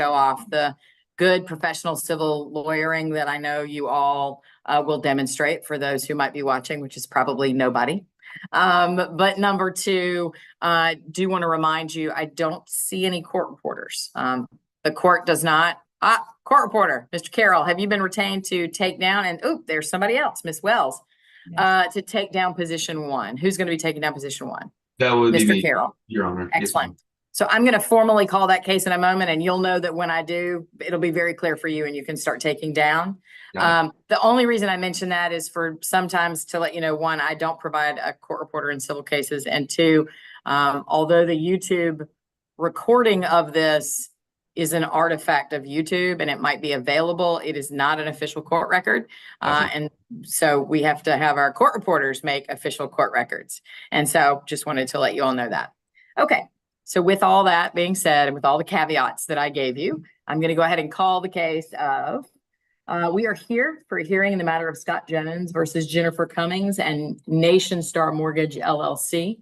show off the good professional civil lawyering that I know you all will demonstrate for those who might be watching, which is probably nobody. But number two, do want to remind you, I don't see any court reporters. The court does not. Court reporter, Mr. Carroll, have you been retained to take down? And there's somebody else, Miss Wells, to take down position one. Who's going to be taking down position one? That would be Mr. Carroll. Your Honor. Excellent. Yes, so I'm going to formally call that case in a moment, and you'll know that when I do, it'll be very clear for you and you can start taking down. The only reason I mention that is for sometimes to let you know, one, I don't provide a court reporter in civil cases, and two, although the YouTube recording of this is an artifact of YouTube and it might be available, it is not an official court record. And so we have to have our court reporters make official court records. And so just wanted to let you all know that. Okay. So with all that being said, and with all the caveats that I gave you, I'm going to go ahead and call the case of, we are here for a hearing in the matter of Scott Jones versus Jennifer Cummings and Nation Star Mortgage, LLC.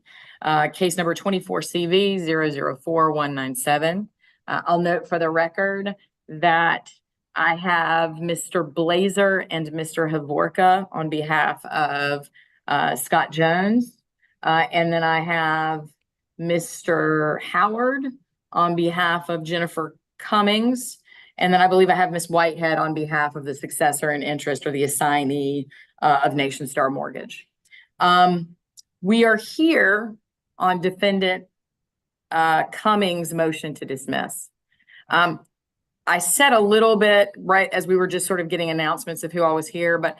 Case number 24CV004197. I'll note for the record that I have Mr. Blazer and Mr. Havorka on behalf of Scott Jones. And then I have Mr. Howard on behalf of Jennifer Cummings. And then I believe I have Ms. Whitehead on behalf of the successor in interest or the assignee of Nation Star Mortgage. We are here on defendant Cummings' motion to dismiss. I said a little bit right as we were just sort of getting announcements of who I was here, but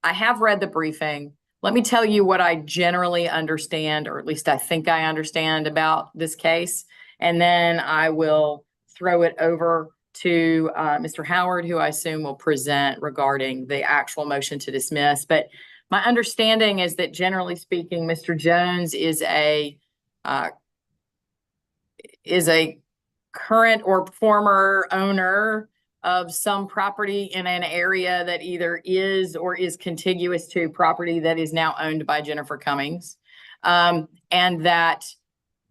I have read the briefing. Let me tell you what I generally understand, or at least I think I understand about this case. And then I will throw it over to Mr. Howard, who I assume will present regarding the actual motion to dismiss. But my understanding is that generally speaking, Mr. Jones is a current or former owner of some property in an area that either is or is contiguous to property that is now owned by Jennifer Cummings. And that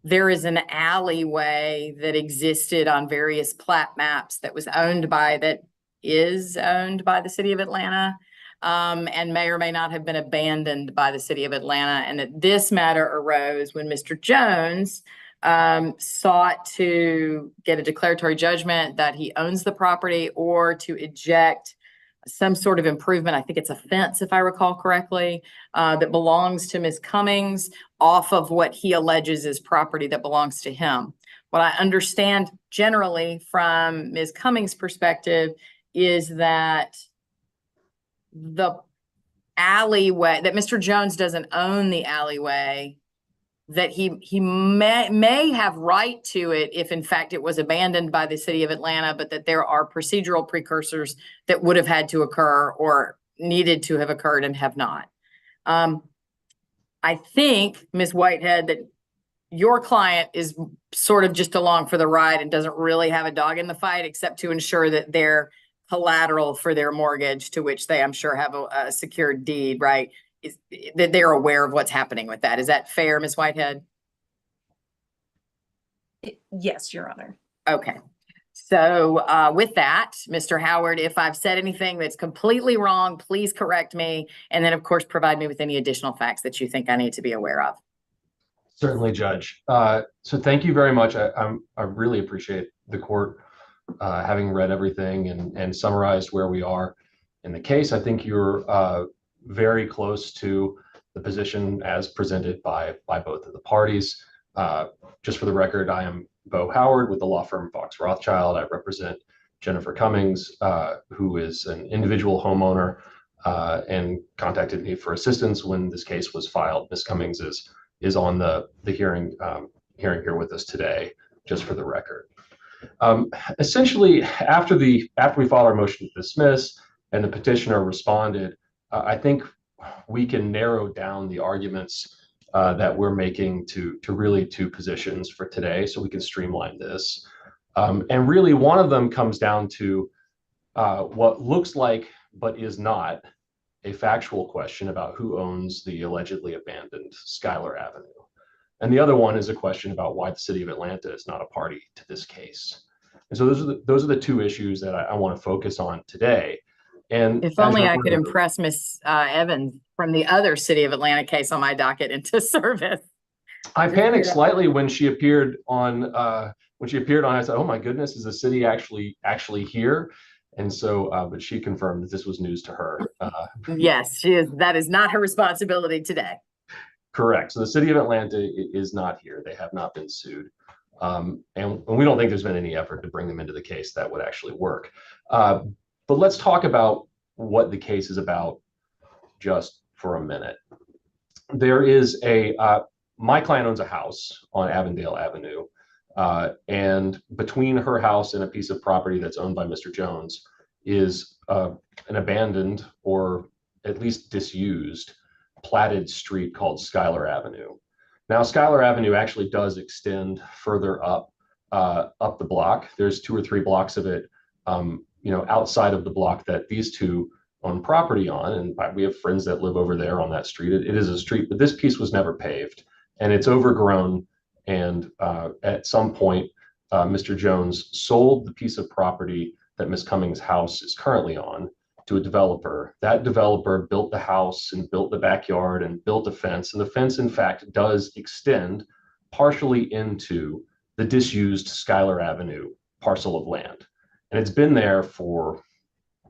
there is an alleyway that existed on various plat maps that is owned by the city of Atlanta, and may or may not have been abandoned by the city of Atlanta. And that this matter arose when Mr. Jones sought to get a declaratory judgment that he owns the property or to eject some sort of improvement. I think it's a fence, if I recall correctly, that belongs to Ms. Cummings off of what he alleges is property that belongs to him. What I understand generally from Ms. Cummings' perspective is that the alleyway, that Mr. Jones doesn't own the alleyway, that he may have right to it if in fact it was abandoned by the city of Atlanta, but that there are procedural precursors that would have had to occur or needed to have occurred and have not. I think, Ms. Whitehead, that your client is sort of just along for the ride and doesn't really have a dog in the fight except to ensure that their collateral for their mortgage, to which they, I'm sure, have a secured deed, right, is that they're aware of what's happening with that. Is that fair, Ms. Whitehead? Yes, Your Honor. Okay. So with that, Mr. Howard, if I've said anything that's completely wrong, please correct me. And then, of course, provide me with any additional facts that you think I need to be aware of. Certainly, Judge. So thank you very much. I really appreciate the court having read everything and summarized where we are in the case. I think you're very close to the position as presented by both of the parties. Just for the record, I am Bo Howard with the law firm Fox Rothschild. I represent Jennifer Cummings, who is an individual homeowner and contacted me for assistance when this case was filed. Ms. Cummings is on the hearing here with us today, just for the record. Essentially, after we filed our motion to dismiss and the petitioner responded, I think we can narrow down the arguments that we're making to really two positions for today, so we can streamline this. And really, one of them comes down to what looks like but is not a factual question about who owns the allegedly abandoned Schuyler Avenue. And the other one is a question about why the city of Atlanta is not a party to this case. And so those are the two issues that I want to focus on today. And If as only you're I could aware- impress Miss Evans from the other City of Atlanta case on my docket into service. I Just panicked kidding. slightly when she appeared on. I said, "Oh my goodness, is the city actually here?" And so, but she confirmed that this was news to her. Yes, she is. That is not her responsibility today. Correct. So the city of Atlanta is not here. They have not been sued. And we don't think there's been any effort to bring them into the case that would actually work. But let's talk about what the case is about just for a minute. There is my client owns a house on Avondale Avenue. And between her house and a piece of property that's owned by Mr. Jones is an abandoned or at least disused platted street called Schuyler Avenue. Now, Schuyler Avenue actually does extend further up the block. There's 2 or 3 blocks of it, outside of the block that these two own property on. And we have friends that live over there on that street. It is a street, but this piece was never paved, and it's overgrown. And at some point, Mr. Jones sold the piece of property that Miss Cummings' house is currently on to a developer. That developer built the house and built the backyard and built a fence. And the fence, in fact, does extend partially into the disused Schuyler Avenue parcel of land. And it's been there for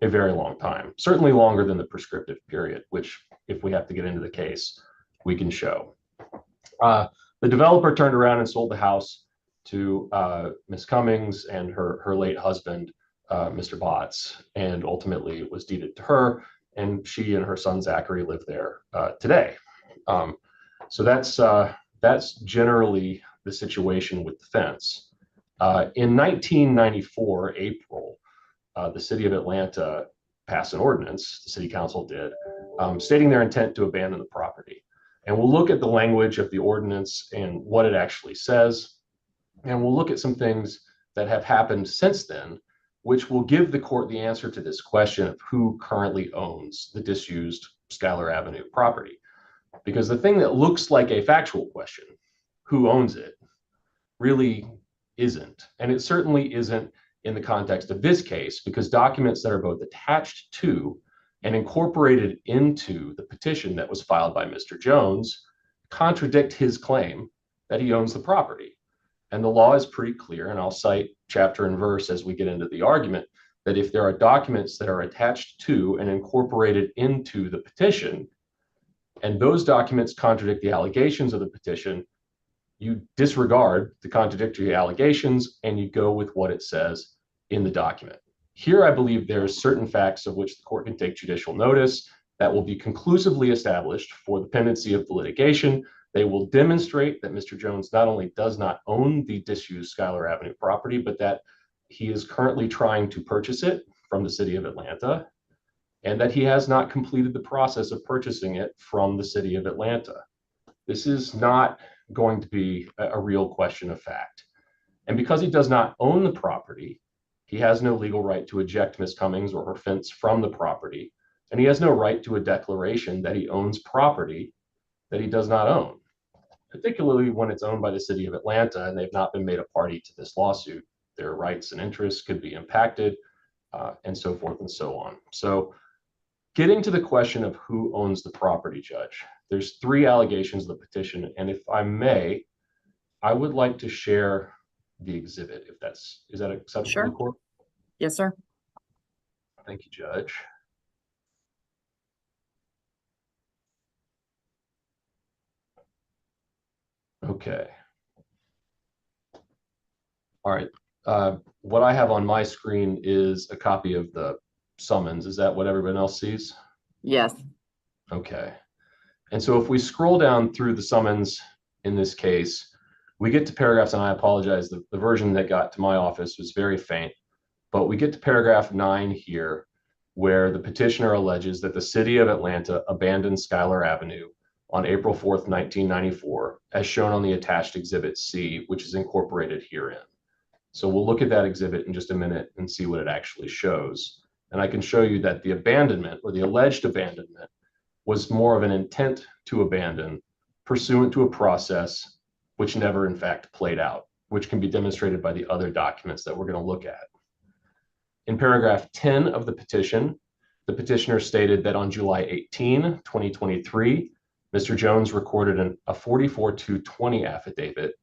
a very long time, certainly longer than the prescriptive period, which, if we have to get into the case, we can show. The developer turned around and sold the house to Miss Cummings and her late husband, Mr. Botts, and ultimately it was deeded to her, and she and her son Zachary live there today. So that's generally the situation with the fence. In 1994, April, the city of Atlanta passed an ordinance, the city council did, stating their intent to abandon the property. And we'll look at the language of the ordinance and what it actually says. And we'll look at some things that have happened since then, which will give the court the answer to this question of who currently owns the disused Schuyler Avenue property. Because the thing that looks like a factual question, who owns it, really isn't. And it certainly isn't in the context of this case, because documents that are both attached to and incorporated into the petition that was filed by Mr. Jones contradict his claim that he owns the property. And the law is pretty clear, and I'll cite chapter and verse as we get into the argument, that if there are documents that are attached to and incorporated into the petition, and those documents contradict the allegations of the petition, you disregard the contradictory allegations and you go with what it says in the document. Here, I believe there are certain facts of which the court can take judicial notice that will be conclusively established for the pendency of the litigation. They will demonstrate that Mr. Jones not only does not own the disused Schuyler Avenue property, but that he is currently trying to purchase it from the city of Atlanta, and that he has not completed the process of purchasing it from the city of Atlanta. This is not going to be a real question of fact. And because he does not own the property, he has no legal right to eject Miss Cummings or her fence from the property, and he has no right to a declaration that he owns property that he does not own, particularly when it's owned by the city of Atlanta and they've not been made a party to this lawsuit. Their rights and interests could be impacted, and so forth and so on. So getting to the question of who owns the property, Judge, there's 3 allegations of the petition, and if I may, I would like to share the exhibit, is that acceptable Sure. to the court? Yes, sir. Thank you, Judge. Okay. All right. What I have on my screen is a copy of the summons. Is that what everyone else sees? Yes. Okay. And so if we scroll down through the summons in this case, we get to paragraphs, and I apologize, the version that got to my office was very faint, but we get to paragraph 9 here, where the petitioner alleges that the city of Atlanta abandoned Schuyler Avenue on April 4th, 1994, as shown on the attached exhibit C, which is incorporated herein. So we'll look at that exhibit in just a minute and see what it actually shows. And I can show you that the abandonment, or the alleged abandonment, was more of an intent to abandon pursuant to a process which never in fact played out. which can be demonstrated by the other documents that we're going to look at. In paragraph 10 of the petition, the petitioner stated that on July 18, 2023, Mr. Jones recorded a 44-220 affidavit.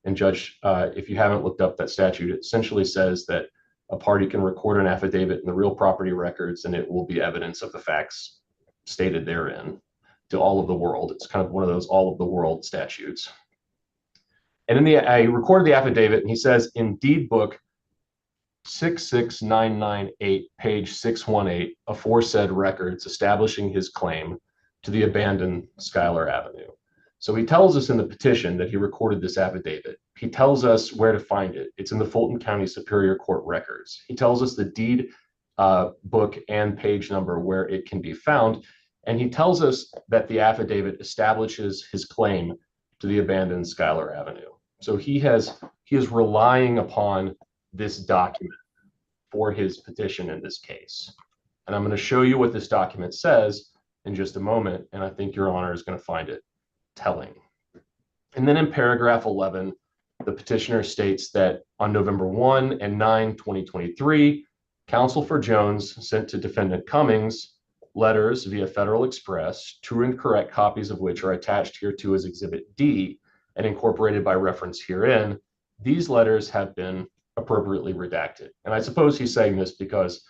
And Judge, if you haven't looked up that statute, it essentially says that a party can record an affidavit in the real property records and it will be evidence of the facts stated therein to all of the world. It's kind of one of those all of the world statutes. And I recorded the affidavit, and he says in deed book 66998, page 618, aforesaid records establishing his claim to the abandoned Schuyler Avenue. So he tells us in the petition that he recorded this affidavit. He tells us where to find it. It's in the Fulton County Superior Court records. He tells us the deed book and page number where it can be found. And he tells us that the affidavit establishes his claim to the abandoned Schuyler Avenue. So he is relying upon this document for his petition in this case. And I'm going to show you what this document says in just a moment. And I think Your Honor is going to find it telling. And then in paragraph 11, the petitioner states that on November 1 and 9, 2023, counsel for Jones sent to defendant Cummings letters via Federal Express, true and correct copies of which are attached hereto as Exhibit D and incorporated by reference herein. These letters have been appropriately redacted. And I suppose he's saying this because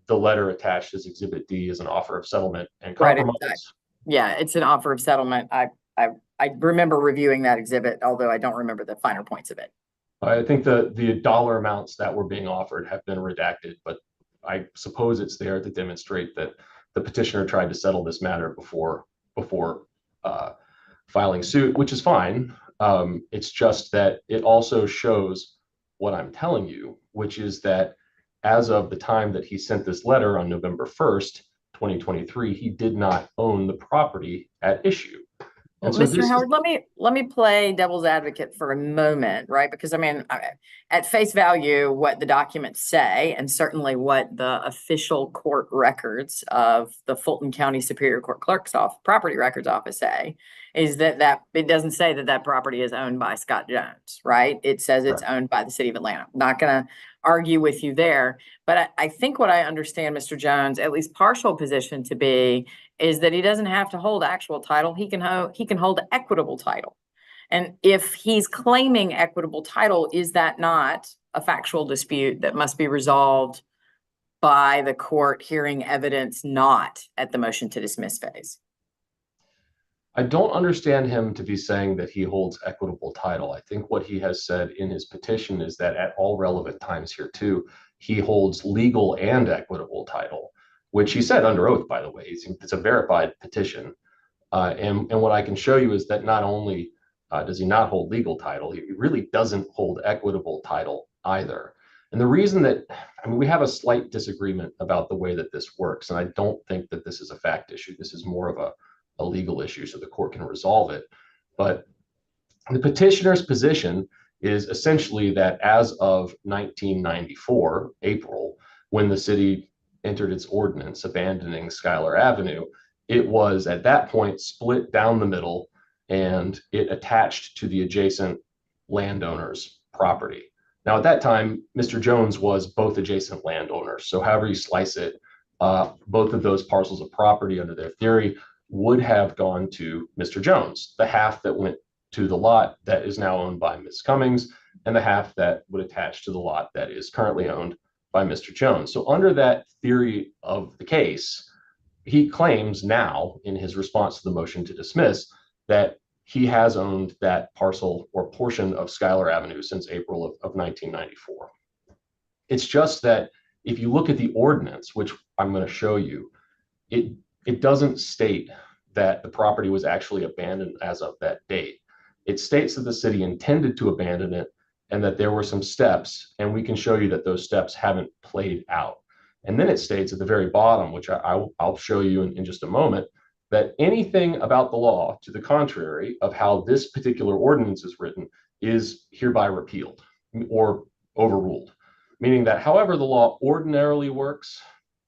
the letter attached as Exhibit D is an offer of settlement and compromise. Right, yeah, it's an offer of settlement. I remember reviewing that exhibit, although I don't remember the finer points of it. I think the dollar amounts that were being offered have been redacted, but I suppose it's there to demonstrate that the petitioner tried to settle this matter before filing suit, which is fine. It's just that it also shows what I'm telling you, which is that as of the time that he sent this letter on November 1st, 2023, he did not own the property at issue. And so Mr. Howard, let me play devil's advocate for a moment, right? Because I mean, at face value, what the documents say, and certainly what the official court records of the Fulton County Superior Court Clerk's Office, Property Records Office say, is that it doesn't say that property is owned by Scott Jones, right? It says it's owned by the city of Atlanta. I'm not going to argue with you there, but I think what I understand Mr. Jones, at least partial position to be, is that he doesn't have to hold actual title. He can hold equitable title. And if he's claiming equitable title, is that not a factual dispute that must be resolved by the court hearing evidence not at the motion to dismiss phase? I don't understand him to be saying that he holds equitable title. I think what he has said in his petition is that at all relevant times here too, he holds legal and equitable title, which he said under oath, by the way. It's a verified petition. And what I can show you is that not only does he not hold legal title, he really doesn't hold equitable title either. And the reason that, I mean, we have a slight disagreement about the way that this works, and I don't think that this is a fact issue. This is more of a legal issue, so the court can resolve it. But the petitioner's position is essentially that as of 1994, April, when the city entered its ordinance abandoning Schuyler Avenue, it was at that point split down the middle and it attached to the adjacent landowner's property. Now, at that time, Mr. Jones was both adjacent landowners. So however you slice it, both of those parcels of property under their theory would have gone to Mr. Jones, the half that went to the lot that is now owned by Ms. Cummings, and the half that would attach to the lot that is currently owned by Mr. Jones. So under that theory of the case, he claims now in his response to the motion to dismiss that he has owned that parcel or portion of Schuyler Avenue since April of 1994. It's just that if you look at the ordinance, which I'm going to show you, it doesn't state that the property was actually abandoned as of that date. It states that the city intended to abandon it and that there were some steps, and we can show you that those steps haven't played out. And then it states at the very bottom, which I'll show you in just a moment, that anything about the law to the contrary of how this particular ordinance is written is hereby repealed or overruled, meaning that however the law ordinarily works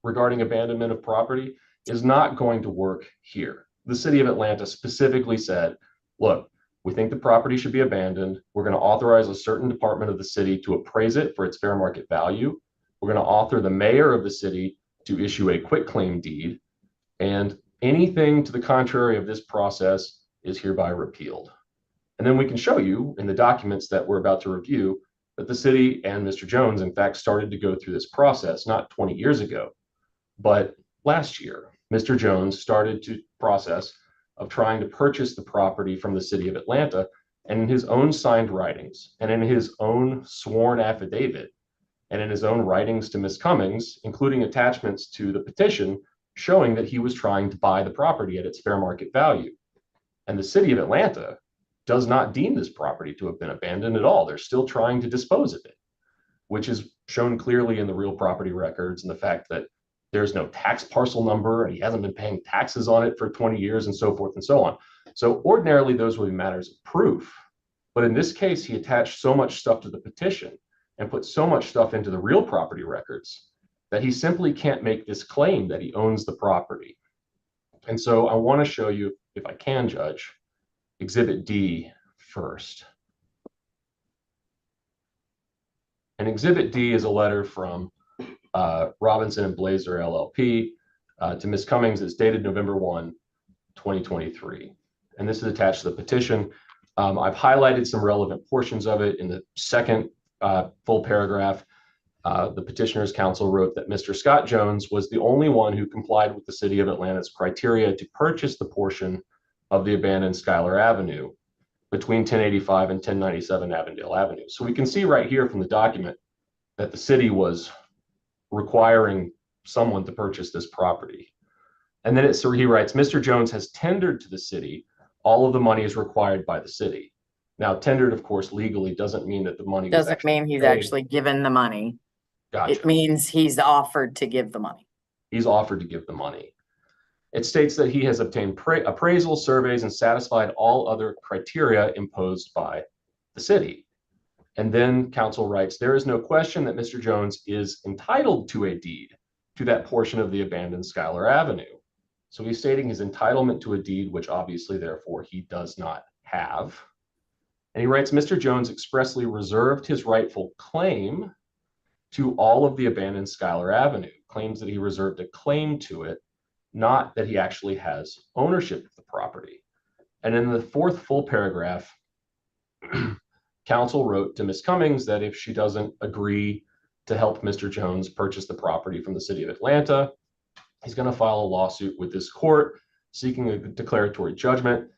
regarding abandonment of property is not going to work here. The city of Atlanta specifically said, look, We think the property should be abandoned. We're going to authorize a certain department of the city to appraise it for its fair market value. We're going to author the mayor of the city to issue a quitclaim deed. And anything to the contrary of this process is hereby repealed. And then we can show you in the documents that we're about to review that the city and Mr. Jones, in fact, started to go through this process not 20 years ago, but last year. Mr. Jones started to process of trying to purchase the property from the city of Atlanta, and in his own signed writings and in his own sworn affidavit and in his own writings to Ms. Cummings, including attachments to the petition showing that he was trying to buy the property at its fair market value. And the city of Atlanta does not deem this property to have been abandoned at all. They're still trying to dispose of it, which is shown clearly in the real property records and the fact that there's no tax parcel number and he hasn't been paying taxes on it for 20 years and so forth and so on. So ordinarily those would be matters of proof. But in this case, he attached so much stuff to the petition and put so much stuff into the real property records that he simply can't make this claim that he owns the property. And so I want to show you, if I can, Judge, Exhibit D first. And Exhibit D is a letter from Robinson and Blazer LLP to Ms. Cummings. It's dated November 1, 2023. And this is attached to the petition. I've highlighted some relevant portions of it. In the second full paragraph, the petitioner's counsel wrote that Mr. Scott Jones was the only one who complied with the city of Atlanta's criteria to purchase the portion of the abandoned Schuyler Avenue between 1085 and 1097 Avondale Avenue. So we can see right here from the document that the city was requiring someone to purchase this property. And then he writes, Mr. Jones has tendered to the city all of the money is required by the city. Now, tendered, of course, legally doesn't mean that the money Doesn't mean he's paid. actually given the money. Gotcha. It means he's offered to give the money. He's offered to give the money. It states that he has obtained appraisal surveys and satisfied all other criteria imposed by the city. And then counsel writes, there is no question that Mr. Jones is entitled to a deed to that portion of the abandoned Schuyler Avenue. So he's stating his entitlement to a deed, which obviously, therefore, he does not have. And he writes, Mr. Jones expressly reserved his rightful claim to all of the abandoned Schuyler Avenue, claims that he reserved a claim to it, not that he actually has ownership of the property. And in the fourth full paragraph, counsel wrote to Ms. Cummings that if she doesn't agree to help Mr. Jones purchase the property from the city of Atlanta, he's going to file a lawsuit with this court seeking a declaratory judgment,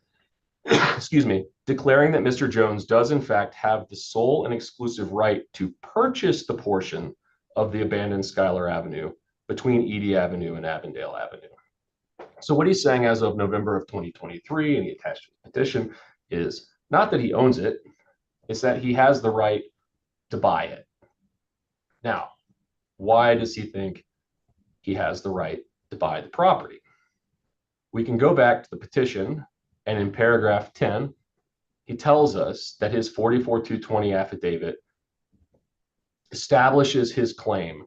excuse me, declaring that Mr. Jones does in fact have the sole and exclusive right to purchase the portion of the abandoned Schuyler Avenue between Edie Avenue and Avondale Avenue. So what he's saying as of November of 2023, and he attached to the petition, is not that he owns it, it's that he has the right to buy it. Now, why does he think he has the right to buy the property? We can go back to the petition, and in paragraph 10, he tells us that his 44-220 affidavit establishes his claim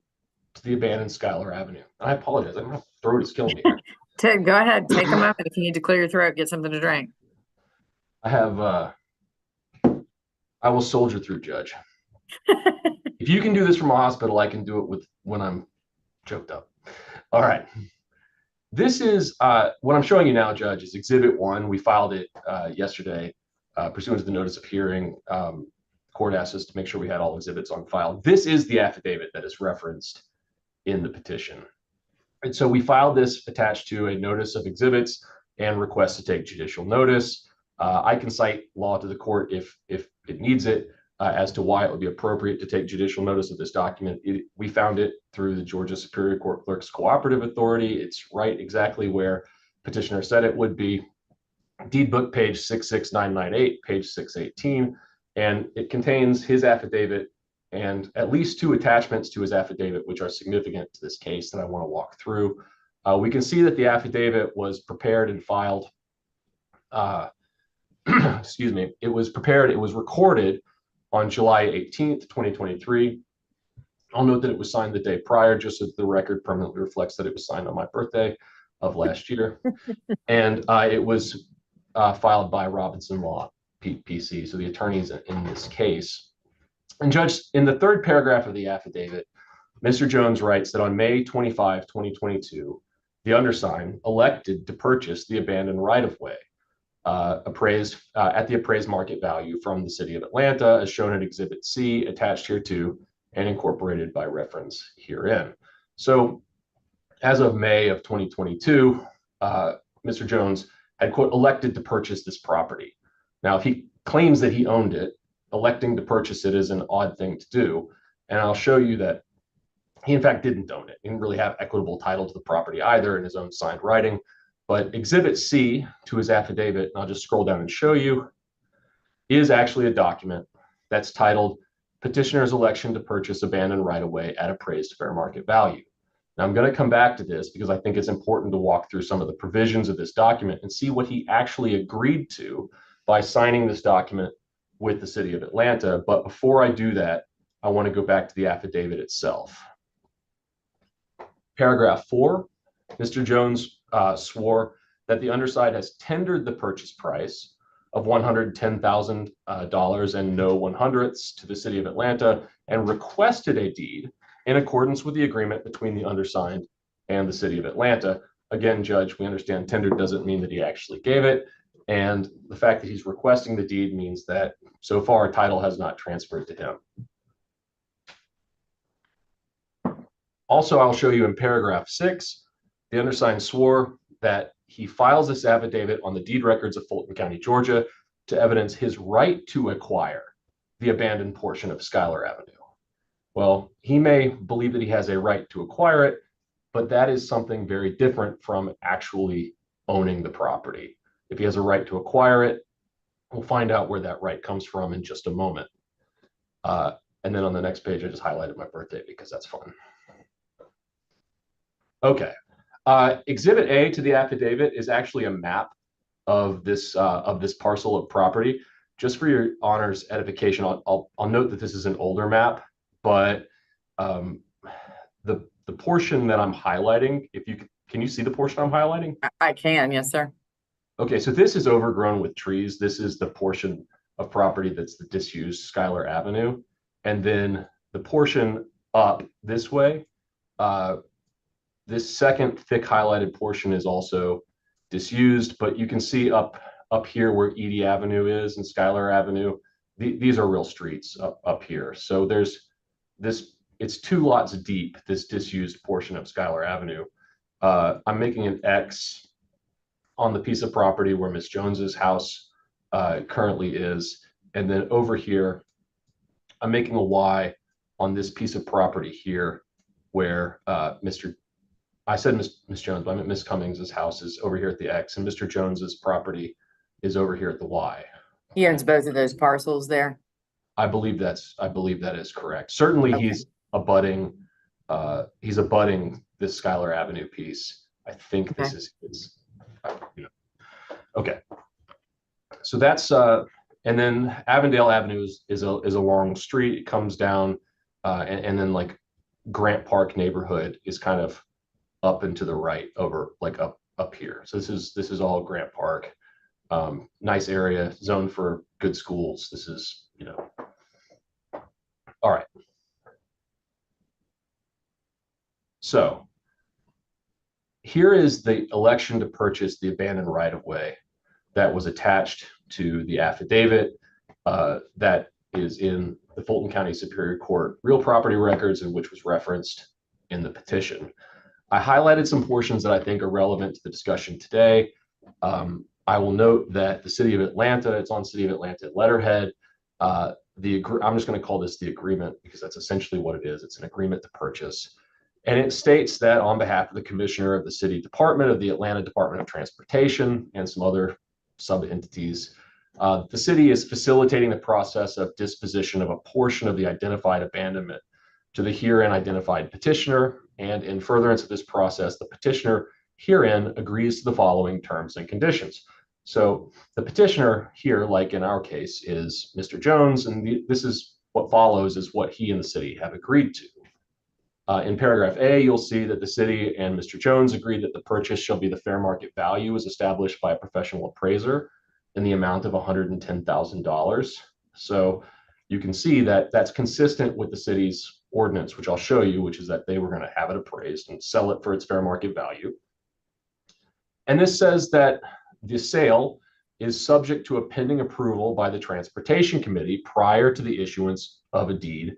to the abandoned Schuyler Avenue. I apologize, my throat is killing me. Ted, go ahead. Take a moment. If you need to clear your throat, get something to drink. I will soldier through, Judge. If you can do this from a hospital, I can do it when I'm choked up. All right. This is what I'm showing you now, Judge, is Exhibit 1. We filed it yesterday pursuant to the notice of hearing. Court asked us to make sure we had all exhibits on file. This is the affidavit that is referenced in the petition. And so we filed this attached to a notice of exhibits and request to take judicial notice. I can cite law to the court if it needs it as to why it would be appropriate to take judicial notice of this document. We found it through the Georgia Superior Court Clerks Cooperative Authority. It's right exactly where petitioner said it would be. Deed book page 66998, page 618, and it contains his affidavit and at least 2 attachments to his affidavit, which are significant to this case that I want to walk through. We can see that the affidavit was prepared and filed. Excuse me. It was recorded on July 18th, 2023. I'll note that it was signed the day prior, just so the record permanently reflects that it was signed on my birthday of last year. And it was filed by Robinson Law, PC, so the attorneys in this case. And Judge, in the third paragraph of the affidavit, Mr. Jones writes that on May 25, 2022, the undersigned elected to purchase the abandoned right-of-way appraised at the appraised market value from the city of Atlanta, as shown in Exhibit C, attached here to and incorporated by reference herein. So as of May of 2022, Mr. Jones had, quote, elected to purchase this property. Now, if he claims that he owned it, electing to purchase it is an odd thing to do. And I'll show you that he, in fact, didn't own it. He didn't really have equitable title to the property either in his own signed writing. But Exhibit C to his affidavit, and I'll just scroll down and show you, is actually a document that's titled Petitioner's Election to Purchase Abandoned Right-of-Way at Appraised Fair Market Value. Now, I'm going to come back to this because I think it's important to walk through some of the provisions of this document and see what he actually agreed to by signing this document with the city of Atlanta. But before I do that, I want to go back to the affidavit itself. Paragraph 4, Mr. Jones swore that the undersigned has tendered the purchase price of $110,000 and no 1/100ths to the city of Atlanta and requested a deed in accordance with the agreement between the undersigned and the city of Atlanta. Again, Judge, we understand tendered doesn't mean that he actually gave it. And the fact that he's requesting the deed means that so far title has not transferred to him. Also, I'll show you in paragraph 6, the undersigned swore that he files this affidavit on the deed records of Fulton County, Georgia, to evidence his right to acquire the abandoned portion of Schuyler Avenue. Well, he may believe that he has a right to acquire it, but that is something very different from actually owning the property. If he has a right to acquire it, we'll find out where that right comes from in just a moment. And then on the next page, I just highlighted my birthday because that's fun. Okay. Exhibit A to the affidavit is actually a map of this parcel of property. Just for your honor's edification, I'll note that this is an older map, but the portion that I'm highlighting, can you see the portion I'm highlighting? I can, yes, sir. Okay, so this is overgrown with trees. This is the portion of property that's the disused Schuyler Avenue, and then the portion up this way. This second thick highlighted portion is also disused, but you can see up here where Edie Avenue is and Schuyler Avenue. These are real streets up here. So there's this, it's 2 lots deep, this disused portion of Schuyler Avenue. I'm making an X on the piece of property where Miss Jones's house currently is. And then over here, I'm making a Y on this piece of property here where I said Miss Jones, but I meant Miss Cummings's house is over here at the X, and Mr. Jones's property is over here at the Y. He owns both of those parcels there. I believe that is correct. Certainly, Okay. he's abutting this Schuyler Avenue piece. I think this is his. Okay. So that's and then Avondale Avenue is a long street. It comes down, and then like Grant Park neighborhood is kind of up and to the right over like up here. So this is all Grant Park. Nice area, zoned for good schools. This is, all right. So here is the election to purchase the abandoned right-of-way that was attached to the affidavit that is in the Fulton County Superior Court real property records, and which was referenced in the petition. I highlighted some portions that I think are relevant to the discussion today. I will note that the City of Atlanta, it's on City of Atlanta letterhead. I'm just going to call this the agreement because that's essentially what it is. It's an agreement to purchase. And it states that on behalf of the Commissioner of the City Department of the Atlanta Department of Transportation and some other sub-entities, the city is facilitating the process of disposition of a portion of the identified abandonment to the herein identified petitioner. And in furtherance of this process, the petitioner herein agrees to the following terms and conditions. So the petitioner here, like in our case, is Mr. Jones, and this is what follows is what he and the city have agreed to. In paragraph A, you'll see that the city and Mr. Jones agreed that the purchase shall be the fair market value as established by a professional appraiser in the amount of $110,000. So you can see that that's consistent with the city's ordinance, which I'll show you, which is that they were going to have it appraised and sell it for its fair market value. And this says that the sale is subject to a pending approval by the Transportation Committee prior to the issuance of a deed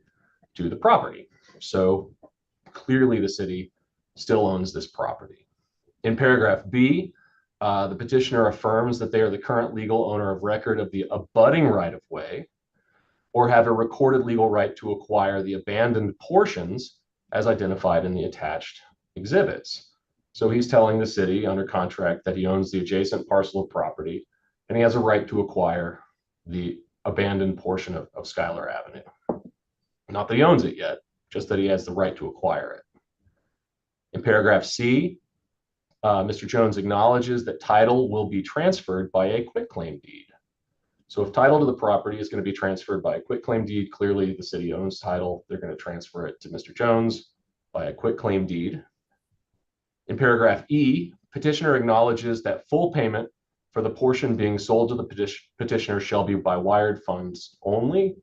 to the property. So clearly the city still owns this property. In paragraph B, the petitioner affirms that they are the current legal owner of record of the abutting right-of-way or have a recorded legal right to acquire the abandoned portions as identified in the attached exhibits. So he's telling the city under contract that he owns the adjacent parcel of property and he has a right to acquire the abandoned portion of Schuyler Avenue. Not that he owns it yet, just that he has the right to acquire it. In paragraph C, Mr. Jones acknowledges that title will be transferred by a quitclaim deed. So if title to the property is going to be transferred by a quitclaim deed, clearly the city owns title. They're going to transfer it to Mr. Jones by a quitclaim deed. In paragraph E, petitioner acknowledges that full payment for the portion being sold to the petitioner shall be by wired funds only.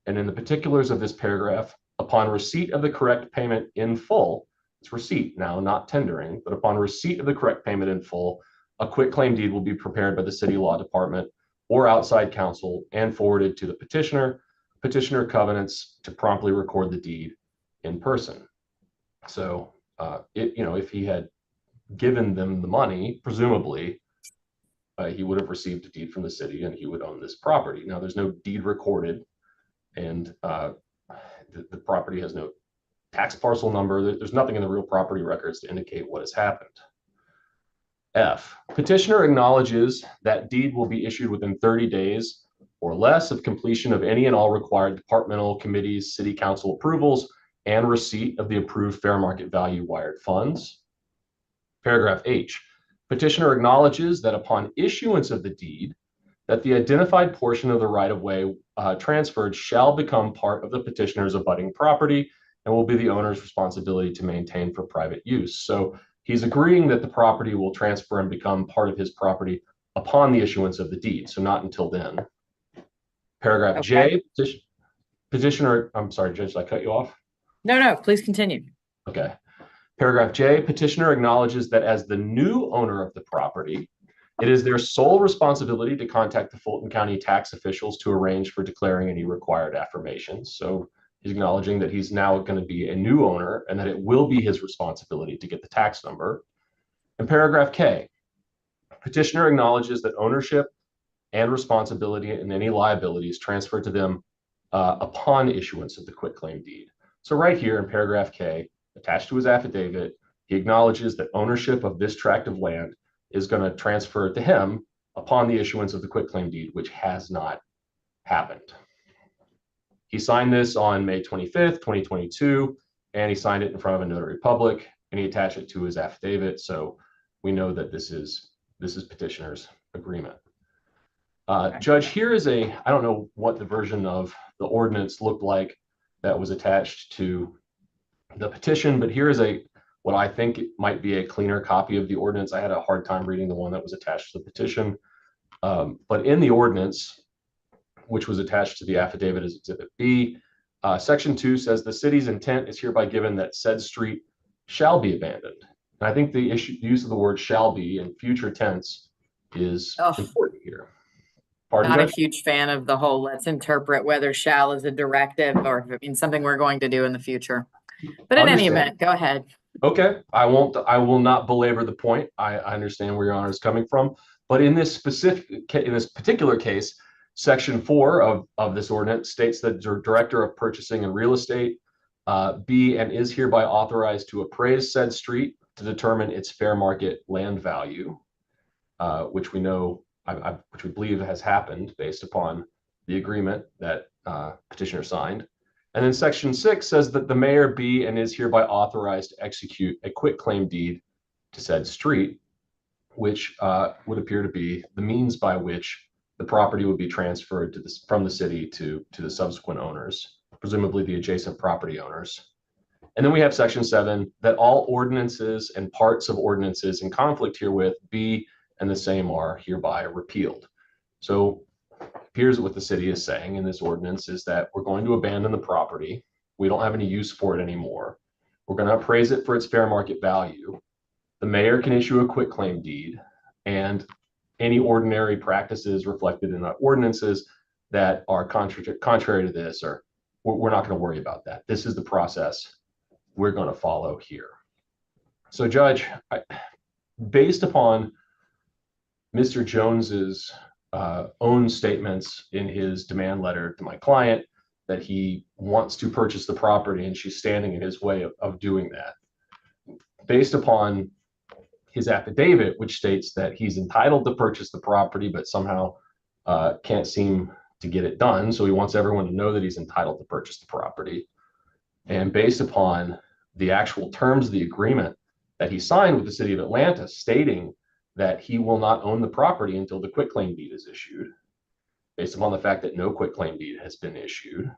And in the particulars of this paragraph, upon receipt of the correct payment in full, it's receipt now, not tendering, but upon receipt of the correct payment in full, a quitclaim deed will be prepared by the city law department or outside counsel and forwarded to the petitioner. Petitioner covenants to promptly record the deed in person. So, if he had given them the money, presumably, he would have received a deed from the city and he would own this property. Now, there's no deed recorded, and the property has no tax parcel number. There's nothing in the real property records to indicate what has happened. F, petitioner acknowledges that deed will be issued within 30 days or less of completion of any and all required departmental committees, city council approvals, and receipt of the approved fair market value wired funds. Paragraph H, petitioner acknowledges that upon issuance of the deed, that the identified portion of the right-of-way transferred shall become part of the petitioner's abutting property and will be the owner's responsibility to maintain for private use. So he's agreeing that the property will transfer and become part of his property upon the issuance of the deed, so not until then. Paragraph J, petitioner, I'm sorry, Judge, did I cut you off? No, please continue. Okay. Paragraph J, petitioner acknowledges that as the new owner of the property, it is their sole responsibility to contact the Fulton County tax officials to arrange for declaring any required affirmations. So he's acknowledging that he's now going to be a new owner and that it will be his responsibility to get the tax number. In paragraph K, petitioner acknowledges that ownership and responsibility and any liabilities transferred to them upon issuance of the quitclaim deed. So right here in paragraph K, attached to his affidavit, he acknowledges that ownership of this tract of land is going to transfer to him upon the issuance of the quitclaim deed, which has not happened. He signed this on May 25th, 2022, and he signed it in front of a notary public, and he attached it to his affidavit. So we know that this is petitioner's agreement. Judge, here is I don't know what the version of the ordinance looked like that was attached to the petition, but here is what I think might be a cleaner copy of the ordinance. I had a hard time reading the one that was attached to the petition. But in the ordinance, which was attached to the affidavit as Exhibit B, Section 2 says the city's intent is hereby given that said street shall be abandoned. And I think the use of the word shall be in future tense is important here. Pardon, Not Judge? a huge fan of the whole let's interpret whether shall is a directive or if it means something we're going to do in the future. But in any event, go ahead. Okay, I will not belabor the point. I understand where your honor is coming from, but in this particular case, Section 4 of this ordinance states that the Director of Purchasing and Real Estate be and is hereby authorized to appraise said street to determine its fair market land value, which we know, which we believe has happened based upon the agreement that petitioner signed. And then Section 6 says that the mayor be and is hereby authorized to execute a quitclaim deed to said street, which would appear to be the means by which the property would be transferred from the city to the subsequent owners, presumably the adjacent property owners. And then we have Section 7, that all ordinances and parts of ordinances in conflict herewith be and the same are hereby repealed. So here's what the city is saying in this ordinance is that we're going to abandon the property. We don't have any use for it anymore. We're going to appraise it for its fair market value. The mayor can issue a quitclaim deed, and any ordinary practices reflected in the ordinances that are contrary to this, or we're not going to worry about that. This is the process we're going to follow here. So, Judge, based upon Mr. Jones's own statements in his demand letter to my client that he wants to purchase the property and she's standing in his way of doing that, based upon his affidavit, which states that he's entitled to purchase the property, but somehow can't seem to get it done. So he wants everyone to know that he's entitled to purchase the property. And based upon the actual terms of the agreement that he signed with the city of Atlanta, stating that he will not own the property until the quitclaim deed is issued, based upon the fact that no quitclaim deed has been issued,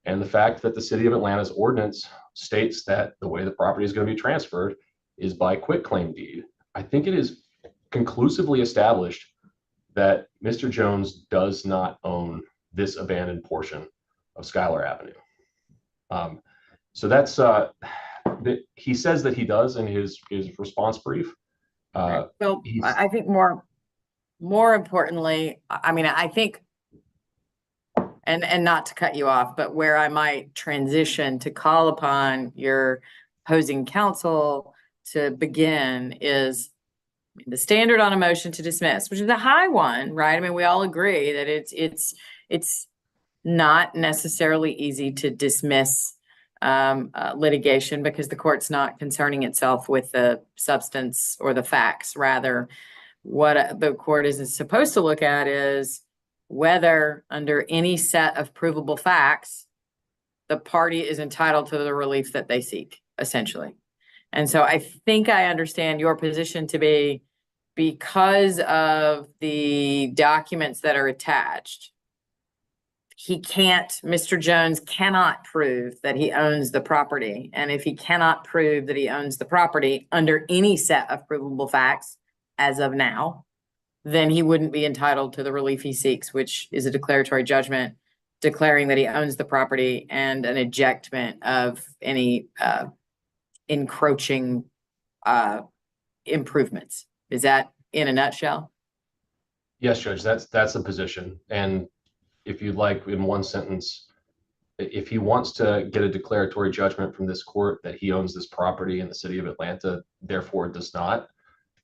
and the fact that the city of Atlanta's ordinance states that the way the property is going to be transferred is by quitclaim deed, I think it is conclusively established that Mr. Jones does not own this abandoned portion of Schuyler Avenue. So that's he says that he does in his response brief. Well, I think more importantly, I mean, I think, and not to cut you off, but where I might transition to call upon your opposing counsel to begin is the standard on a motion to dismiss, which is a high one, right? I mean, we all agree that it's not necessarily easy to dismiss litigation because the court's not concerning itself with the substance or the facts. Rather, what the court is supposed to look at is whether under any set of provable facts, the party is entitled to the relief that they seek, essentially. And so I think I understand your position to be, because of the documents that are attached, Mr. Jones cannot prove that he owns the property. And if he cannot prove that he owns the property under any set of provable facts as of now, then he wouldn't be entitled to the relief he seeks, which is a declaratory judgment declaring that he owns the property and an ejectment of any encroaching improvements. Is that in a nutshell? Yes, Judge, that's the position. And if you'd like, in one sentence, if he wants to get a declaratory judgment from this court that he owns this property in the city of Atlanta, therefore it does not.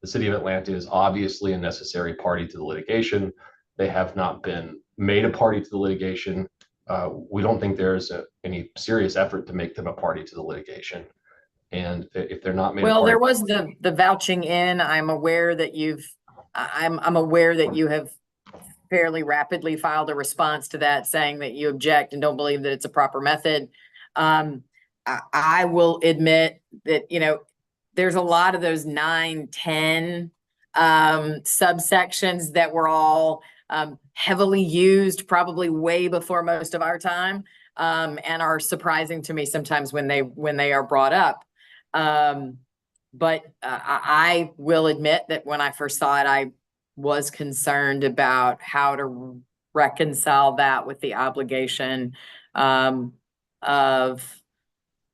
The city of Atlanta is obviously a necessary party to the litigation. They have not been made a party to the litigation. We don't think there's any serious effort to make them a party to the litigation. And if they're not made a party, there was the vouching in. I'm aware that I'm aware that you have fairly rapidly filed a response to that, saying that you object and don't believe that it's a proper method. I will admit that, there's a lot of those 9, 10 subsections that were all heavily used probably way before most of our time, and are surprising to me sometimes when they are brought up. But I will admit that when I first saw it, I was concerned about how to reconcile that with the obligation of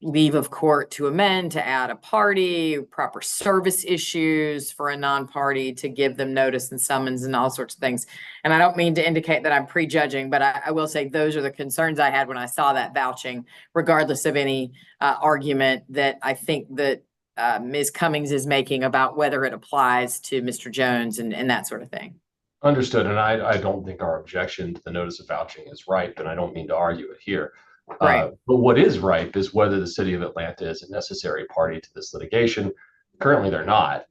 leave of court to amend, to add a party, proper service issues for a non-party, to give them notice and summons and all sorts of things. And I don't mean to indicate that I'm prejudging, but I will say those are the concerns I had when I saw that vouching, regardless of any argument that I think that Ms. Cummings is making about whether it applies to Mr. Jones and that sort of thing. Understood. And I don't think our objection to the notice of vouching is ripe, and I don't mean to argue it here. Right. But what is ripe is whether the city of Atlanta is a necessary party to this litigation. Currently, they're not.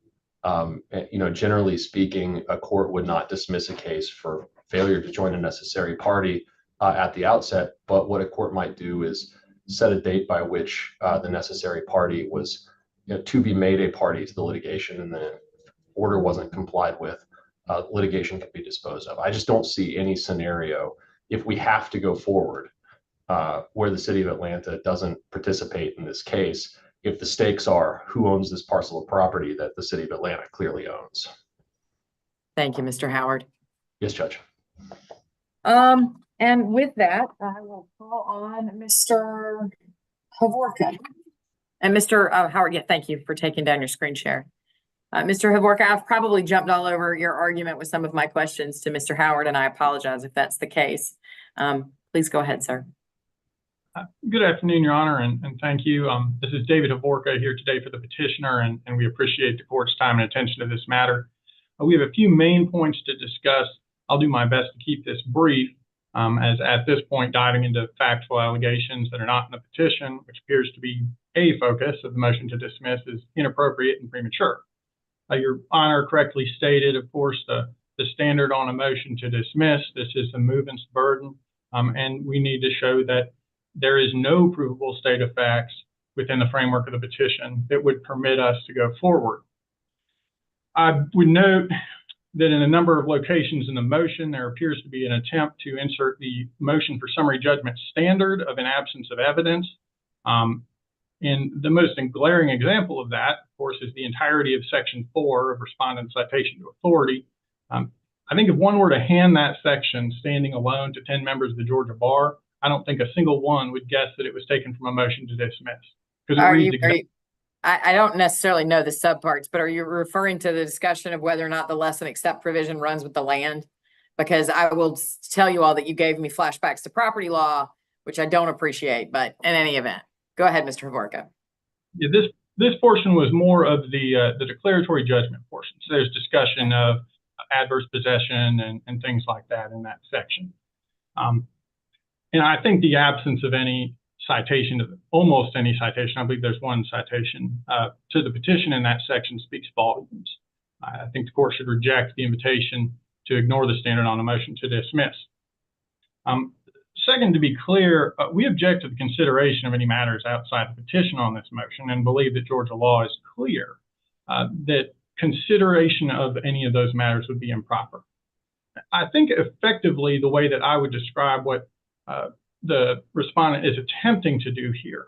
Generally speaking, a court would not dismiss a case for failure to join a necessary party at the outset. But what a court might do is set a date by which the necessary party was to be made a party to the litigation, and then if order wasn't complied with, litigation could be disposed of. I just don't see any scenario, if we have to go forward, where the city of Atlanta doesn't participate in this case, if the stakes are who owns this parcel of property that the city of Atlanta clearly owns. Thank you, Mr. Howard. Yes, Judge. And with that, I will call on Mr. Havorka. And Mr. Howard, yeah, thank you for taking down your screen share. Mr. Havorka, I've probably jumped all over your argument with some of my questions to Mr. Howard, and I apologize if that's the case. Please go ahead, sir. Good afternoon, Your Honor, and thank you. This is David Havorka here today for the petitioner, and we appreciate the court's time and attention to this matter. We have a few main points to discuss. I'll do my best to keep this brief, as at this point diving into factual allegations that are not in the petition, which appears to be a focus of the motion to dismiss, is inappropriate and premature. Your Honor correctly stated, of course, the standard on a motion to dismiss. This is the movement's burden, and we need to show that there is no provable state of facts within the framework of the petition that would permit us to go forward. I would note that in a number of locations in the motion, there appears to be an attempt to insert the motion for summary judgment standard of an absence of evidence. And the most glaring example of that, of course, is the entirety of Section 4 of Respondent Citation to Authority. I think if one were to hand that section standing alone to 10 members of the Georgia Bar, I don't think a single one would guess that it was taken from a motion to dismiss. I don't necessarily know the subparts, but are you referring to the discussion of whether or not the less and accept provision runs with the land? Because I will tell you all that you gave me flashbacks to property law, which I don't appreciate, but in any event, go ahead, Mr. Havorka. Yeah, this portion was more of the declaratory judgment portion. So there's discussion of adverse possession and things like that in that section. And I think the absence of any citation, almost any citation, I believe there's one citation to the petition in that section, speaks volumes. I think the court should reject the invitation to ignore the standard on a motion to dismiss. Second, to be clear, we object to the consideration of any matters outside the petition on this motion and believe that Georgia law is clear that consideration of any of those matters would be improper. I think effectively the way that I would describe what the respondent is attempting to do here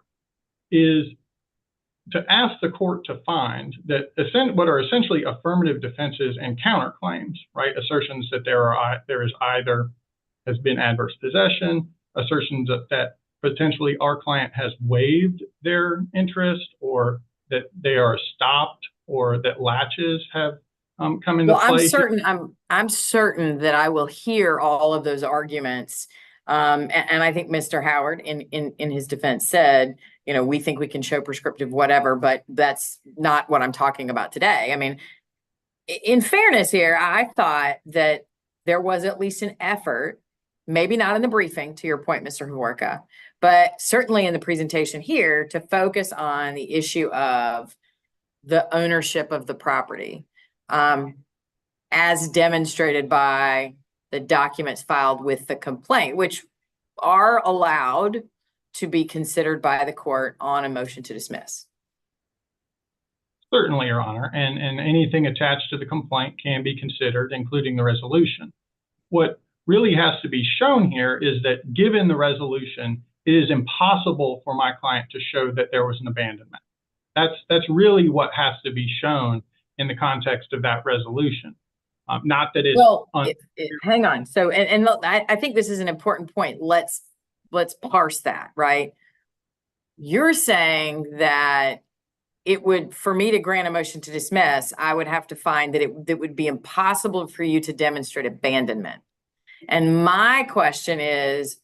is to ask the court to find that what are essentially affirmative defenses and counterclaims, right? Assertions that there is either has been adverse possession, assertions that potentially our client has waived their interest, or that they are stopped, or that latches have come into play. I'm certain that I will hear all of those arguments. And I think Mr. Howard in his defense said, you know, we think we can show prescriptive whatever, but that's not what I'm talking about today. I mean, in fairness here, I thought that there was at least an effort, maybe not in the briefing, to your point, Mr. Havorka, but certainly in the presentation here, to focus on the issue of the ownership of the property, as demonstrated by the documents filed with the complaint, which are allowed to be considered by the court on a motion to dismiss. Certainly, Your Honor, and anything attached to the complaint can be considered, including the resolution. What really has to be shown here is that given the resolution, it is impossible for my client to show that there was an abandonment. That's really what has to be shown in the context of that resolution. Not that it's hang on. So, and look, I think this is an important point. Let's parse that, right? You're saying that it would, for me to grant a motion to dismiss, I would have to find that it would be impossible for you to demonstrate abandonment. And my question is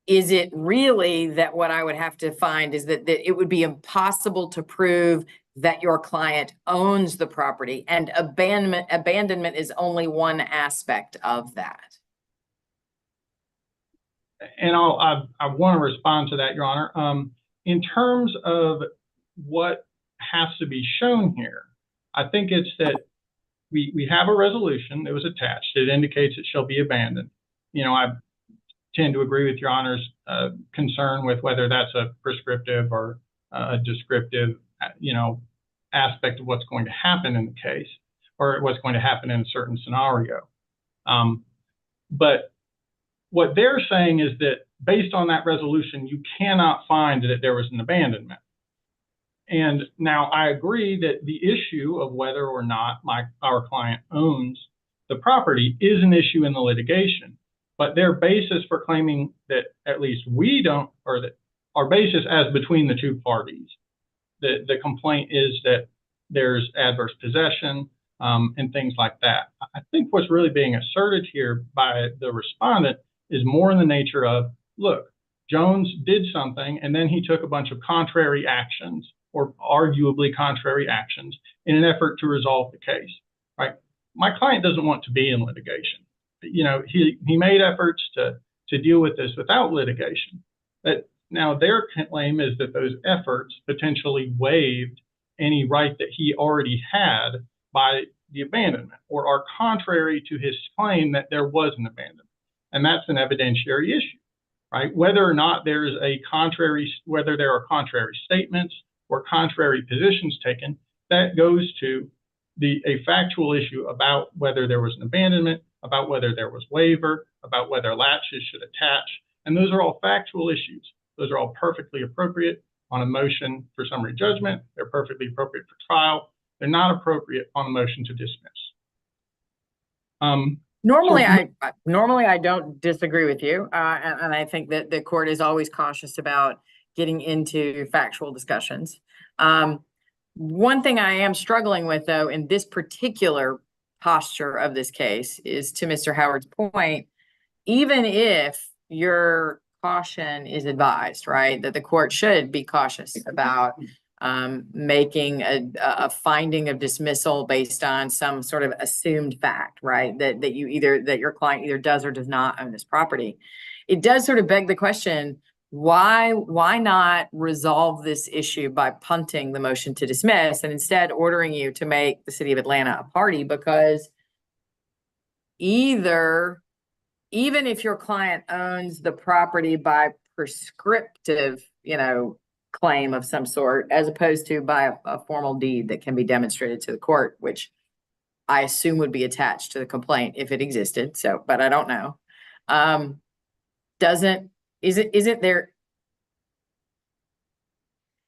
it really that what I would have to find is that it would be impossible to prove that your client owns the property, and abandonment is only one aspect of that? And I want to respond to that, Your Honor. In terms of what has to be shown here, I think it's that we have a resolution that was attached. It indicates it shall be abandoned. You know, I tend to agree with Your Honor's concern with whether that's a prescriptive or a descriptive, you know, aspect of what's going to happen in the case, or what's going to happen in a certain scenario. But what they're saying is that based on that resolution, you cannot find that there was an abandonment. And now I agree that the issue of whether or not our client owns the the property is an issue in the litigation, but their basis for claiming that at least we don't, or that our basis as between the two parties, the complaint is that there's adverse possession and things like that. I think what's really being asserted here by the respondent is more in the nature of, look, Jones did something and then he took a bunch of contrary actions or arguably contrary actions in an effort to resolve the case, right? My client doesn't want to be in litigation. You know, he made efforts to deal with this without litigation. But now their claim is that those efforts potentially waived any right that he already had by the abandonment or are contrary to his claim that there was an abandonment. And that's an evidentiary issue, right? Whether or not there's whether there are contrary statements or contrary positions taken, that goes to a factual issue about whether there was an abandonment, about whether there was waiver, about whether latches should attach. And those are all factual issues. Those are all perfectly appropriate on a motion for summary judgment. They're perfectly appropriate for trial. They're not appropriate on a motion to dismiss. Normally I don't disagree with you, and I think that the court is always cautious about getting into factual discussions. One thing I am struggling with, though, in this particular posture of this case is, to Mr. Howard's point, even if your caution is advised, right, that the court should be cautious about making a finding of dismissal based on some sort of assumed fact, right, that your client either does or does not own this property. It does sort of beg the question, why not resolve this issue by punting the motion to dismiss and instead ordering you to make the city of Atlanta a party? Because even if your client owns the property by prescriptive, claim of some sort, as opposed to by a formal deed that can be demonstrated to the court, which I assume would be attached to the complaint if it existed. So, but I don't know. Isn't there?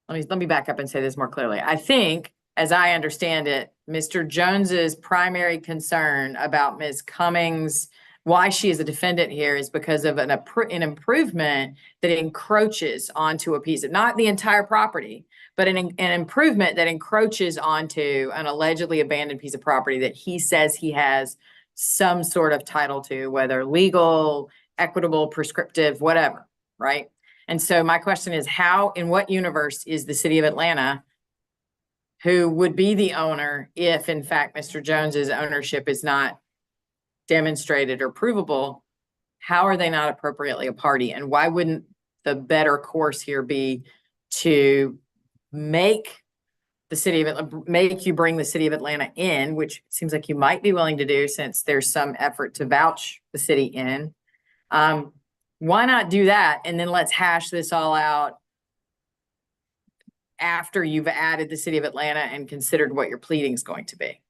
Let me back up and say this more clearly. I think, as I understand it, Mr. Jones's primary concern about Ms. Cummings, why she is a defendant here, is because of an improvement that encroaches onto a piece of, not the entire property, but an improvement that encroaches onto an allegedly abandoned piece of property that he says he has some sort of title to, whether legal, equitable, prescriptive, whatever, right? And so my question is, in what universe is the city of Atlanta, who would be the owner if in fact Mr. Jones's ownership is not demonstrated or provable, how are they not appropriately a party? And why wouldn't the better course here be to make you bring the city of Atlanta in, which seems like you might be willing to do since there's some effort to vouch the city in. Why not do that? And then let's hash this all out after you've added the city of Atlanta and considered what your pleading is going to be.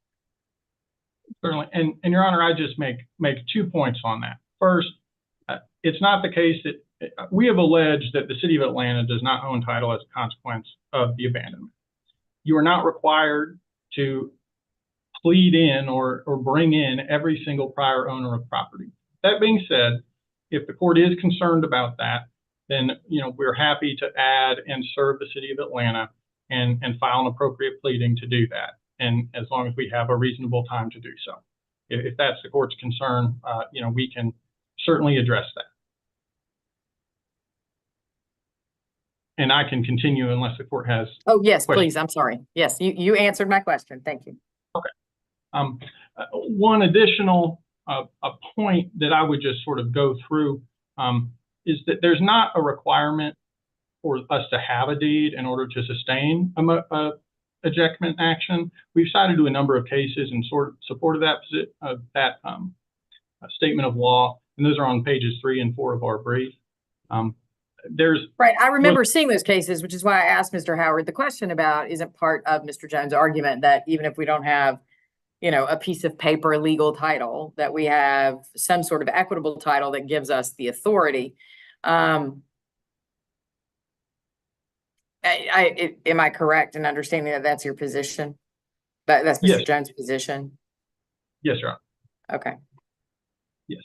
Certainly. And Your Honor, I just make 2 points on that. First, it's not the case that we have alleged that the city of Atlanta does not own title as a consequence of the abandonment. You are not required to plead in or bring in every single prior owner of property. That being said, if the court is concerned about that, then we're happy to add and serve the city of Atlanta and file an appropriate pleading to do that. And as long as we have a reasonable time to do so. If that's the court's concern, we can certainly address that. And I can continue unless the court has. Oh, yes, questions. please. I'm sorry. Yes, you answered my question. Thank you. Okay. One additional a point that I would just sort of go through is that there's not a requirement for us to have a deed in order to sustain a ejectment action. We've cited to a number of cases in support of that statement of law, and those are on pages 3 and 4 of our brief. Right. I remember seeing those cases, which is why I asked Mr. Howard the question about, isn't part of Mr. Jones' argument that even if we don't have, a piece of paper legal title, that we have some sort of equitable title that gives us the authority. Am I correct in understanding that that's your position? That's Mr. Yes. Jones' position? Yes, Your Honor. Okay. Yes.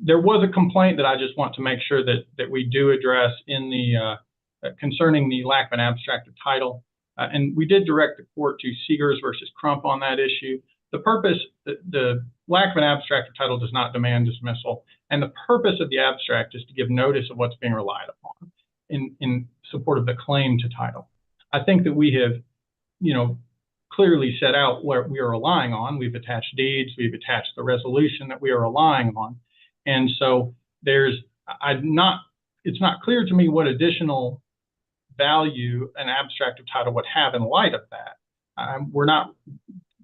There was a complaint that I just want to make sure that we do address in the concerning the lack of an abstract of title. And we did direct the court to Seegers versus Crump on that issue. The lack of an abstract of title does not demand dismissal. And the purpose of the abstract is to give notice of what's being relied upon in support of the claim to title. I think that we have, clearly set out what we are relying on. We've attached deeds, we've attached the resolution that we are relying on. And so it's not clear to me what additional value an abstract of title would have in light of that.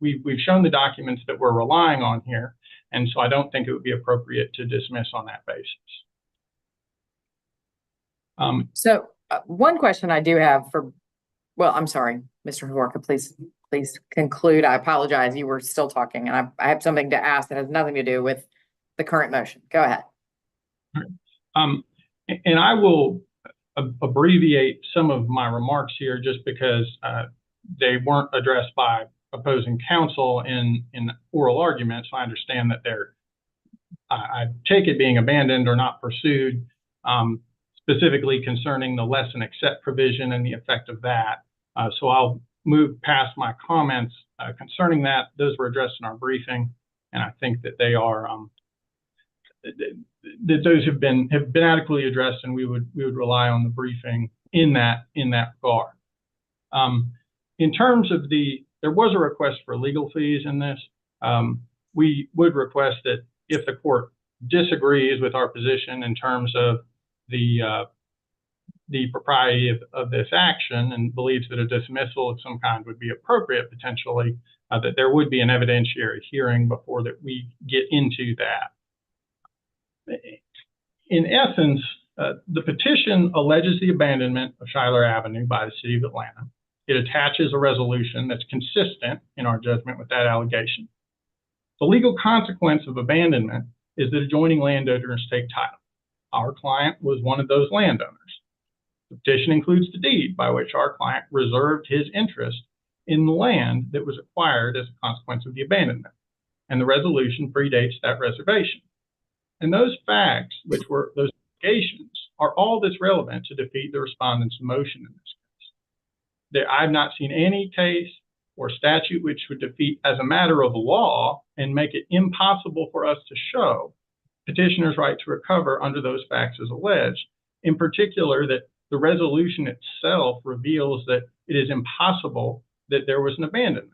We've shown the documents that we're relying on here, and so I don't think it would be appropriate to dismiss on that basis. So one question I do have I'm sorry, Mr. Hovorka, please conclude. I apologize. You were still talking, and I have something to ask that has nothing to do with the current motion. Go ahead. And I will abbreviate some of my remarks here just because they weren't addressed by opposing counsel in oral arguments. So I understand that I take it being abandoned or not pursued, specifically concerning the less than accept provision and the effect of that. So I'll move past my comments concerning that. Those were addressed in our briefing, and I think that they are that those have been adequately addressed, and we would rely on the briefing in that regard. In terms of there was a request for legal fees in this. We would request that if the court disagrees with our position in terms of the propriety of this action and believes that a dismissal of some kind would be appropriate potentially, that there would be an evidentiary hearing before that we get into that. In essence, the petition alleges the abandonment of Schuyler Avenue by the City of Atlanta. It attaches a resolution that's consistent in our judgment with that allegation. The legal consequence of abandonment is that adjoining landowners take title. Our client was one of those landowners. The petition includes the deed by which our client reserved his interest in the land that was acquired as a consequence of the abandonment, and the resolution predates that reservation. And those facts, which were those allegations, are all that's relevant to defeat the respondent's motion in this case. I've not seen any case or statute which would defeat as a matter of law and make it impossible for us to show petitioner's right to recover under those facts as alleged. In particular, that the resolution itself reveals that it is impossible that there was an abandonment.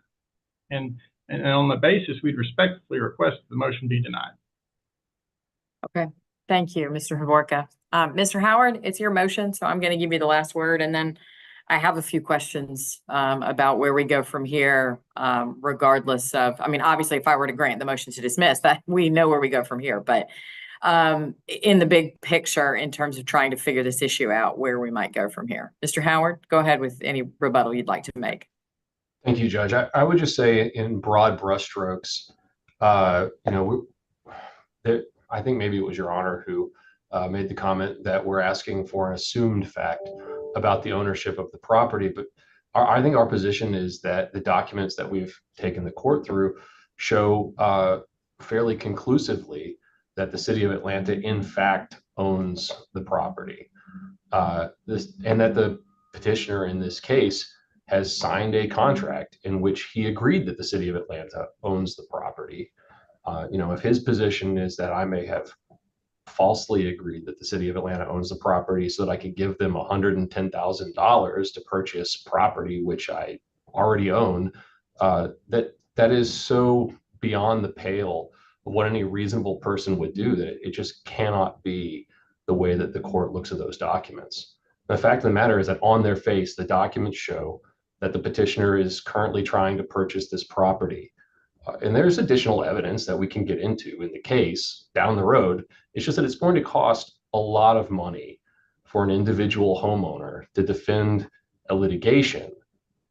And on the basis, we'd respectfully request that the motion be denied. Okay. Thank you, Mr. Hovorka. Mr. Howard, it's your motion, so I'm going to give you the last word, and then I have a few questions about where we go from here, regardless of, obviously, if I were to grant the motion to dismiss, that we know where we go from here, but in the big picture, in terms of trying to figure this issue out, where we might go from here. Mr. Howard, go ahead with any rebuttal you'd like to make. Thank you, Judge. I would just say in broad brushstrokes, I think maybe it was Your Honor who made the comment that we're asking for an assumed fact about the ownership of the property. But I think our position is that the documents that we've taken the court through show fairly conclusively that the City of Atlanta, in fact, owns the property. And that the petitioner in this case has signed a contract in which he agreed that the City of Atlanta owns the property. If his position is that I may have falsely agreed that the City of Atlanta owns the property so that I could give them $110,000 to purchase property which I already own, that is so beyond the pale of what any reasonable person would do that it just cannot be the way that the court looks at those documents. The fact of the matter is that on their face, the documents show that the petitioner is currently trying to purchase this property. And there's additional evidence that we can get into in the case down the road. It's just that it's going to cost a lot of money for an individual homeowner to defend a litigation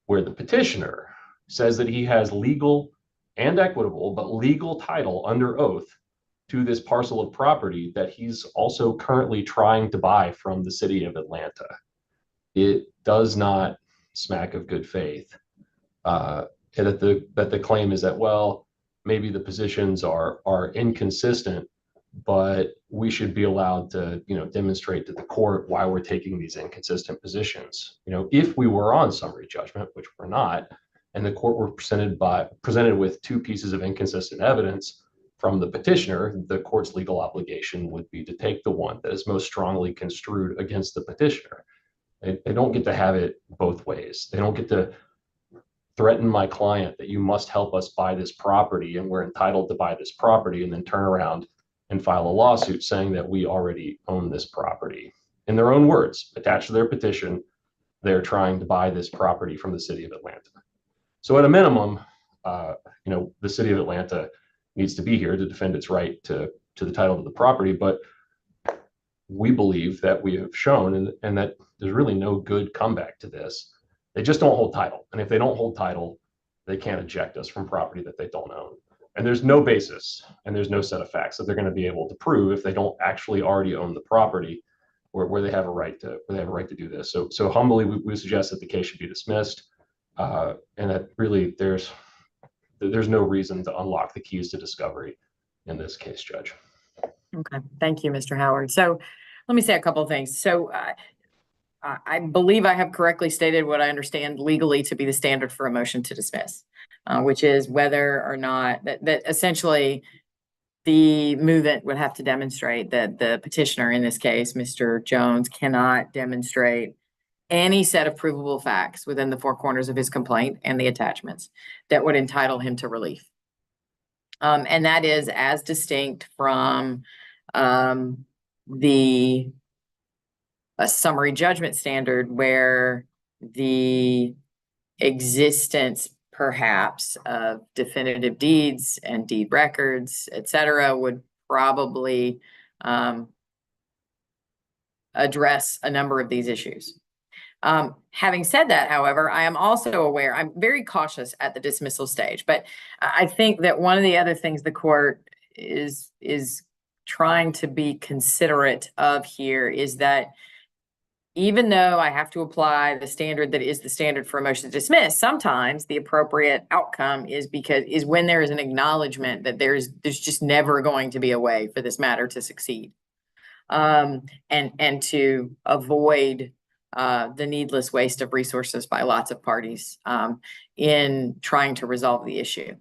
where the petitioner says that he has legal and equitable, but legal title under oath to this parcel of property that he's also currently trying to buy from the City of Atlanta. It does not smack of good faith. That the claim is that, well, maybe the positions are inconsistent, but we should be allowed to, demonstrate to the court why we're taking these inconsistent positions. If we were on summary judgment, which we're not, and the court were presented with two pieces of inconsistent evidence from the petitioner, the court's legal obligation would be to take the one that is most strongly construed against the petitioner. They don't get to have it both ways. They don't get to threaten my client that you must help us buy this property and we're entitled to buy this property, and then turn around and file a lawsuit saying that we already own this property. In their own words, attached to their petition, they're trying to buy this property from the city of Atlanta. So at a minimum, the city of Atlanta needs to be here to defend its right to the title of the property. But we believe that we have shown, and that there's really no good comeback to this. They just don't hold title. And if they don't hold title, they can't eject us from property that they don't own. And there's no basis and there's no set of facts that they're going to be able to prove if they don't actually already own the property where they have a right to do this. So humbly, we suggest that the case should be dismissed, and that really there's no reason to unlock the keys to discovery in this case, Judge. Okay, thank you, Mr. Howard. So let me say a couple of things. So I believe I have correctly stated what I understand legally to be the standard for a motion to dismiss, which is whether or not that essentially the movement would have to demonstrate that the petitioner, in this case, Mr. Jones, cannot demonstrate any set of provable facts within the four corners of his complaint and the attachments that would entitle him to relief. And that is as distinct from the summary judgment standard, where the existence perhaps of definitive deeds and deed records, et cetera, would probably address a number of these issues. Having said that, however, I am also aware, I'm very cautious at the dismissal stage, but I think that one of the other things the court is trying to be considerate of here is that even though I have to apply the standard that is the standard for a motion to dismiss, sometimes the appropriate outcome is when there is an acknowledgement that there's just never going to be a way for this matter to succeed, and to avoid the needless waste of resources by lots of parties in trying to resolve the issue.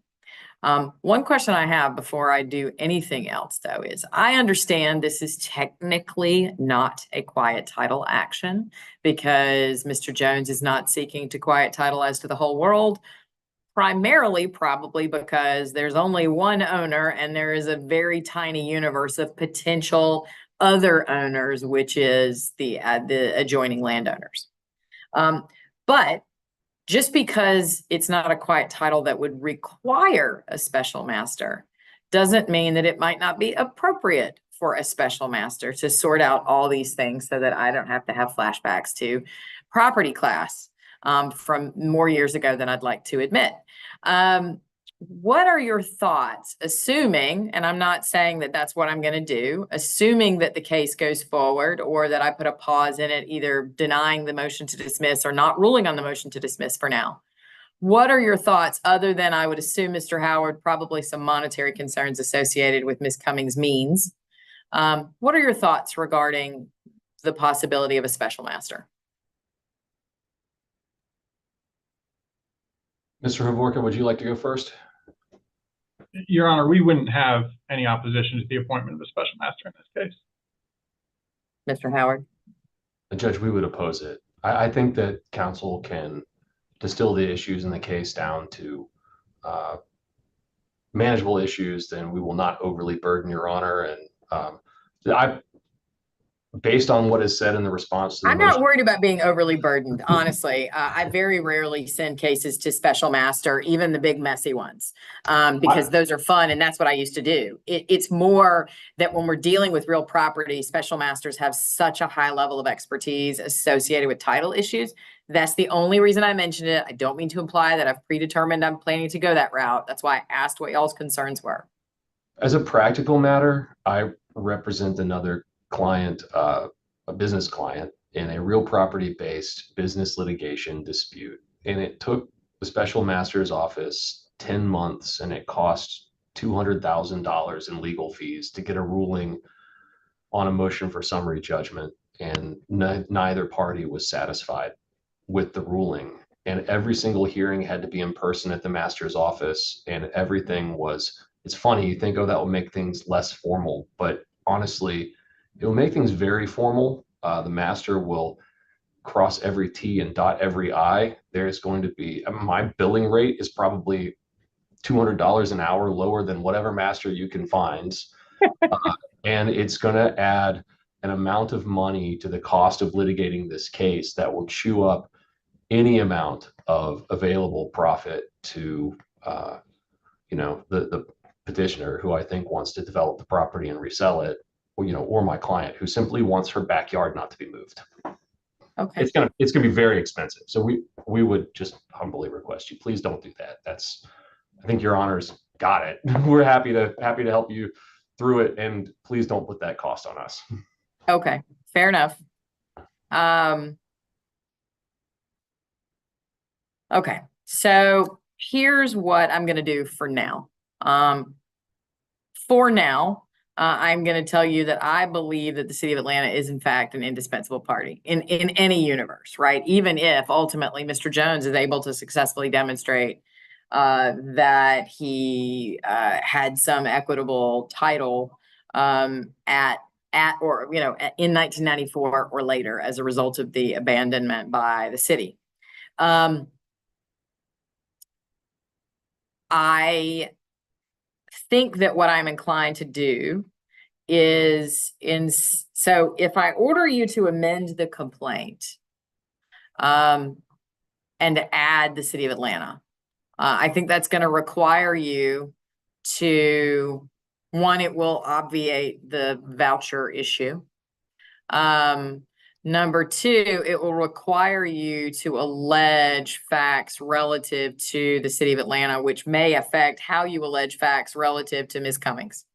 One question I have before I do anything else, though, is I understand this is technically not a quiet title action because Mr. Jones is not seeking to quiet title as to the whole world, primarily probably because there's only one owner and there is a very tiny universe of potential other owners, which is the adjoining landowners. But just because it's not a quiet title that would require a special master doesn't mean that it might not be appropriate for a special master to sort out all these things so that I don't have to have flashbacks to property class from more years ago than I'd like to admit. What are your thoughts, assuming, and I'm not saying that that's what I'm going to do, assuming that the case goes forward or that I put a pause in it, either denying the motion to dismiss or not ruling on the motion to dismiss for now. What are your thoughts, other than I would assume, Mr. Howard, probably some monetary concerns associated with Ms. Cummings' means? What are your thoughts regarding the possibility of a special master? Mr. Hovorka, would you like to go first? Your Honor, we wouldn't have any opposition to the appointment of a special master in this case. Mr. Howard? Judge, we would oppose it. I think that counsel can distill the issues in the case down to manageable issues, then we will not overly burden Your Honor. And based on what is said in the response to the I'm not worried about being overly burdened, honestly. I very rarely send cases to special master, even the big messy ones, because those are fun and that's what I used to do. It's more that when we're dealing with real property, special masters have such a high level of expertise associated with title issues. That's the only reason I mentioned it. I don't mean to imply that I've predetermined I'm planning to go that route. That's why I asked what y'all's concerns were. As a practical matter, I represent another client, a business client, in a real property-based business litigation dispute. And it took the special master's office 10 months and it cost $200,000 in legal fees to get a ruling on a motion for summary judgment, and neither party was satisfied with the ruling. And every single hearing had to be in person at the master's office, and everything was, it's funny, you think, oh, that will make things less formal, but honestly, it will make things very formal. The master will cross every T and dot every I. There's going to be, my billing rate is probably $200 an hour lower than whatever master you can find. And it's going to add an amount of money to the cost of litigating this case that will chew up any amount of available profit to, the petitioner, who I think wants to develop the property and resell it, or my client who simply wants her backyard not to be moved. Okay. It's gonna be very expensive. So we would just humbly request you, please don't do that. I think your honors got it. We're happy to help you through it, and please don't put that cost on us. Okay, fair enough. Okay, so here's what I'm gonna do for now. For now, I'm gonna tell you that I believe that the city of Atlanta is in fact an indispensable party in any universe, right? Even if ultimately Mr. Jones is able to successfully demonstrate that he had some equitable title at or in 1994 or later as a result of the abandonment by the city. I think that what I'm inclined to do is so if I order you to amend the complaint and to add the city of Atlanta, I think that's going to require you to, one, it will obviate the voucher issue. Number two, it will require you to allege facts relative to the city of Atlanta, which may affect how you allege facts relative to Ms. Cummings.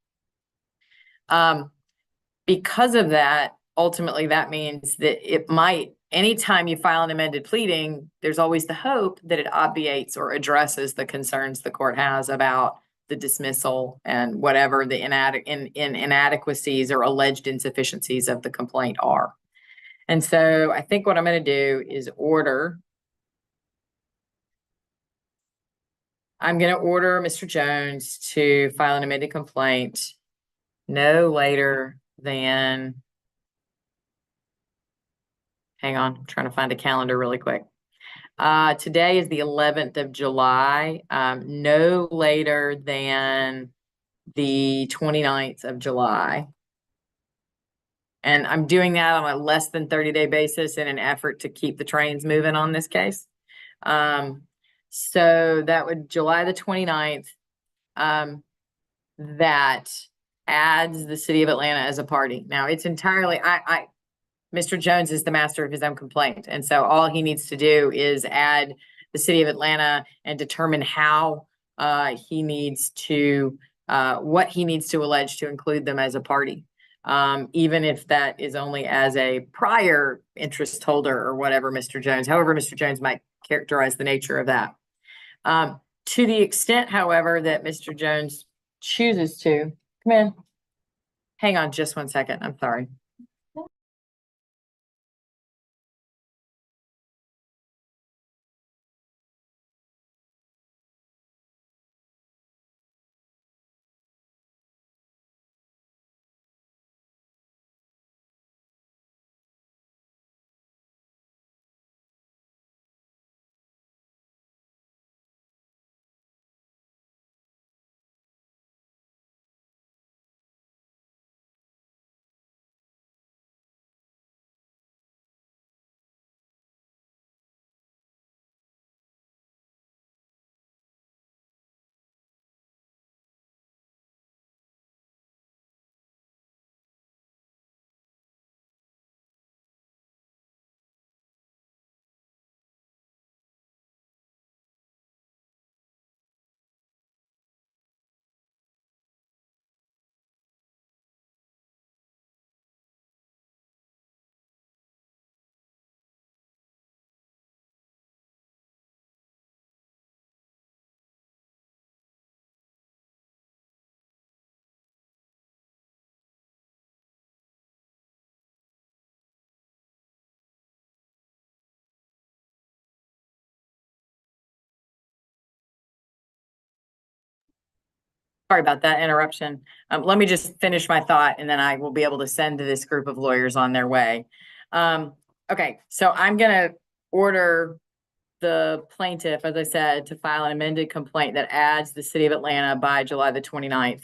Because of that, ultimately, that means that it might, anytime you file an amended pleading, there's always the hope that it obviates or addresses the concerns the court has about the dismissal and whatever the inadequacies or alleged insufficiencies of the complaint are. And so I think what I'm going to do is I'm going to order Mr. Jones to file an amended complaint no later than, hang on, I'm trying to find a calendar really quick. Today is the 11th of July, no later than the 29th of July. And I'm doing that on a less than 30-day basis in an effort to keep the trains moving on this case. So that would July the 29th, that adds the city of Atlanta as a party. Now it's entirely, Mr. Jones is the master of his own complaint. And so all he needs to do is add the city of Atlanta and determine how he needs to, what he needs to allege to include them as a party. Even if that is only as a prior interest holder or whatever Mr. Jones, however Mr. Jones might characterize the nature of that. To the extent, however, that Mr. Jones chooses to, come in, hang on just 1 second, I'm sorry. Sorry about that interruption. Let me just finish my thought and then I will be able to send to this group of lawyers on their way. Okay, so I'm gonna order the plaintiff, as I said, to file an amended complaint that adds the city of Atlanta by July the 29th.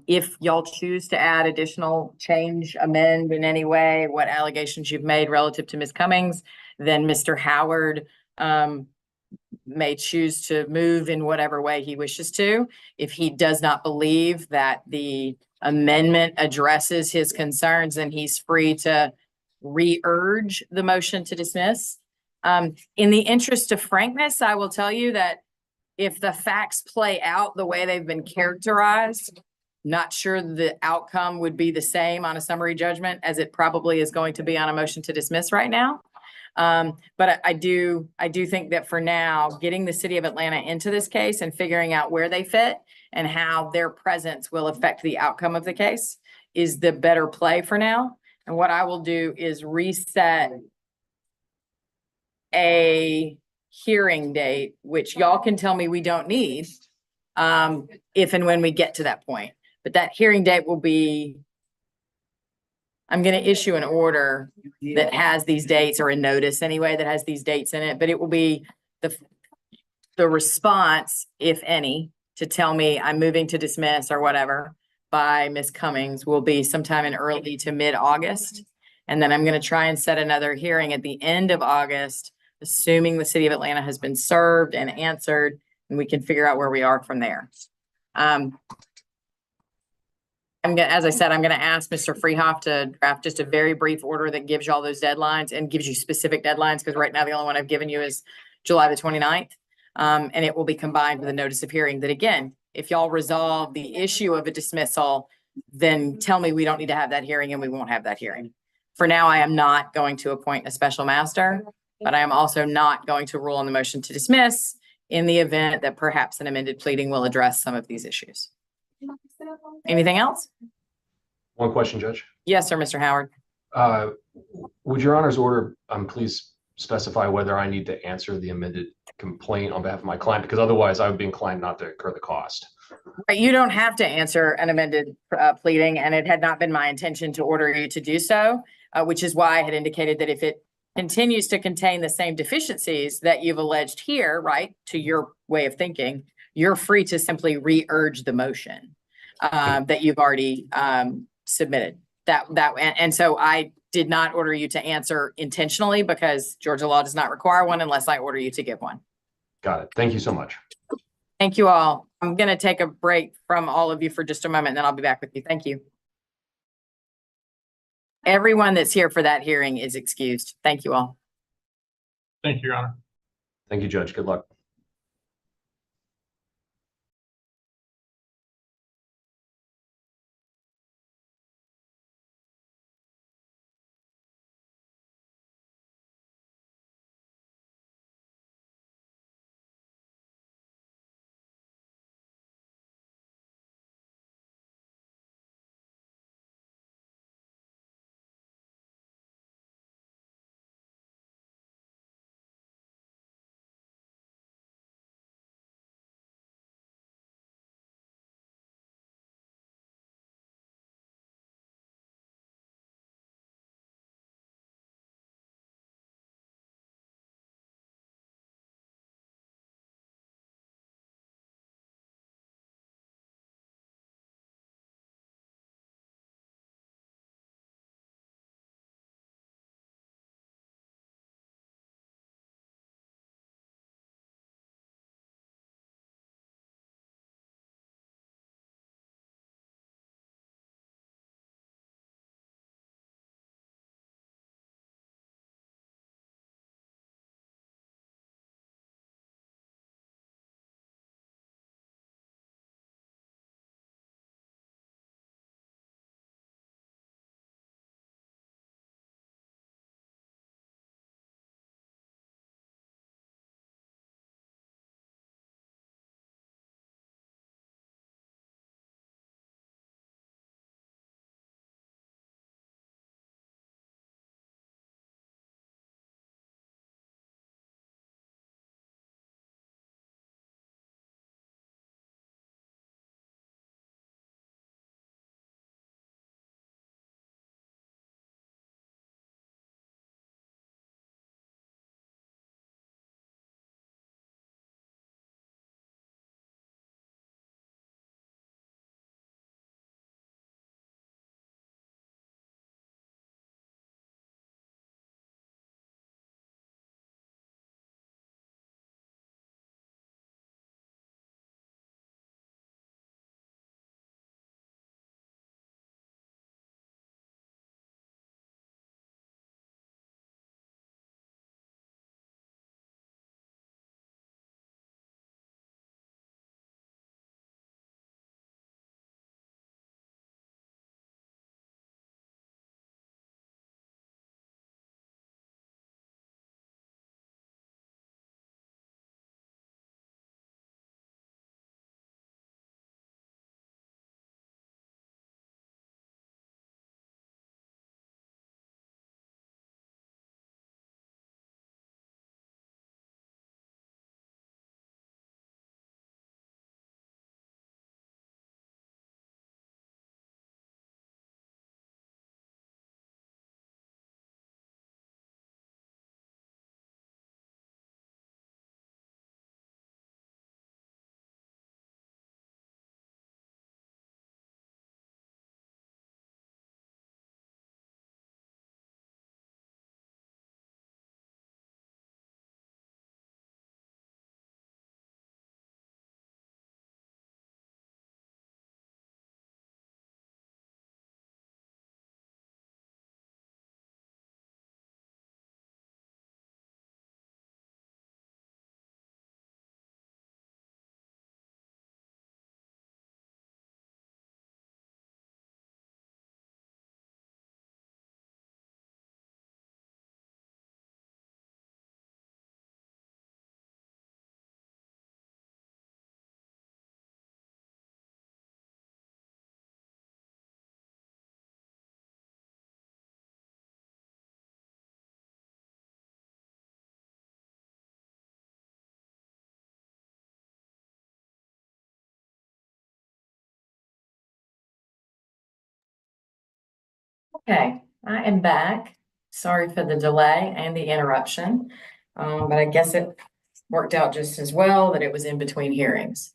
If y'all choose to add additional change, amend in any way, what allegations you've made relative to Ms. Cummings, then Mr. Howard, may choose to move in whatever way he wishes to. If he does not believe that the amendment addresses his concerns, then he's free to re-urge the motion to dismiss. In the interest of frankness, I will tell you that if the facts play out the way they've been characterized, not sure the outcome would be the same on a summary judgment as it probably is going to be on a motion to dismiss right now. But I do think that for now, getting the city of Atlanta into this case and figuring out where they fit and how their presence will affect the outcome of the case is the better play for now. And what I will do is reset a hearing date, which y'all can tell me we don't need, if and when we get to that point. But that hearing date will be, I'm going to issue an order that has these dates, or a notice anyway, that has these dates in it, but it will be the response, if any, to tell me I'm moving to dismiss or whatever by Ms. Cummings will be sometime in early to mid-August. And then I'm going to try and set another hearing at the end of August, assuming the city of Atlanta has been served and answered, and we can figure out where we are from there. As I said, I'm gonna ask Mr. Freehoff to draft just a very brief order that gives you all those deadlines and gives you specific deadlines, because right now the only one I've given you is July the 29th. And it will be combined with a notice of hearing that, again, if y'all resolve the issue of a dismissal, then tell me we don't need to have that hearing and we won't have that hearing. For now, I am not going to appoint a special master, but I am also not going to rule on the motion to dismiss in the event that perhaps an amended pleading will address some of these issues. Anything else? One question, Judge. Yes, sir, Mr. Howard. Would your honor's order please specify whether I need to answer the amended complaint on behalf of my client? Because otherwise I would be inclined not to incur the cost. Right, you don't have to answer an amended pleading, and it had not been my intention to order you to do so, which is why I had indicated that if it continues to contain the same deficiencies that you've alleged here, right, to your way of thinking, you're free to simply re-urge the motion that you've already submitted. And so I did not order you to answer intentionally, because Georgia law does not require one unless I order you to give one. Got it. Thank you so much. Thank you all. I'm going to take a break from all of you for just a moment, and then I'll be back with you. Thank you. Everyone that's here for that hearing is excused. Thank you all. Thank you, Your Honor. Thank you, Judge. Good luck. Okay, I am back. Sorry for the delay and the interruption. But I guess it worked out just as well that it was in between hearings.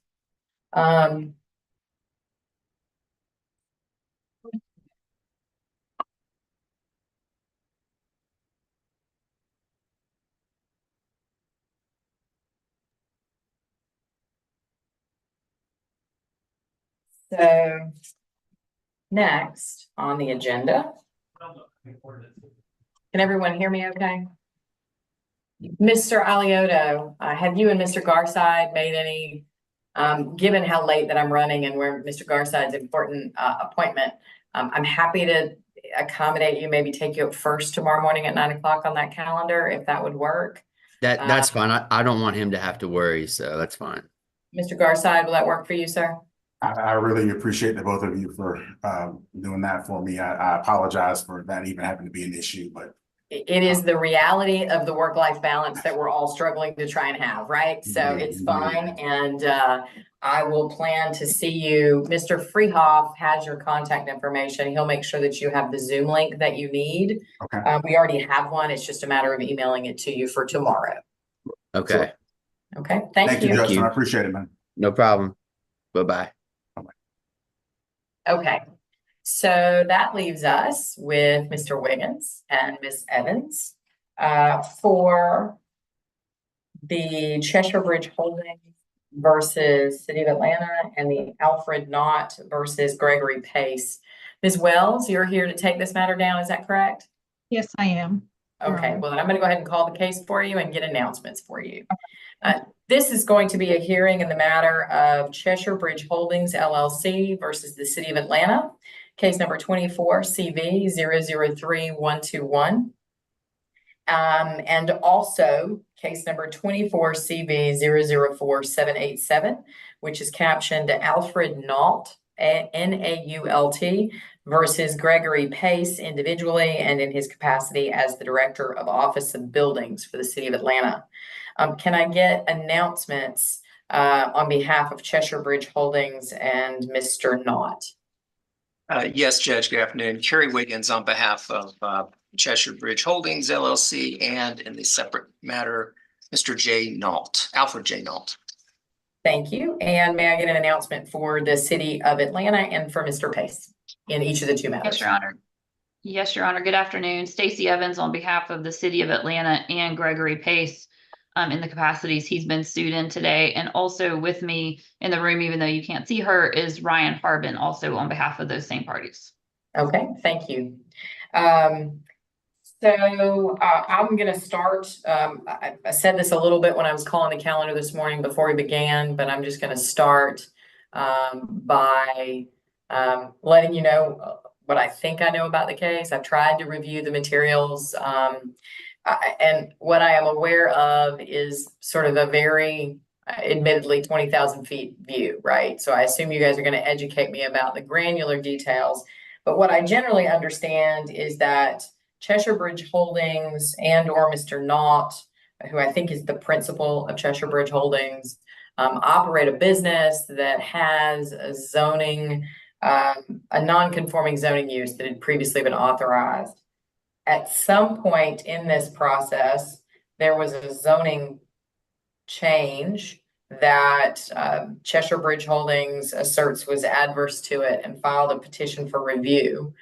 So next on the agenda, can everyone hear me okay? Mr. Alioto, have you and Mr. Garside made any, given how late that I'm running and where Mr. Garside's important appointment, I'm happy to accommodate you, maybe take you up first tomorrow morning at 9 o'clock on that calendar, if that would work. That's fine. I don't want him to have to worry, so that's fine. Mr. Garside, will that work for you, sir? I really appreciate the both of you for doing that for me. I apologize for that even having to be an issue, but It is the reality of the work-life balance that we're all struggling to try and have, right? So it's fine, and I will plan to see you. Mr. Freehoff has your contact information. He'll make sure that you have the Zoom link that you need. Okay. We already have one. It's just a matter of emailing it to you for tomorrow. Okay. Okay, thank you. Justin. you. I appreciate it, man. No problem. Bye-bye. Okay, so that leaves us with Mr. Wiggins and Miss Evans for the Cheshire Bridge Holdings versus City of Atlanta and the Alfred Knott versus Gregory Pace. Ms. Wells, you're here to take this matter down, is that correct? Yes, I am. Okay, well, then I'm going to go ahead and call the case for you and get announcements for you. This is going to be a hearing in the matter of Cheshire Bridge Holdings LLC versus the City of Atlanta, case number 24 CV 003121. And also case number 24 CV 004787, which is captioned Alfred Nault, N-A-U-L-T, versus Gregory Pace individually and in his capacity as the Director of Office of Buildings for the City of Atlanta. Can I get announcements on behalf of Cheshire Bridge Holdings and Mr. Knott? Yes, Judge, good afternoon. Kerry Wiggins on behalf of Cheshire Bridge Holdings LLC, and in the separate matter, Mr. J. Nault, Alfred J. Nault. Thank you. And may I get an announcement for the City of Atlanta and for Mr. Pace in each of the two matters? Yes, Your Honor. Yes, Your Honor. Good afternoon. Stacey Evans on behalf of the City of Atlanta and Gregory Pace in the capacities he's been sued in today. And also with me in the room, even though you can't see her, is Ryan Harbin, also on behalf of those same parties. Okay, thank you. I'm going to start. I said this a little bit when I was calling the calendar this morning before we began, but I'm just going to start by letting you know what I think I know about the case. I've tried to review the materials, and what I am aware of is sort of a very admittedly 20,000 feet view, right? So I assume you guys are going to educate me about the granular details. But what I generally understand is that Cheshire Bridge Holdings and or Mr. Knott, who I think is the principal of Cheshire Bridge Holdings, operate a business that has a zoning, a non-conforming zoning use that had previously been authorized. At some point in this process, there was a zoning change that Cheshire Bridge Holdings asserts was adverse to it and filed a petition for review,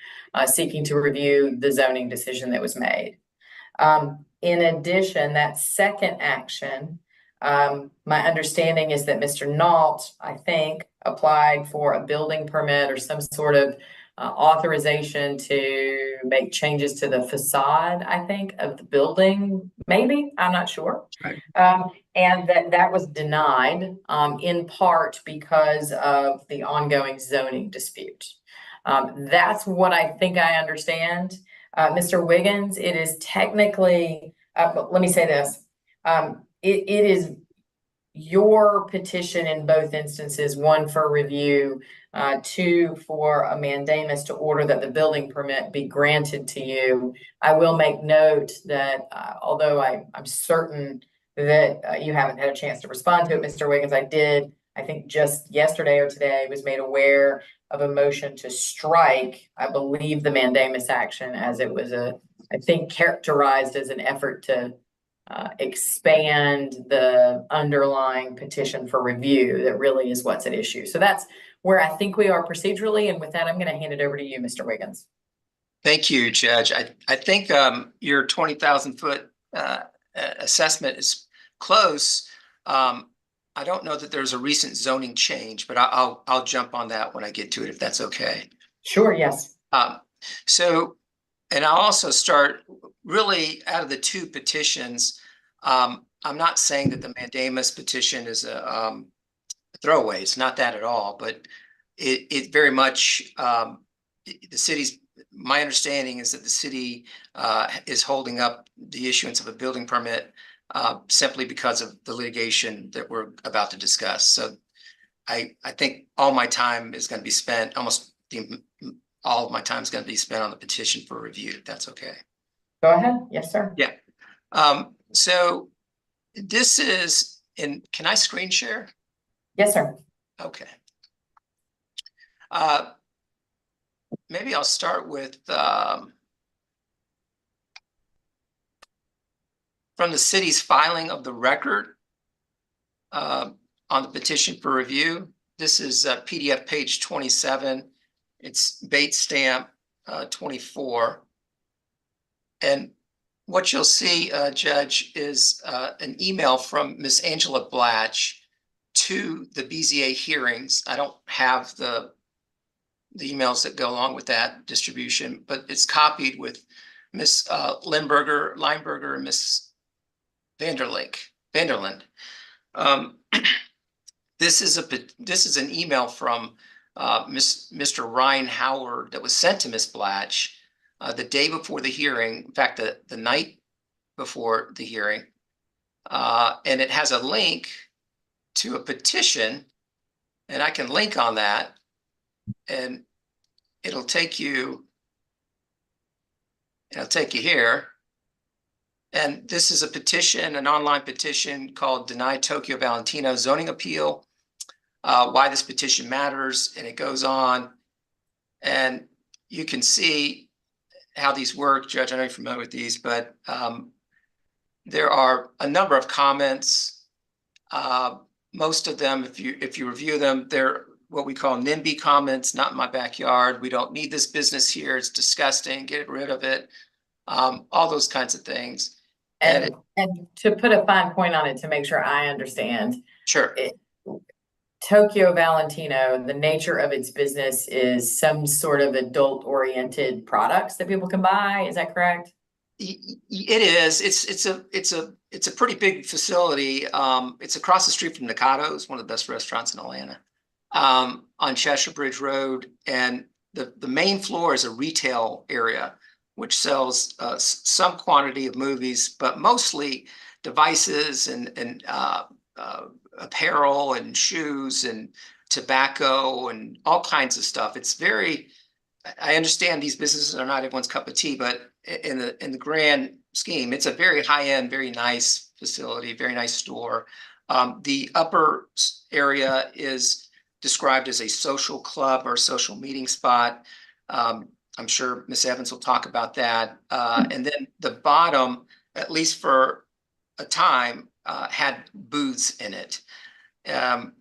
seeking to review the zoning decision that was made. In addition, that second action, my understanding is that Mr. Knott, I think, applied for a building permit or some sort of authorization to make changes to the facade, I think, of the building, maybe, I'm not sure. Right. And that was denied in part because of the ongoing zoning dispute. That's what I think I understand. Mr. Wiggins, it is technically, let me say this, it is your petition in both instances, one for review, two for a mandamus to order that the building permit be granted to you. I will make note that although I'm certain that you haven't had a chance to respond to it, Mr. Wiggins, I think just yesterday or today was made aware of a motion to strike, I believe, the mandamus action, as it was I think characterized as an effort to expand the underlying petition for review. That really is what's at issue. So that's where I think we are procedurally. And with that, I'm going to hand it over to you, Mr. Wiggins. Thank you, Judge. I think your 20,000 foot assessment is close. I don't know that there's a recent zoning change, but I'll jump on that when I get to it, if that's okay. Sure, yes. And I'll also start really out of the two petitions. I'm not saying that the mandamus petition is a throwaway. It's not that at all, but it very much, my understanding is that the city is holding up the issuance of a building permit simply because of the litigation that we're about to discuss. So I think all my time is going to be spent, all of my time is going to be spent on the petition for review, if that's okay. Go ahead. Yes, sir. Yeah. So this is can I screen share? Yes, sir. Okay. Maybe I'll start with from the city's filing of the record on the petition for review. This is PDF page 27. It's Bates stamp 24. And what you'll see, Judge, is an email from Miss Angela Blatch to the BZA hearings. I don't have the emails that go along with that distribution, but it's copied with Miss Lineberger, and Miss Vanderland. This is an email from Mr. Ryan Howard that was sent to Miss Blatch the day before the hearing. In fact, the night before the hearing, and it has a link to a petition, and I can link on that, and it'll take you here. And this is a petition, an online petition called Deny Tokyo Valentino Zoning Appeal, why this petition matters, and it goes on. And you can see how these work. Judge, I know you're familiar with these, but there are a number of comments. Most of them, if you review them, they're what we call NIMBY comments, not in my backyard. We don't need this business here. It's disgusting. Get rid of it. All those kinds of things. And to put a fine point on it, to make sure I understand. Sure. Tokyo Valentino, the nature of its business is some sort of adult-oriented products that people can buy. Is that correct? It is. It's a pretty big facility. It's across the street from Nikado's, one of the best restaurants in Atlanta, on Cheshire Bridge Road, and the main floor is a retail area which sells some quantity of movies, but mostly devices and apparel and shoes and tobacco and all kinds of stuff. It's very, I understand these businesses are not everyone's cup of tea, but in the grand scheme, it's a very high-end, very nice facility, very nice store. The upper area is described as a social club or social meeting spot. I'm sure Ms. Evans will talk about that. And then the bottom, at least for a time, had booths in it.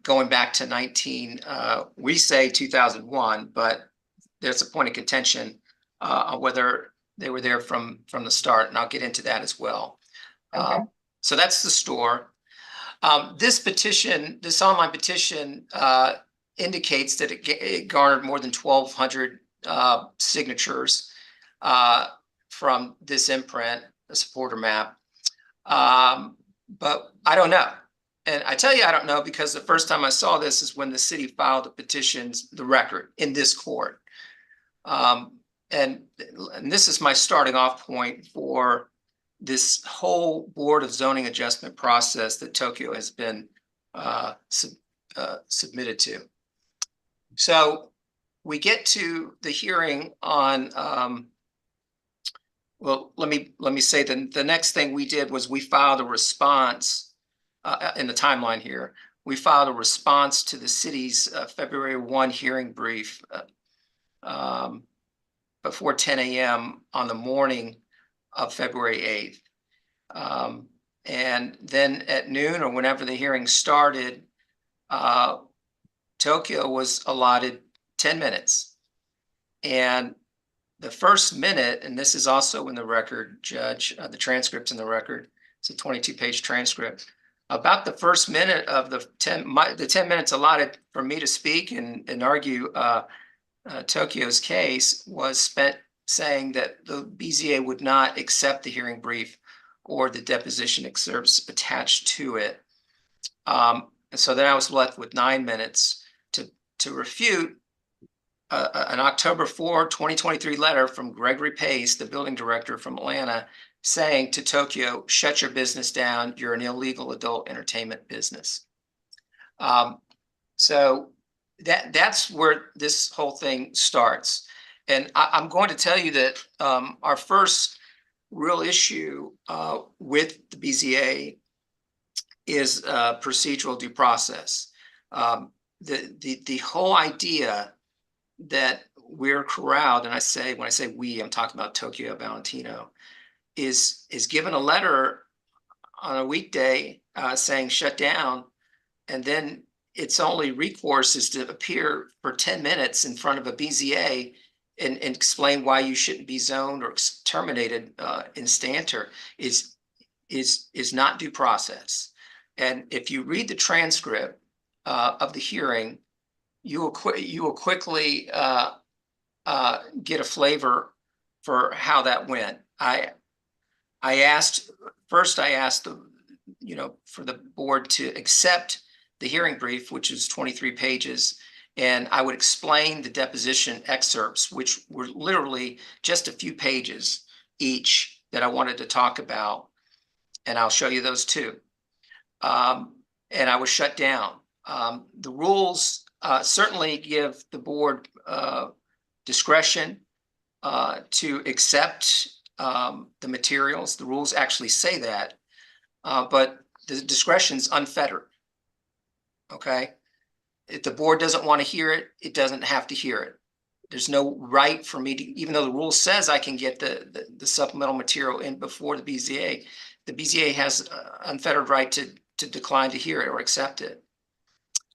Going back to we say 2001, but there's a point of contention on whether they were there from the start, and I'll get into that as well. Okay. So that's the store. This online petition indicates that it garnered more than 1,200 signatures from this imprint, the supporter map. But I don't know. And I tell you I don't know because the first time I saw this is when the city filed the petitions, the record in this court. And this is my starting off point for this whole Board of Zoning Adjustment process that Tokyo has been submitted to. So we get to the hearing on, well, let me say the next thing we did was we filed a response in the timeline here. we filed a response to the city's February 1 hearing brief before 10 a.m. on the morning of February 8th. And then at noon or whenever the hearing started, Tokyo was allotted 10 minutes. And the first minute, and this is also in the record, Judge, the transcript's in the record. It's a 22-page transcript. About the first minute of the 10 minutes allotted for me to speak and argue Tokyo's case was spent saying that the BZA would not accept the hearing brief or the deposition excerpts attached to it. And so then I was left with 9 minutes to refute an October 4, 2023 letter from Gregory Pace, the building director from Atlanta, saying to Tokyo, shut your business down. You're an illegal adult entertainment business. So that's where this whole thing starts. And I'm going to tell you that our first real issue with the BZA is procedural due process. The whole idea that we're corralled, and when I say we, I'm talking about Tokyo Valentino, is given a letter on a weekday saying shut down, and then its only recourse is to appear for 10 minutes in front of a BZA and explain why you shouldn't be zoned or terminated in Stanter is not due process. And if you read the transcript of the hearing, you will quickly get a flavor for how that went. I asked for the board to accept the hearing brief, which is 23 pages, and I would explain the deposition excerpts, which were literally just a few pages each that I wanted to talk about, and I'll show you those too. And I was shut down. The rules certainly give the board discretion to accept the materials. The rules actually say that, but the discretion's unfettered. Okay, if the board doesn't want to hear it, it doesn't have to hear it. There's no right for me to, even though the rule says I can get the supplemental material in before the BZA has unfettered right to decline to hear it or accept it.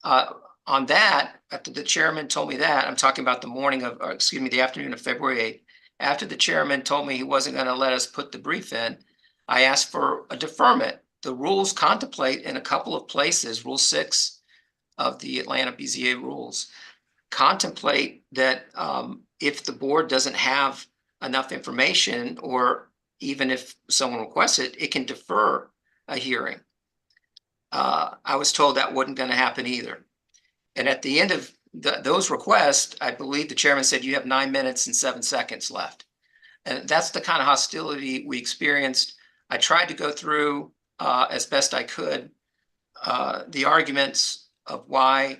On that, after the chairman told me that, I'm talking about the afternoon of February 8th, after the chairman told me he wasn't going to let us put the brief in, I asked for a deferment. The rules contemplate in a couple of places, Rule 6 of the Atlanta BZA rules, contemplate that if the board doesn't have enough information, or even if someone requests it, it can defer a hearing. I was told that wasn't going to happen either. And at the end of those requests, I believe the chairman said, you have 9 minutes and 7 seconds left. And that's the kind of hostility we experienced. I tried to go through as best I could the arguments of why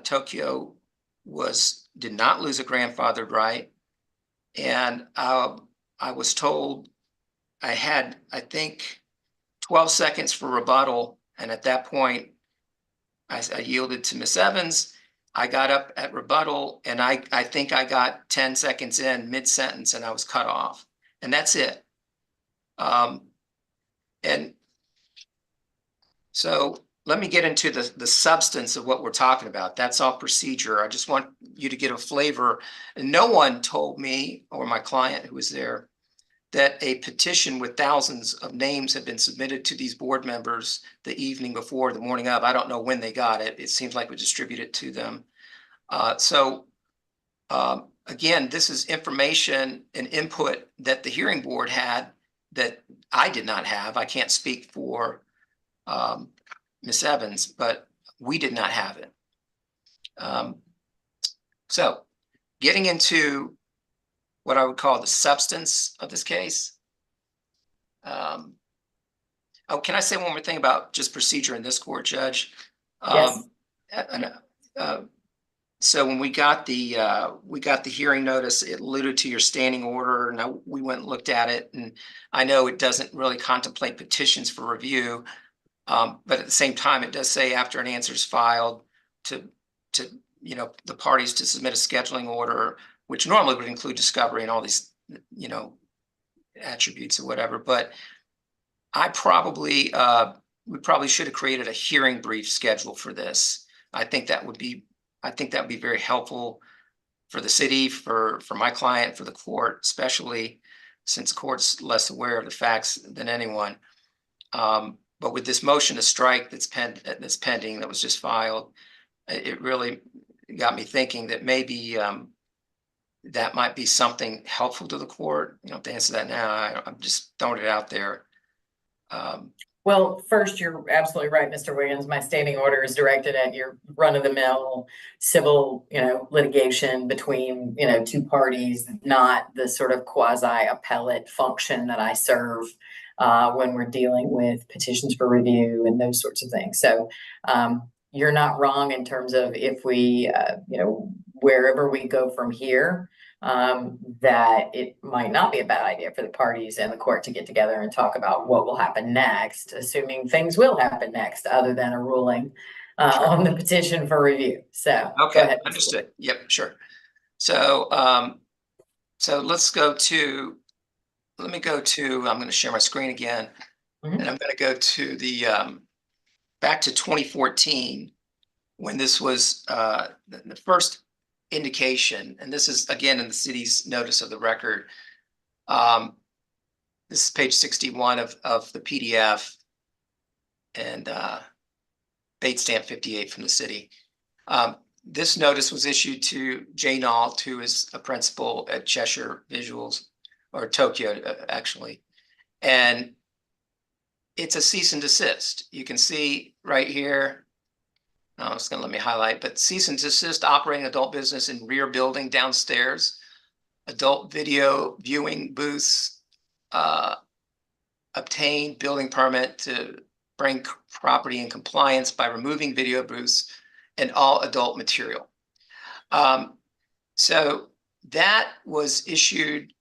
Tokyo did not lose a grandfathered right. And I was told I had, I think, 12 seconds for rebuttal. And at that point, I yielded to Ms. Evans. I got up at rebuttal, and I think I got 10 seconds in mid-sentence, and I was cut off. And that's it. And so let me get into the substance of what we're talking about. That's all procedure. I just want you to get a flavor. And no one told me, or my client who was there, that a petition with thousands of names had been submitted to these board members the evening before, the morning of. I don't know when they got it. It seems like we distributed it to them. Again, this is information and input that the hearing board had that I did not have. I can't speak for Ms. Evans, but we did not have it. So getting into what I would call the substance of this case. Oh, can I say one more thing about just procedure in this court, Judge? Yes. So when we got the hearing notice, it alluded to your standing order, and we went and looked at it, and I know it doesn't really contemplate petitions for review, But at the same time, it does say after an answer is filed to, you know, the parties to submit a scheduling order, which normally would include discovery and all these, you know, attributes or whatever. But I probably, we probably should have created a hearing brief schedule for this. I think that would be very helpful for the city, for my client, for the court, especially since court's less aware of the facts than anyone. But with this motion to strike that's pending, that was just filed, it really got me thinking that maybe that might be something helpful to the court. You don't have to answer that now. I'm just throwing it out there. Well, first, you're absolutely right, Mr. Wiggins. My standing order is directed at your run-of-the-mill civil, you know, litigation between, you know, two parties, not the sort of quasi-appellate function that I serve when we're dealing with petitions for review and those sorts of things. So you're not wrong in terms of if we, you know, wherever we go from here, that it might not be a bad idea for the parties and the court to get together and talk about what will happen next, assuming things will happen next, other than a ruling on the petition for review. So okay, go ahead. understood. Yep, sure. So so let's go to, let me go to, I'm going to share my screen again, and I'm going to go to the back to 2014 when this was the first indication, and this is again in the city's notice of the record. This is page 61 of the PDF, and date stamp 58 from the city. This notice was issued to Jay Nault, who is a principal at Cheshire Visuals, or Tokyo actually, and it's a cease and desist. You can see right here. No, it's going to let me highlight, but cease and desist operating adult business in rear building downstairs, adult video viewing booths, obtain building permit to bring property in compliance by removing video booths and all adult material. So that was issued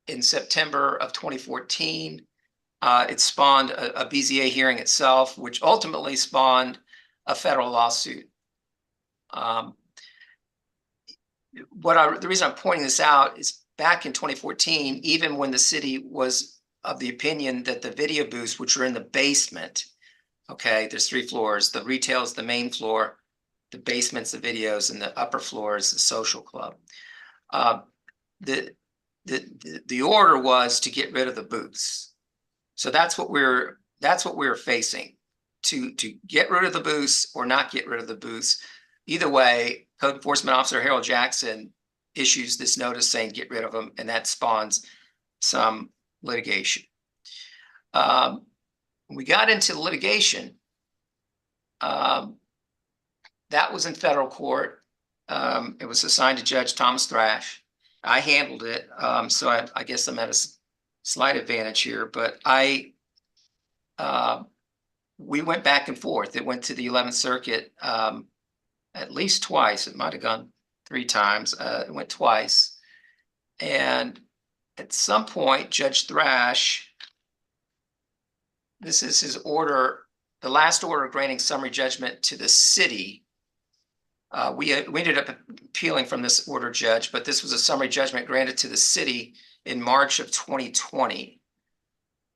in September of 2014. It spawned a BZA hearing itself, which ultimately spawned a federal lawsuit. The reason I'm pointing this out is back in 2014, even when the city was of the opinion that the video booths, which are in the basement, okay, there's 3 floors, the retail is the main floor, the basement's the videos, and the upper floor is the social club. The order was to get rid of the booths. So that's what we're facing. To get rid of the booths or not get rid of the booths. Either way, Code Enforcement Officer Harold Jackson issues this notice saying get rid of them, and that spawns some litigation. We got into the litigation. That was in federal court. It was assigned to Judge Thomas Thrash. I handled it, so I guess I'm at a slight advantage here, but we went back and forth. It went to the 11th Circuit at least twice. It might have gone 3 times. It went twice. And at some point, Judge Thrash, this is his order, the last order granting summary judgment to the city. We ended up appealing from this order, Judge, but this was a summary judgment granted to the city in March of 2020.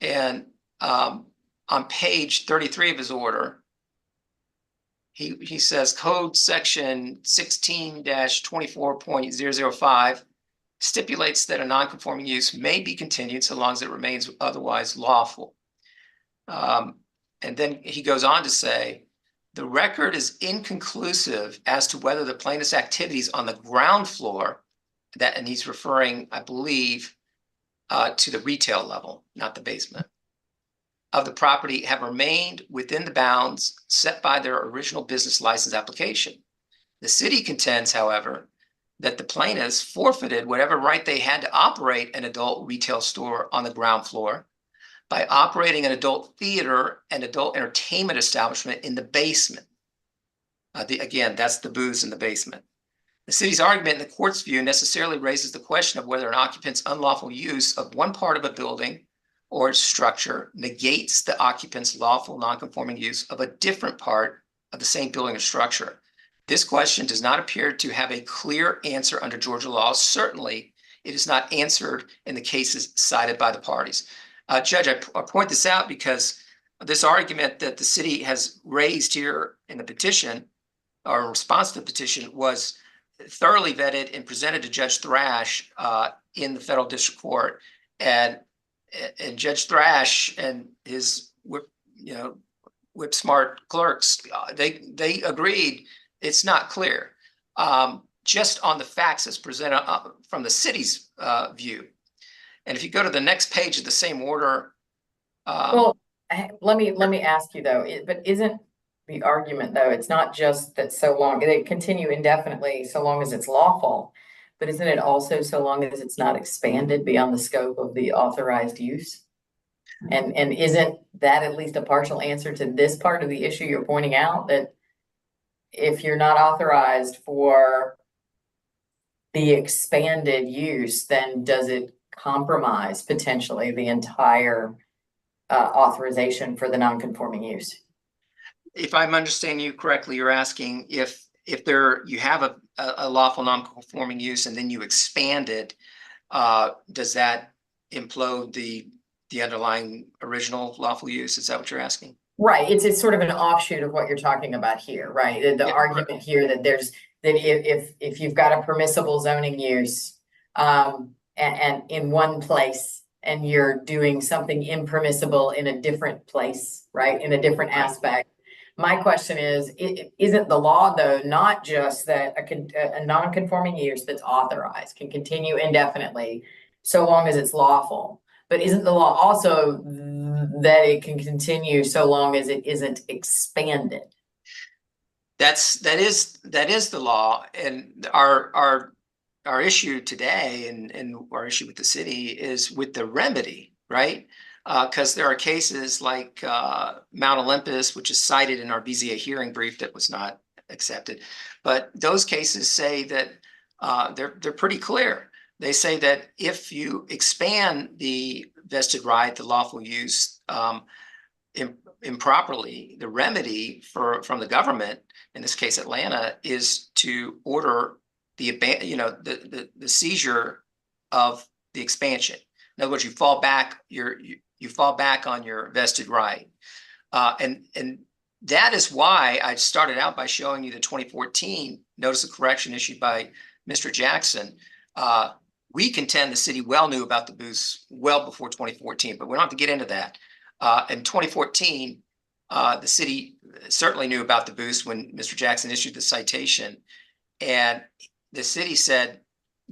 And on page 33 of his order, he says code section 16-24.005 stipulates that a non-conforming use may be continued so long as it remains otherwise lawful. And then he goes on to say, the record is inconclusive as to whether the plaintiff's activities on the ground floor, and he's referring, I believe, to the retail level, not the basement, of the property have remained within the bounds set by their original business license application. The city contends, however, that the plaintiffs forfeited whatever right they had to operate an adult retail store on the ground floor by operating an adult theater and adult entertainment establishment in the basement. Again, that's the booths in the basement. The city's argument in the court's view necessarily raises the question of whether an occupant's unlawful use of one part of a building or structure negates the occupant's lawful nonconforming use of a different part of the same building or structure. This question does not appear to have a clear answer under Georgia law. Certainly, it is not answered in the cases cited by the parties. Judge, I point this out because this argument that the city has raised here in the petition, or in response to the petition, was thoroughly vetted and presented to Judge Thrash in the federal district court. And Judge Thrash and his whip smart clerks, they agreed it's not clear, just on the facts as presented from the city's view. And if you go to the next page of the same order. Well, let me ask you though, but isn't the argument though, it's not just that so long, they continue indefinitely so long as it's lawful, but isn't it also so long as it's not expanded beyond the scope of the authorized use? And isn't that at least a partial answer to this part of the issue you're pointing out, that if you're not authorized for the expanded use, then does it compromise potentially the entire authorization for the non-conforming use? If I'm understanding you correctly, you're asking if you have a lawful non-conforming use and then you expand it, does that implode the underlying original lawful use? Is that what you're asking? Right. It's sort of an offshoot of what you're talking about here, right? The argument here that if you've got a permissible zoning use and in one place, and you're doing something impermissible in a different place, right? In a different aspect. My question is, isn't the law though, not just that a non-conforming use that's authorized can continue indefinitely so long as it's lawful, but isn't the law also that it can continue so long as it isn't expanded? That is the law, and our issue today and our issue with the city is with the remedy, right? Because there are cases like Mount Olympus, which is cited in our BZA hearing brief that was not accepted. But those cases say that they're pretty clear. They say that if you expand the vested right, the lawful use improperly, the remedy from the government, in this case Atlanta, is to order the seizure of the expansion. In other words, you fall back on your vested right, and that is why I started out by showing you the 2014 notice of correction issued by Mr. Jackson. We contend the city well knew about the booths well before 2014, but we don't have to get into that. In 2014, the city certainly knew about the booths when Mr. Jackson issued the citation, and the city said,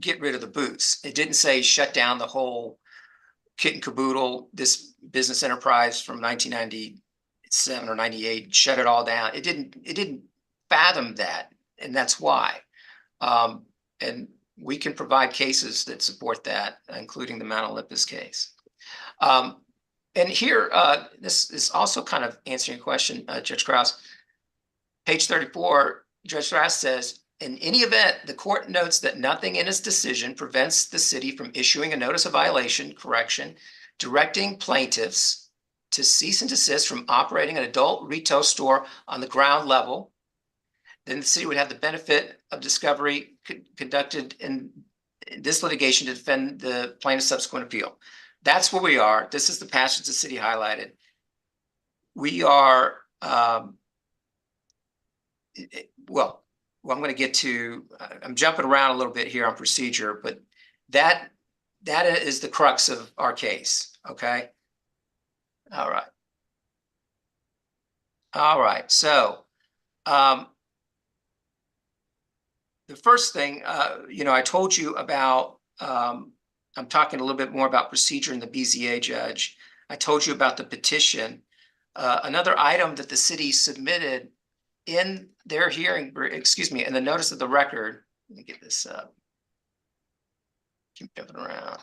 get rid of the booths. It didn't say shut down the whole kit and caboodle, this business enterprise from 1997 or 98, shut it all down. It didn't fathom that, and that's why. And we can provide cases that support that, including the Mount Olympus case. And here, this is also kind of answering your question, Judge Krause. Page 34, Judge Krause says, in any event, the court notes that nothing in its decision prevents the city from issuing a notice of violation, correction, directing plaintiffs to cease and desist from operating an adult retail store on the ground level. Then the city would have the benefit of discovery conducted in this litigation to defend the plaintiff's subsequent appeal. That's where we are. This is the passage the city highlighted. We are, I'm going to get to, I'm jumping around a little bit here on procedure, but that is the crux of our case, okay? All right, so the first thing, I told you about, I'm talking a little bit more about procedure in the BZA, Judge. I told you about the petition. Another item that the city submitted in their hearing, in the notice of the record, let me get this up. Keep jumping around.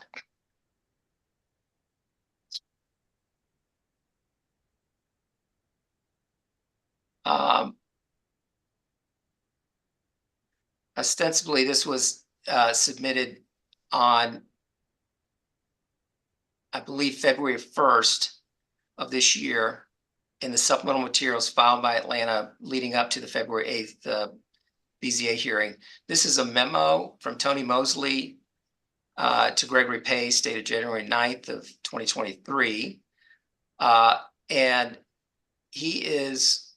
Ostensibly, this was submitted on I believe, February 1st of this year in the supplemental materials filed by Atlanta leading up to the February 8th BZA hearing. This is a memo from Tony Mosley to Gregory Pace dated January 9th of 2023. And he is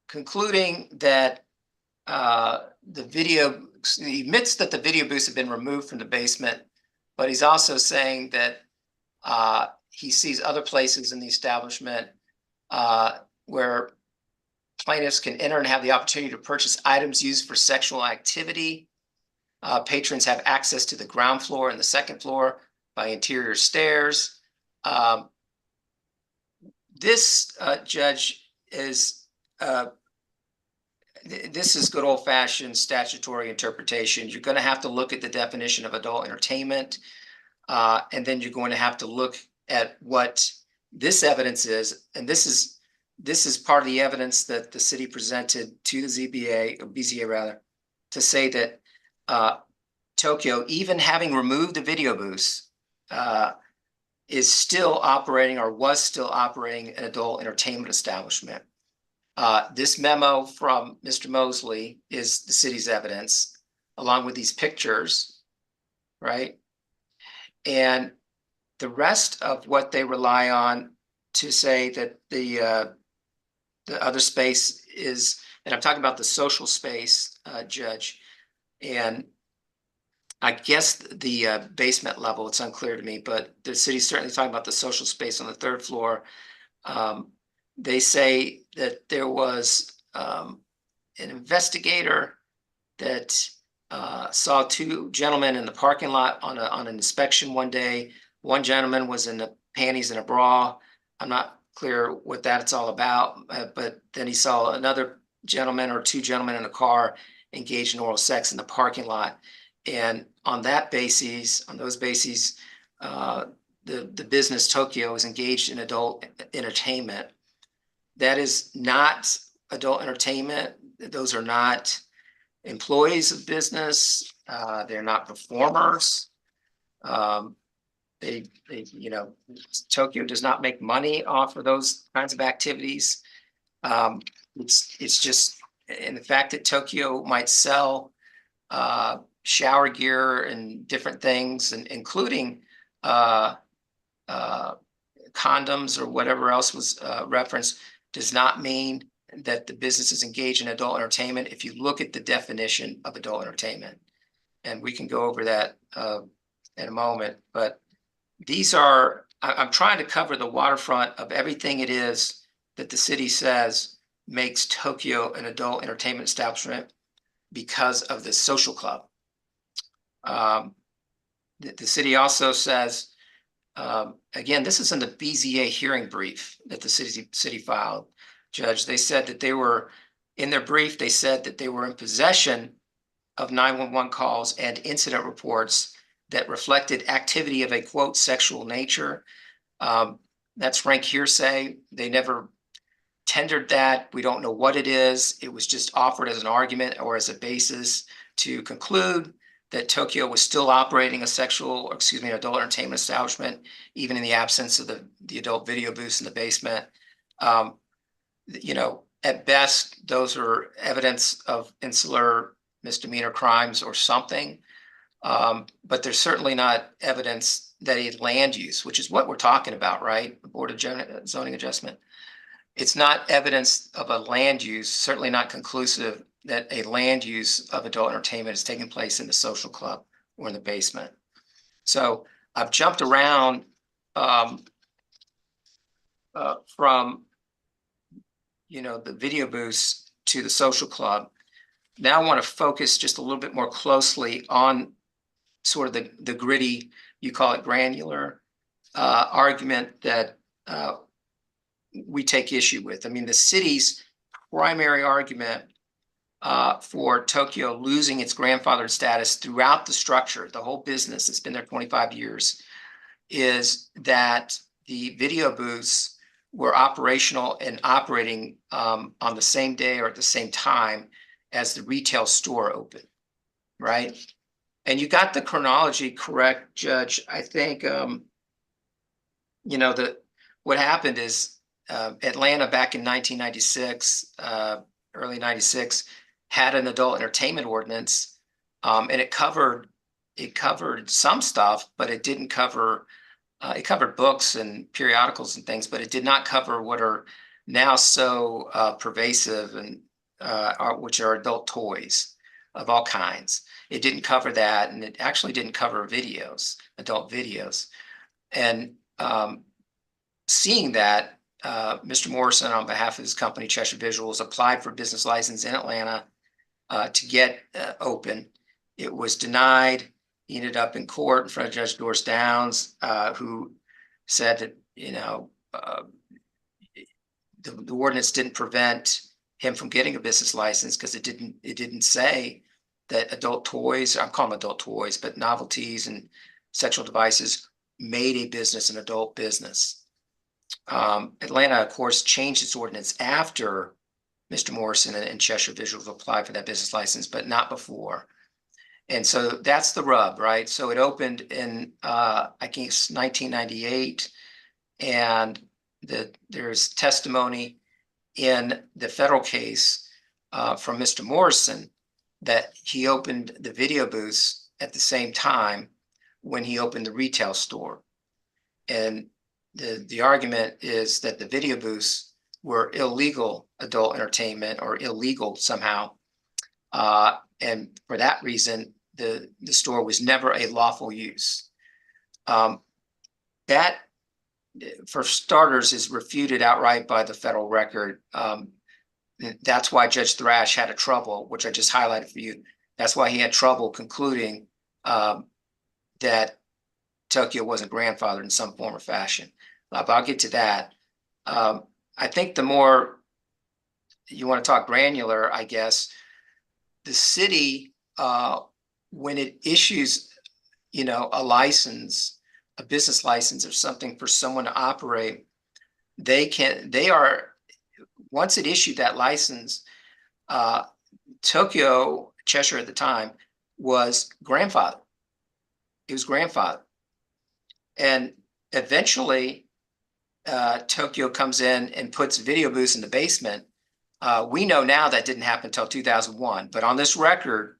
concluding that he admits that the video booths have been removed from the basement, but he's also saying that he sees other places in the establishment where plaintiffs can enter and have the opportunity to purchase items used for sexual activity. Patrons have access to the ground floor and the second floor by interior stairs. This judge is this is good old-fashioned statutory interpretation. You're going to have to look at the definition of adult entertainment, and then you're going to have to look at what this evidence is. And this is part of the evidence that the city presented to the ZBA, or BZA rather, to say that Tokyo, even having removed the video booths, is still operating or was still operating an adult entertainment establishment. This memo from Mr. Mosley is the city's evidence, along with these pictures, right? And the rest of what they rely on to say that the other space is, and I'm talking about the social space, Judge, and I guess the basement level, it's unclear to me, but the city's certainly talking about the social space on the third floor. They say that there was an investigator that saw two gentlemen in the parking lot on an inspection one day. One gentleman was in the panties and a bra. I'm not clear what that's all about, but then he saw another gentleman or two gentlemen in a car engaged in oral sex in the parking lot. And on those bases, the business Tokyo is engaged in adult entertainment. That is not adult entertainment. Those are not employees of business. They're not performers. Tokyo does not make money off of those kinds of activities. It's just, and the fact that Tokyo might sell shower gear and different things, and including condoms or whatever else was referenced, does not mean that the business is engaged in adult entertainment. If you look at the definition of adult entertainment, and we can go over that in a moment, but these are, I'm trying to cover the waterfront of everything it is that the city says makes Tokyo an adult entertainment establishment because of the social club. The city also says, again, this is in the BZA hearing brief that the city filed, Judge. They said that they were, in their brief, they said that they were in possession of 911 calls and incident reports that reflected activity of a, quote, sexual nature. That's rank hearsay. They never tendered that. We don't know what it is. It was just offered as an argument or as a basis to conclude that Tokyo was still operating an adult entertainment establishment, even in the absence of the adult video booths in the basement. At best, those are evidence of insular misdemeanor crimes or something. But there's certainly not evidence that a land use, which is what we're talking about, right? The Board of Zoning Adjustment. It's not evidence of a land use, certainly not conclusive that a land use of adult entertainment is taking place in the social club or in the basement. So I've jumped around from, the video booths to the social club. Now I want to focus just a little bit more closely on sort of the gritty, you call it granular, argument that we take issue with. I mean, the city's primary argument for Tokyo losing its grandfathered status throughout the structure, the whole business that's been there 25 years, is that the video booths were operational and operating on the same day or at the same time as the retail store opened, right? And you got the chronology correct, Judge. I think, what happened is Atlanta back in 1996, early 96, had an adult entertainment ordinance, and it covered some stuff, but it didn't cover. It covered books and periodicals and things, but it did not cover what are now so pervasive and which are adult toys of all kinds. It didn't cover that, and it actually didn't cover videos, adult videos. And seeing that, Mr. Morrison, on behalf of his company, Cheshire Visuals, applied for a business license in Atlanta to get open. It was denied. He ended up in court in front of Judge Doris Downs, who said that, the ordinance didn't prevent him from getting a business license because it didn't say that adult toys, I'm calling them adult toys, but novelties and sexual devices made a business an adult business. Atlanta, of course, changed its ordinance after Mr. Morrison and Cheshire Visuals applied for that business license, but not before. And so that's the rub, right? So it opened in, I guess, 1998, and there's testimony in the federal case from Mr. Morrison that he opened the video booths at the same time when he opened the retail store. And the argument is that the video booths were illegal adult entertainment or illegal somehow. And for that reason, the store was never a lawful use. That, for starters, is refuted outright by the federal record. That's why Judge Thrash had a trouble, which I just highlighted for you. That's why he had trouble concluding that Tokyo wasn't grandfathered in some form or fashion. But I'll get to that. I think the more you want to talk granular, I guess, the city, when it issues, a license, a business license or something for someone to operate, once it issued that license, Tokyo, Cheshire at the time, was grandfathered. It was grandfathered. And eventually, Tokyo comes in and puts video booths in the basement. We know now that didn't happen until 2001, but on this record,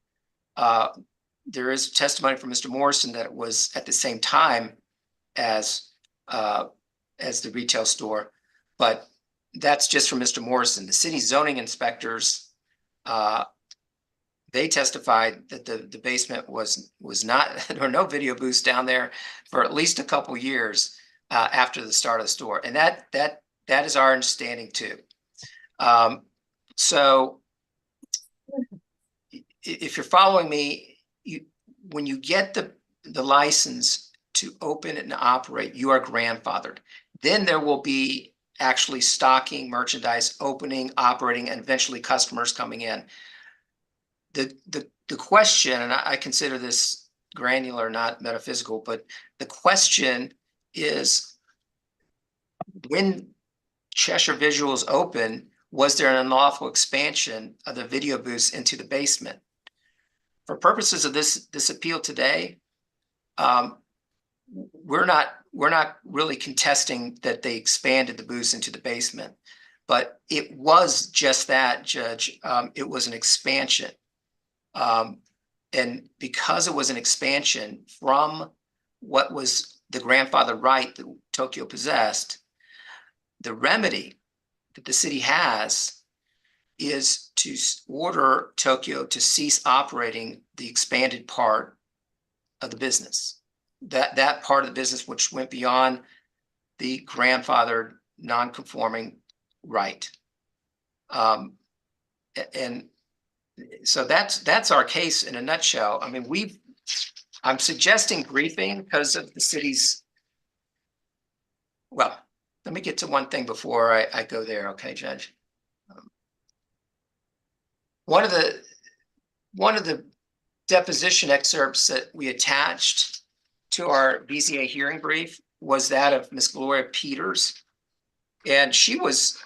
there is testimony from Mr. Morrison that it was at the same time as the retail store, but that's just from Mr. Morrison. The city zoning inspectors, they testified that the basement was not, there were no video booths down there for at least a couple years after the start of the store, and that is our understanding too. So if you're following me, when you get the license to open and operate, you are grandfathered. Then there will be actually stocking, merchandise, opening, operating, and eventually customers coming in. The question, and I consider this granular, not metaphysical, but the question is, when Cheshire Visuals opened, was there an unlawful expansion of the video booths into the basement? For purposes of this appeal today, we're not really contesting that they expanded the booths into the basement, but it was just that, Judge. It was an expansion. And because it was an expansion from what was the grandfather right that Tokyo possessed, the remedy that the city has is to order Tokyo to cease operating the expanded part of the business. That part of the business which went beyond the grandfathered non-conforming right. And so that's our case in a nutshell. I mean, I'm suggesting briefing because of the city's, well, let me get to one thing before I go there, okay, Judge? One of the deposition excerpts that we attached to our BZA hearing brief was that of Miss Gloria Peters. And she was,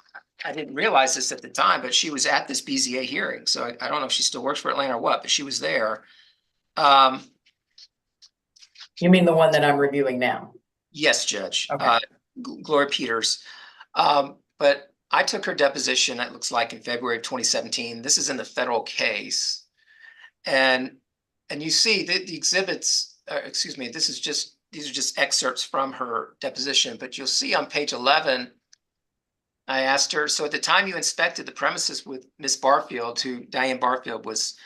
I didn't realize this at the time, but she was at this BZA hearing. So I don't know if she still works for Atlanta or what, but she was there. You mean the one that I'm reviewing now? Yes, Judge. Okay. Gloria Peters. But I took her deposition, it looks like in February of 2017. This is in the federal case. And you see that the exhibits, excuse me, these are just excerpts from her deposition, but you'll see on page 11, I asked her, so at the time you inspected the premises with Miss Barfield, who Diane Barfield was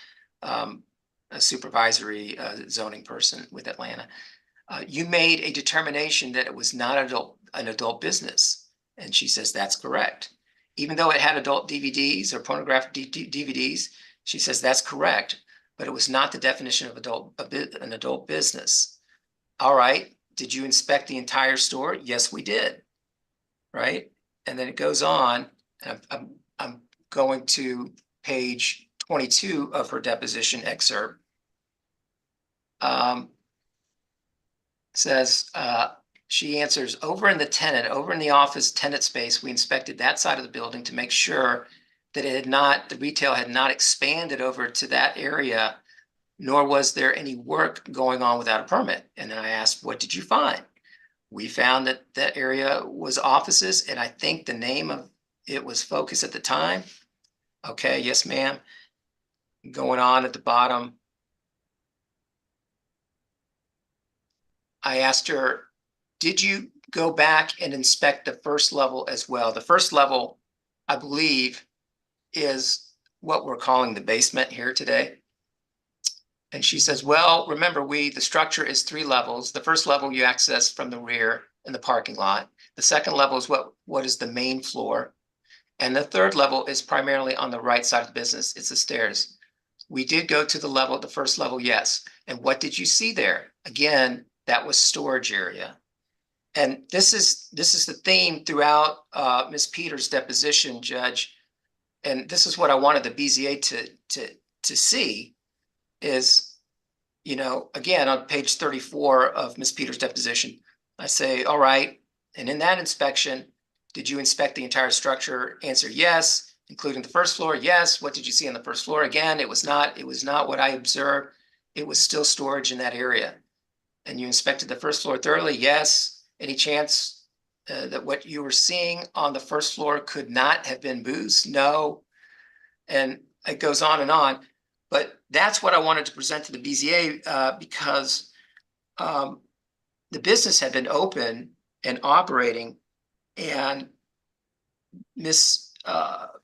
a supervisory zoning person with Atlanta, you made a determination that it was not an adult business. And she says, that's correct. Even though it had adult DVDs or pornographic DVDs, she says, that's correct. But it was not the definition of an adult business. All right. Did you inspect the entire store? Yes, we did. Right. And then it goes on. I'm going to page 22 of her deposition excerpt. Says, she answers, over in the office tenant space, we inspected that side of the building to make sure that the retail had not expanded over to that area, nor was there any work going on without a permit. And then I asked, what did you find? We found that that area was offices, and I think the name of it was Focus at the time. Okay, yes, ma'am. Going on at the bottom. I asked her, did you go back and inspect the first level as well? The first level, I believe, is what we're calling the basement here today. And she says, well, remember, the structure is 3 levels. The first level you access from the rear in the parking lot. The second level is what is the main floor. And the third level is primarily on the right side of the business. It's the stairs. We did go to the first level, yes. And what did you see there? Again, that was storage area. And this is the theme throughout Ms. Peters' deposition, Judge. And this is what I wanted the BZA to see is, you know, again, on page 34 of Ms. Peters' deposition, I say, all right, and in that inspection, did you inspect the entire structure? Answer, yes, including the first floor, yes. What did you see on the first floor? Again, it was not what I observed. It was still storage in that area. And you inspected the first floor thoroughly? Yes. Any chance that what you were seeing on the first floor could not have been booze? No. And it goes on and on. But that's what I wanted to present to the BZA because the business had been open and operating, and Ms.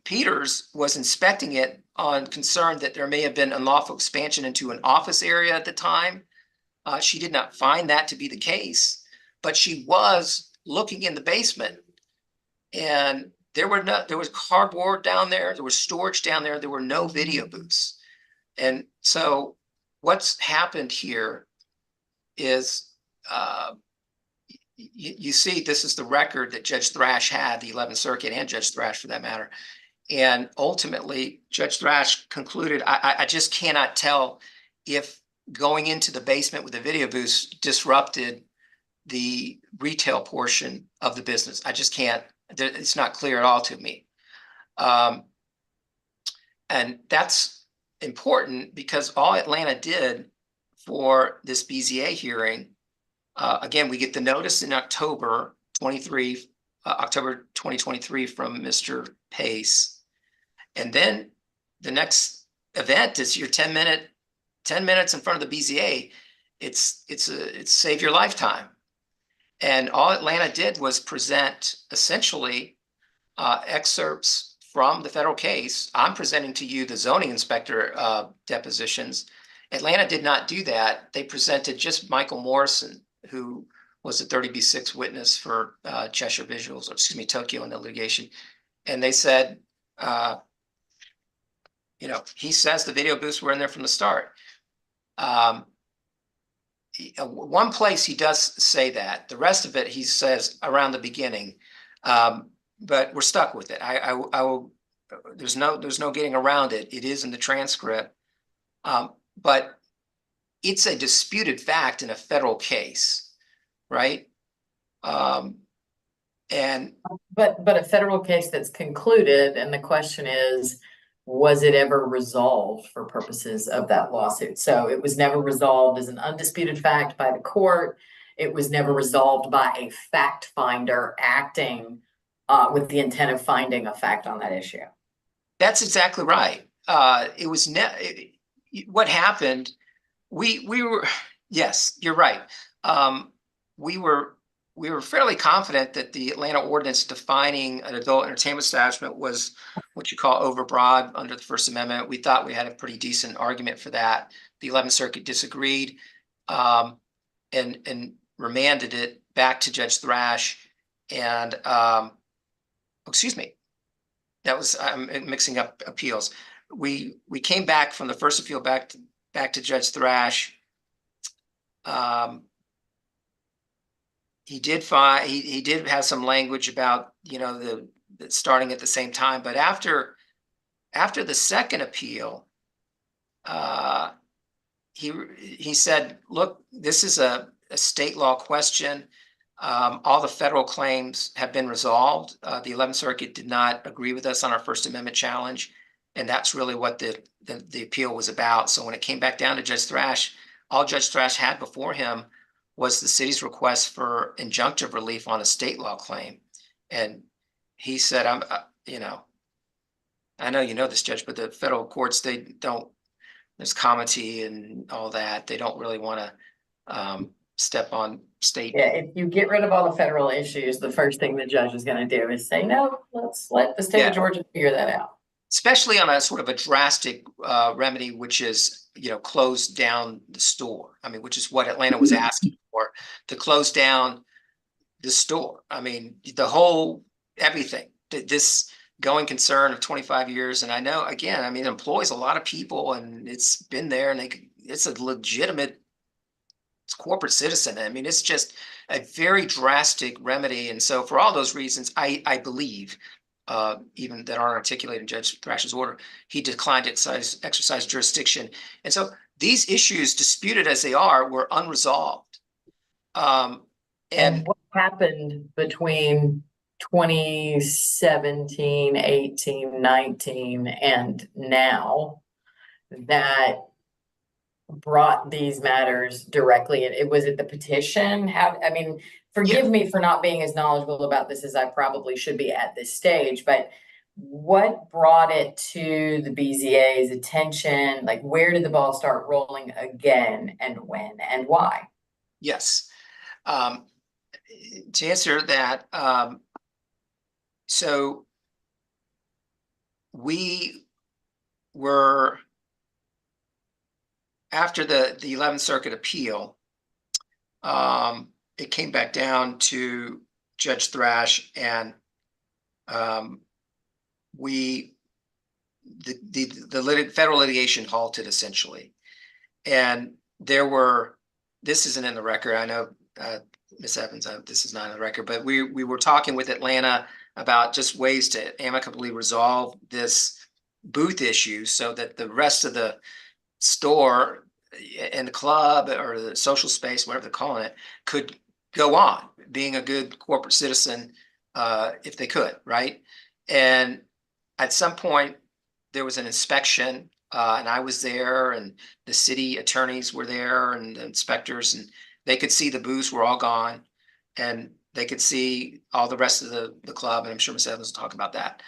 Peters was inspecting it on concern that there may have been unlawful expansion into an office area at the time. She did not find that to be the case, but she was looking in the basement, and there was cardboard down there, there was storage down there, there were no video booths. And so what's happened here is you see this is the record that Judge Thrash had, the 11th Circuit, and Judge Thrash for that matter. And ultimately, Judge Thrash concluded, I just cannot tell if going into the basement with the video booths disrupted the retail portion of the business. I just can't, it's not clear at all to me. And that's important because all Atlanta did for this BZA hearing, again, we get the notice in October 2023 from Mr. Pace. And then the next event is your 10 minutes in front of the BZA. It's save your lifetime. And all Atlanta did was present essentially excerpts from the federal case. I'm presenting to you the zoning inspector depositions. Atlanta did not do that. They presented just Michael Morrison, who was a 30B6 witness for Cheshire Visuals, or excuse me, Tokyo in the litigation. And they said, you know, he says the video booths were in there from the start. One place he does say that. The rest of it he says around the beginning, but we're stuck with it. I will. There's no getting around it. It is in the transcript, but it's a disputed fact in a federal case, right? And but a federal case that's concluded, and the question is, was it ever resolved for purposes of that lawsuit? So it was never resolved as an undisputed fact by the court. It was never resolved by a fact finder acting with the intent of finding a fact on that issue. That's exactly right. It was what happened. We were, yes, you're right. We were fairly confident that the Atlanta ordinance defining an adult entertainment establishment was what you call overbroad under the First Amendment. We thought we had a pretty decent argument for that. The 11th Circuit disagreed, and remanded it back to Judge Thrash. And excuse me, I'm mixing up appeals. We came back from the first appeal back to Judge Thrash. He did have some language about, the starting at the same time, but after the second appeal, he said, look, this is a state law question. All the federal claims have been resolved. The 11th Circuit did not agree with us on our First Amendment challenge, and that's really what the appeal was about. So when it came back down to Judge Thrash, all Judge Thrash had before him was the city's request for injunctive relief on a state law claim. And he said, I know you know this, Judge, but the federal courts, there's comity and all that. They don't really want to step on state. Yeah, if you get rid of all the federal issues, the first thing the judge is going to do is say, no, let's let the state of Georgia figure that out. Especially on a sort of a drastic remedy, which is, close down the store. I mean, which is what Atlanta was asking for, to close down the store. I mean, the whole, everything, this going concern of 25 years. And I know, again, I mean, it employs a lot of people, and it's been there, and it's a legitimate corporate citizen. I mean, it's just a very drastic remedy. And so for all those reasons, I believe, even that aren't articulated in Judge Thrash's order, he declined to exercise jurisdiction. And so these issues, disputed as they are, were unresolved. And what happened between 2017, 18, 19, and now that brought these matters directly? And was it the petition? Forgive me for not being as knowledgeable about this as I probably should be at this stage, but what brought it to the BZA's attention? Like, where did the ball start rolling again, and when and why? Yes. To answer that, so we were, after the 11th Circuit appeal, it came back down to Judge Thrash, and the federal litigation halted essentially. And this isn't in the record. I know, Ms. Evans, this is not in the record, but we were talking with Atlanta about just ways to amicably resolve this booth issue so that the rest of the store and the club or the social space, whatever they're calling it, could go on being a good corporate citizen if they could, right? And at some point there was an inspection, and I was there, and the city attorneys were there, and the inspectors, and they could see the booths were all gone, and they could see all the rest of the club, and I'm sure Ms. Evans will talk about that.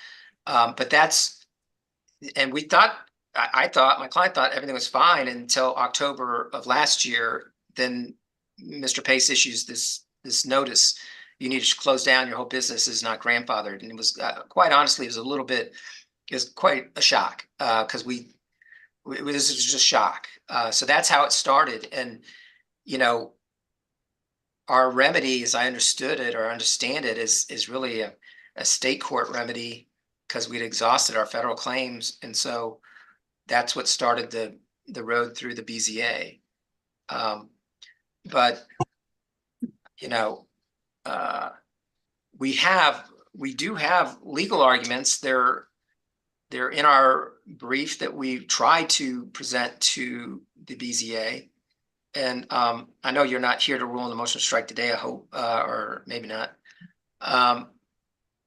And we thought, my client thought everything was fine until October of last year. Then Mr. Pace issues this notice: you need to close down, your whole business is not grandfathered. And it was quite honestly, it was quite a shock, because this was just shock. So that's how it started. And, our remedy, as I understood it or understand it, is really a state court remedy, because we'd exhausted our federal claims. And so that's what started the road through the BZA. But we do have legal arguments. They're in our brief that we tried to present to the BZA. And I know you're not here to rule on the motion of strike today, I hope, or maybe not.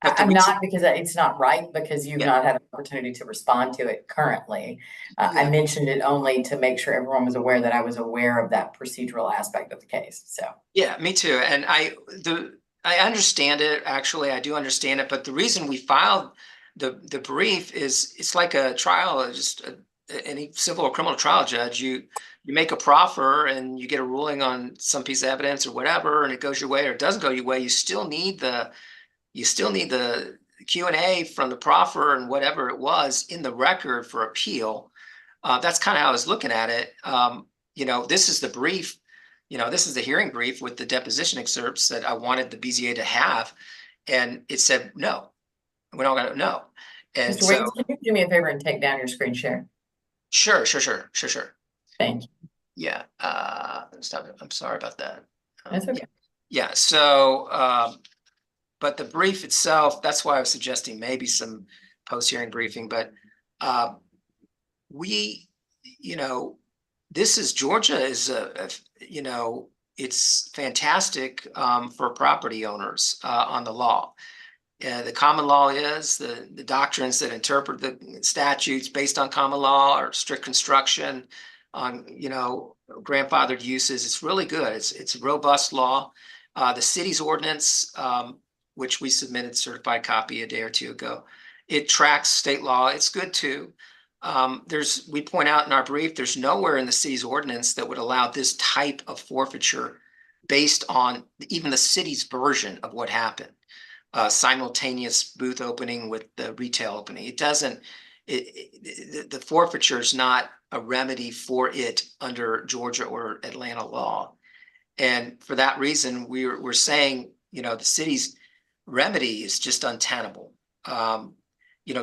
But the I'm reason- not, because it's not right, because you've Yeah. not had an opportunity to respond to it currently. I Yeah. mentioned it only to make sure everyone was aware that I was aware of that procedural aspect of the case, so. Yeah, me too. And I understand it, actually, I do understand it, but the reason we filed the brief is, it's like a trial, any civil or criminal trial judge, you make a proffer and you get a ruling on some piece of evidence or whatever, and it goes your way or it doesn't go your way, you still need the Q&A from the proffer and whatever it was in the record for appeal. That's kind of how I was looking at it. This is the brief. This is the hearing brief with the deposition excerpts that I wanted the BZA to have, and it said no. We're not gonna know. And Mr. so, Wiggins, can you do me a favor and take down your screen share? sure. Thank you. Yeah. Stop it. I'm sorry about that. That's okay. Yeah. So, but the brief itself, that's why I was suggesting maybe some post-hearing briefing, but Georgia is it's fantastic for property owners on the law. The common law is the doctrines that interpret the statutes based on common law or strict construction on, grandfathered uses. It's really good. It's a robust law. The city's ordinance, which we submitted certified copy a day or two ago, it tracks state law. It's good too. We point out in our brief, there's nowhere in the city's ordinance that would allow this type of forfeiture based on even the city's version of what happened. Simultaneous booth opening with the retail opening. It doesn't, the forfeiture is not a remedy for it under Georgia or Atlanta law. And for that reason, we're saying, the city's remedy is just untenable.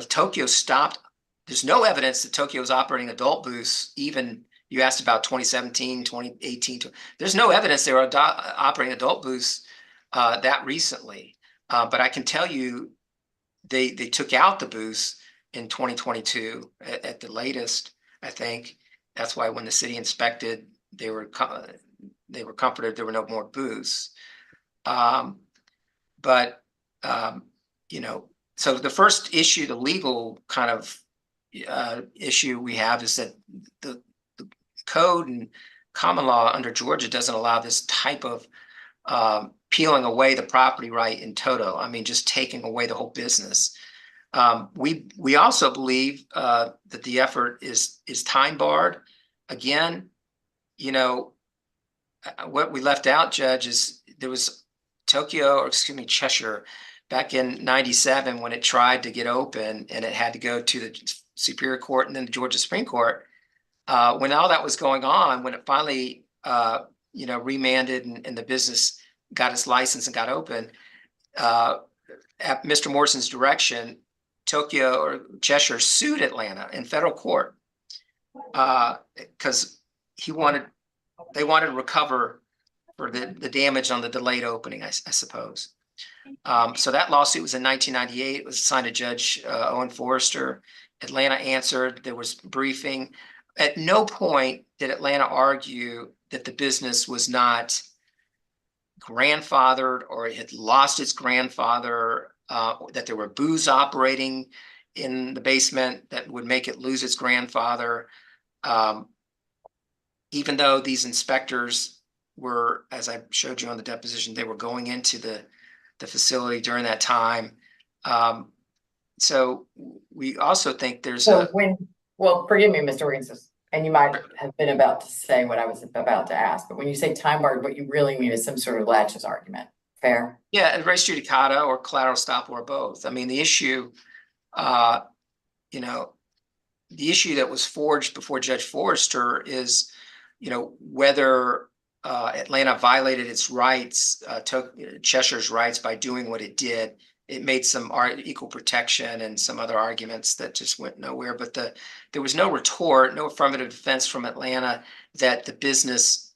Tokyo stopped. There's no evidence that Tokyo was operating adult booths. Even you asked about 2017, 2018. There's no evidence they were operating adult booths that recently. But I can tell you, they took out the booths in 2022 at the latest. I think that's why when the city inspected, they were comforted there were no more booths. So the first issue, the legal kind of issue we have, is that the code and common law under Georgia doesn't allow this type of peeling away the property right in toto. I mean, just taking away the whole business. We also believe that the effort is time barred. Again, what we left out, Judge, is there was Cheshire back in 97 when it tried to get open and it had to go to the Superior Court and then the Georgia Supreme Court. When all that was going on, when it finally remanded and the business got its license and got open, at Mr. Morrison's direction, Cheshire sued Atlanta in federal court because they wanted to recover for the damage on the delayed opening, I suppose. So that lawsuit was in 1998. It was assigned to Judge Owen Forrester. Atlanta answered. There was briefing. At no point did Atlanta argue that the business was not grandfathered or it had lost its grandfather, that there were booths operating in the basement that would make it lose its grandfather. Even though these inspectors were, as I showed you on the deposition, they were going into the facility during that time. So we also think there's forgive me, Mr. Wiggins, and you might have been about to say what I was about to ask, but when you say time barred, what you really mean is some sort of laches argument. Fair? Yeah, res judicata or collateral estoppel or both. I mean, the issue, the issue that was forged before Judge Forrester is, whether Atlanta violated its rights, Cheshire's rights by doing what it did. It made some equal protection and some other arguments that just went nowhere. But there was no retort, no affirmative defense from Atlanta that the business,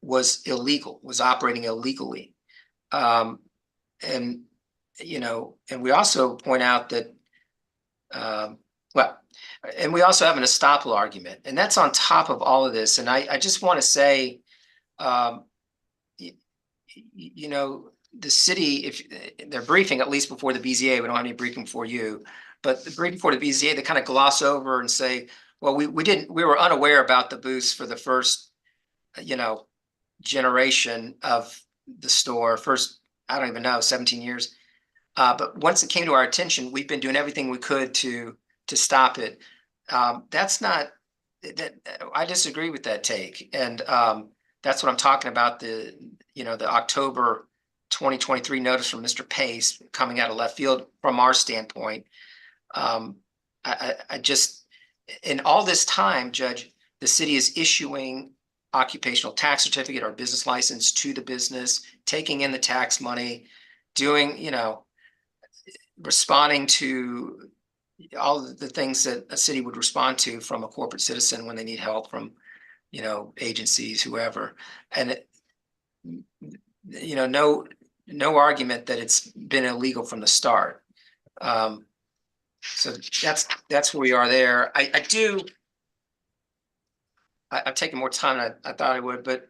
was illegal, was operating illegally. And we also point out that, and we also have an estoppel argument, and that's on top of all of this. And I just want to say, the city, if they're briefing, at least before the BZA, we don't have any briefing for you, but the briefing for the BZA, they kind of gloss over and say, well, we were unaware about the booths for the first, generation of the store, first, I don't even know, 17 years. But once it came to our attention, we've been doing everything we could to stop it. That's not, I disagree with that take. And that's what I'm talking about, the October 2023 notice from Mr. Pace coming out of left field from our standpoint. I just, in all this time, Judge, the city is issuing occupational tax certificate or business license to the business, taking in the tax money, doing, responding to all the things that a city would respond to from a corporate citizen when they need help from, agencies, whoever. And, no argument that it's been illegal from the start. So that's where we are there. I've taken more time than I thought I would, but.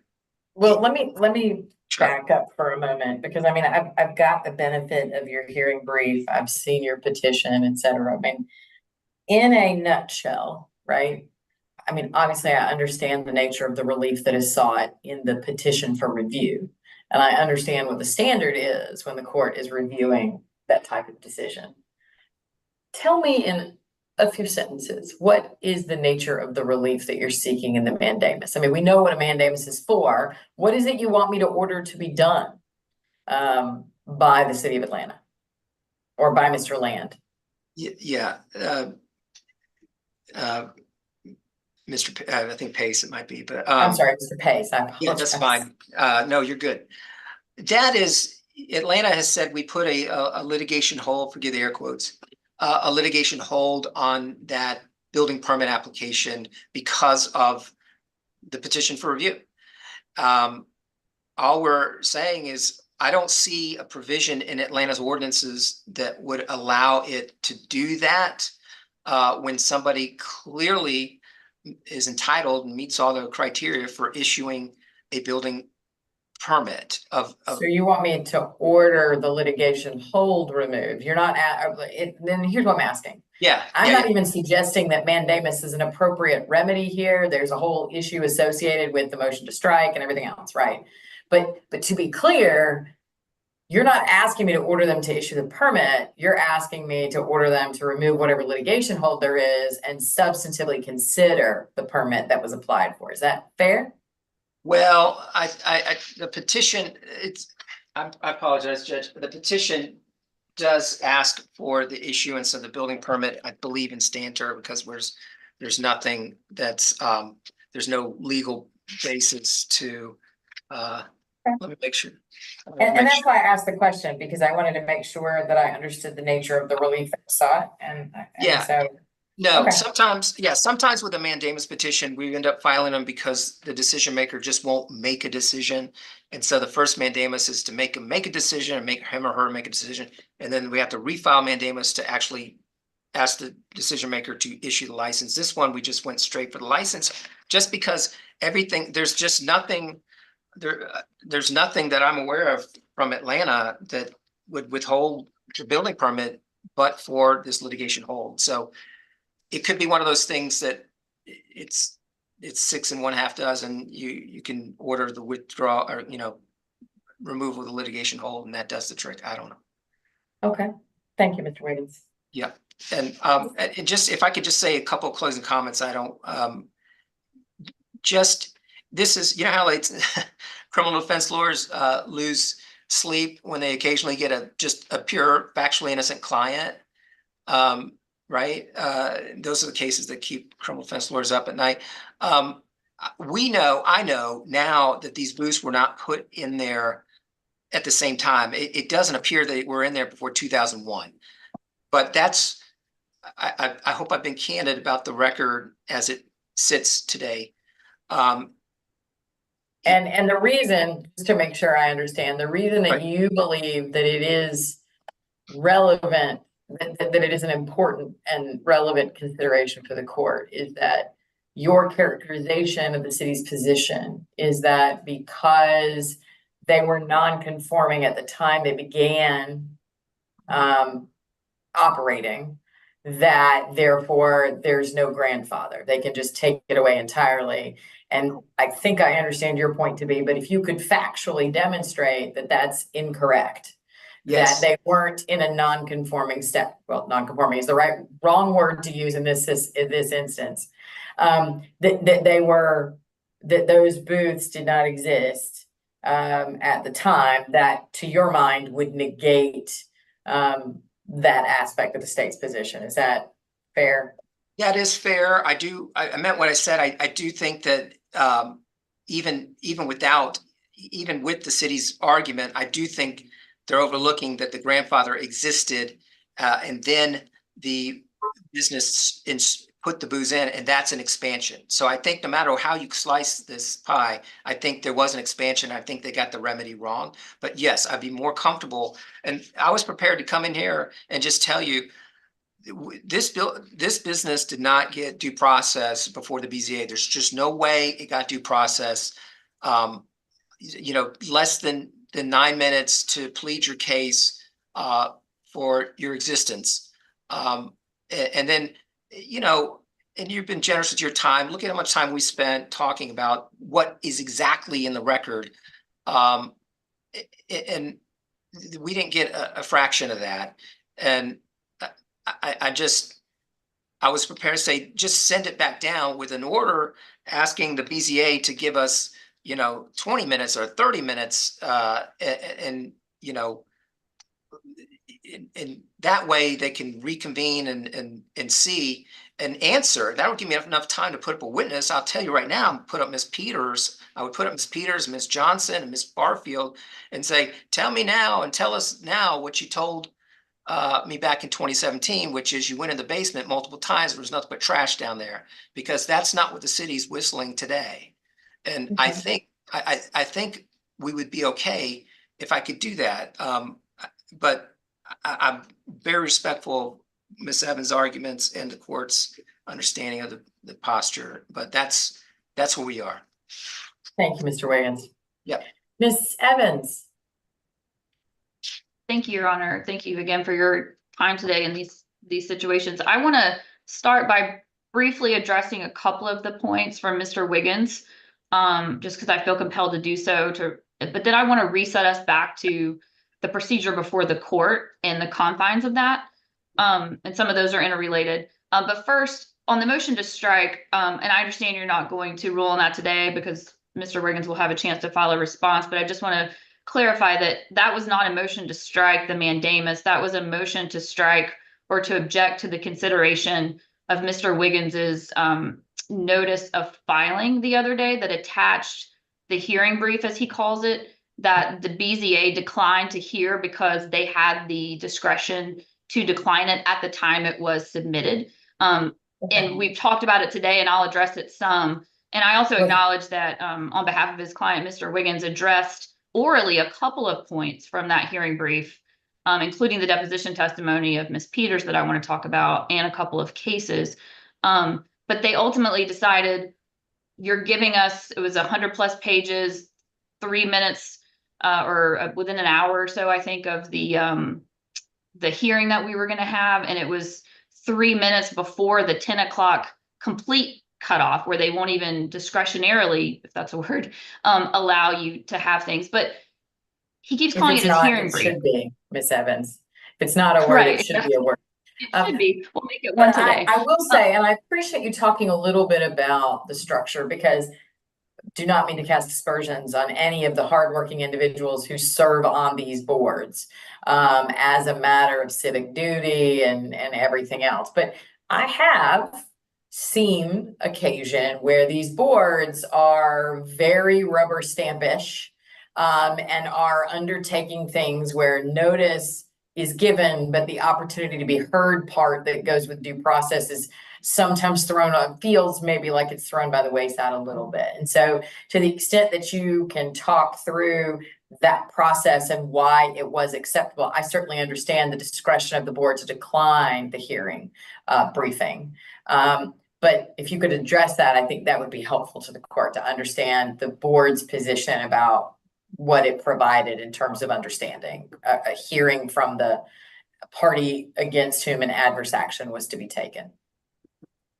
Well, let me Sure. back up for a moment, because I mean, I've got the benefit of your hearing brief. I've seen your petition, et cetera. I mean, in a nutshell, right? I mean, obviously I understand the nature of the relief that is sought in the petition for review. And I understand what the standard is when the court is reviewing that type of decision. Tell me in a few sentences, what is the nature of the relief that you're seeking in the mandamus? I mean, we know what a mandamus is for. What is it you want me to order to be done by the city of Atlanta or by Mr. Land? Yeah. Mr. I think Pace it might be, but I'm sorry, Mr. Pace. I yeah, that's apologize. fine. No, you're good. Atlanta has said we put a litigation hold, forgive the air quotes, a litigation hold on that building permit application because of the petition for review. All we're saying is I don't see a provision in Atlanta's ordinances that would allow it to do that when somebody clearly is entitled and meets all the criteria for issuing a building permit So you want me to order the litigation hold removed? You're not then here's what I'm asking. Yeah. I'm not even suggesting that mandamus is an appropriate remedy here. There's a whole issue associated with the motion to strike and everything else, right? But to be clear, you're not asking me to order them to issue the permit. You're asking me to order them to remove whatever litigation hold there is and substantively consider the permit that was applied for. Is that fair? Well, the petition, I apologize, Judge, but the petition does ask for the issuance of the building permit, I believe in Stanter, because there's nothing that's, there's no legal basis to, let me make sure. And that's why I asked the question, because I wanted to make sure that I understood the nature of the relief that was sought. And Yeah. so. No, Okay. sometimes with a mandamus petition, we end up filing them because the decision maker just won't make a decision. And so the first mandamus is to make a decision and make him or her make a decision. And then we have to refile mandamus to actually ask the decision maker to issue the license. This one, we just went straight for the license just because there's nothing that I'm aware of from Atlanta that would withhold the building permit, but for this litigation hold. So it could be one of those things that it's 6 1/2 dozen. You can order the withdrawal or, removal of the litigation hold, and that does the trick. I don't know. Okay. Thank you, Mr. Wiggins. Yeah. And just, if I could just say a couple of closing comments, this is, how criminal defense lawyers lose sleep when they occasionally get just a pure factually innocent client. Right? Those are the cases that keep criminal defense lawyers up at night. I know now that these booths were not put in there at the same time. It doesn't appear they were in there before 2001. But I hope I've been candid about the record as it sits today. And the reason, just to make sure I understand, the reason that Right. you believe that it is relevant, that it is an important and relevant consideration for the court is that your characterization of the city's position is that because they were non-conforming at the time they began operating, that therefore there's no grandfather. They can just take it away entirely. And I think I understand your point to be, but if you could factually demonstrate that that's incorrect, Yes. that they weren't in a non-conforming step. Well, non-conforming is the wrong word to use in this instance. That those booths did not exist at the time, that to your mind would negate that aspect of the state's position. Is that fair? That is fair. I meant what I said. I do think that even with the city's argument, I do think they're overlooking that the grandfather existed, and then the business put the booze in, and that's an expansion. So I think no matter how you slice this pie, I think there was an expansion. I think they got the remedy wrong. But yes, I'd be more comfortable. And I was prepared to come in here and just tell you, this business did not get due process before the BZA. There's just no way it got due process. Less than 9 minutes to plead your case for your existence. And then, and you've been generous with your time. Look at how much time we spent talking about what is exactly in the record. And we didn't get a fraction of that. And I was prepared to say, just send it back down with an order asking the BZA to give us, 20 minutes or 30 minutes. And that way they can reconvene and see an answer. That would give me enough time to put up a witness. I'll tell you right now, put up Ms. Peters. I would put up Ms. Peters, Ms. Johnson, and Ms. Barfield and say, tell me now and tell us now what you told me back in 2017, which is you went in the basement multiple times. There was nothing but trash down there, because that's not what the city's whistling today. And I think we would be okay if I could do that. But I'm very respectful of Ms. Evans' arguments and the court's understanding of the posture. But that's where we are. Thank you, Mr. Wiggins. Yep. Ms. Evans. Thank you, Your Honor. Thank you again for your time today in these situations. I want to start by briefly addressing a couple of the points from Mr. Wiggins, just because I feel compelled to do so. But then I want to reset us back to the procedure before the court and the confines of that. And some of those are interrelated. But first, on the motion to strike, and I understand you're not going to rule on that today because Mr. Wiggins will have a chance to file a response, but I just want to clarify that was not a motion to strike the mandamus. That was a motion to strike or to object to the consideration of Mr. Wiggins's notice of filing the other day that attached the hearing brief, as he calls it, that the BZA declined to hear because they had the discretion to decline it at the time it was submitted. And we've talked about it today, and I'll address it some. And I also acknowledge that on behalf of his client, Mr. Wiggins addressed orally a couple of points from that hearing brief, including the deposition testimony of Ms. Peters that I want to talk about, and a couple of cases. But they ultimately decided, you're giving us, it was 100+ pages, 3 minutes or within an hour or so, I think, of the hearing that we were going to have. And it was 3 minutes before the 10 o'clock complete cutoff, where they won't even discretionarily, if that's a word, allow you to have things. But he keeps calling it a hearing brief. It should be, Ms. Evans. If it's not a word, it should be a word. It should be. We'll make it one today. I will say, and I appreciate you talking a little bit about the structure, because do not mean to cast aspersions on any of the hardworking individuals who serve on these boards as a matter of civic duty and everything else. But I have seen occasion where these boards are very rubber stampish and are undertaking things where notice is given, but the opportunity to be heard part that goes with due process is sometimes feels maybe like it's thrown by the wayside a little bit. And so to the extent that you can talk through that process and why it was acceptable, I certainly understand the discretion of the board to decline the hearing briefing. But if you could address that, I think that would be helpful to the court to understand the board's position about what it provided in terms of understanding, a hearing from the party against whom an adverse action was to be taken.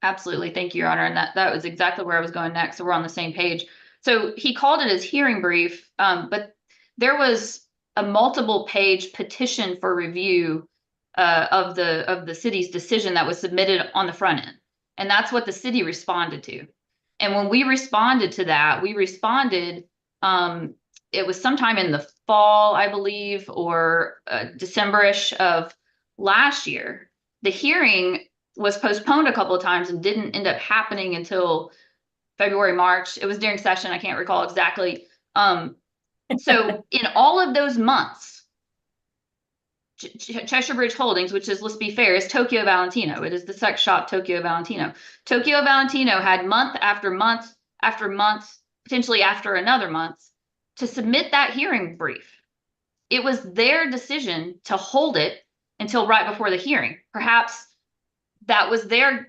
Absolutely. Thank you, Your Honor. And that was exactly where I was going next. So we're on the same page. So he called it his hearing brief, but there was a multiple page petition for review of the city's decision that was submitted on the front end. And that's what the city responded to. And when we responded to that, we responded, it was sometime in the fall, I believe, or December-ish of last year. The hearing was postponed a couple of times and didn't end up happening until February, March. It was during session. I can't recall exactly. So in all of those months, Cheshire Bridge Holdings, which is, let's be fair, is Tokyo Valentino. It is the sex shop Tokyo Valentino. Tokyo Valentino had month after month after month, potentially after another month, to submit that hearing brief. It was their decision to hold it until right before the hearing. Perhaps that was their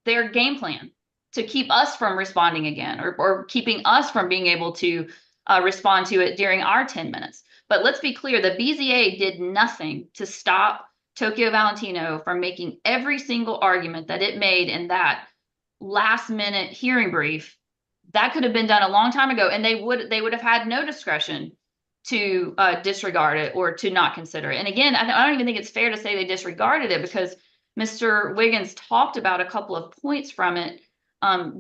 game plan to keep us from responding again, or keeping us from being able to respond to it during our 10 minutes. But let's be clear, the BZA did nothing to stop Tokyo Valentino from making every single argument that it made in that last minute hearing brief. That could have been done a long time ago, and they would have had no discretion to disregard it or to not consider it. And again, I don't even think it's fair to say they disregarded it, because Mr. Wiggins talked about a couple of points from it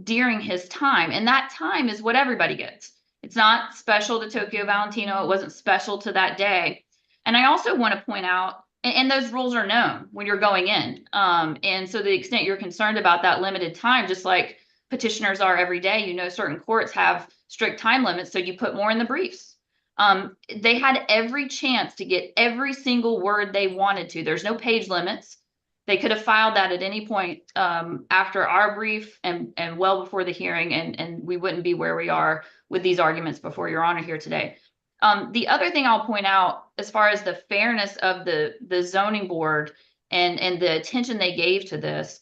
during his time, and that time is what everybody gets. It's not special to Tokyo Valentino. It wasn't special to that day. And I also want to point out, and those rules are known when you're going in. And so to the extent you're concerned about that limited time, just like petitioners are every day, you know, certain courts have strict time limits, so you put more in the briefs. They had every chance to get every single word they wanted to. There's no page limits. They could have filed that at any point after our brief and well before the hearing, and we wouldn't be where we are with these arguments before Your Honor here today. The other thing I'll point out, as far as the fairness of the zoning board and the attention they gave to this,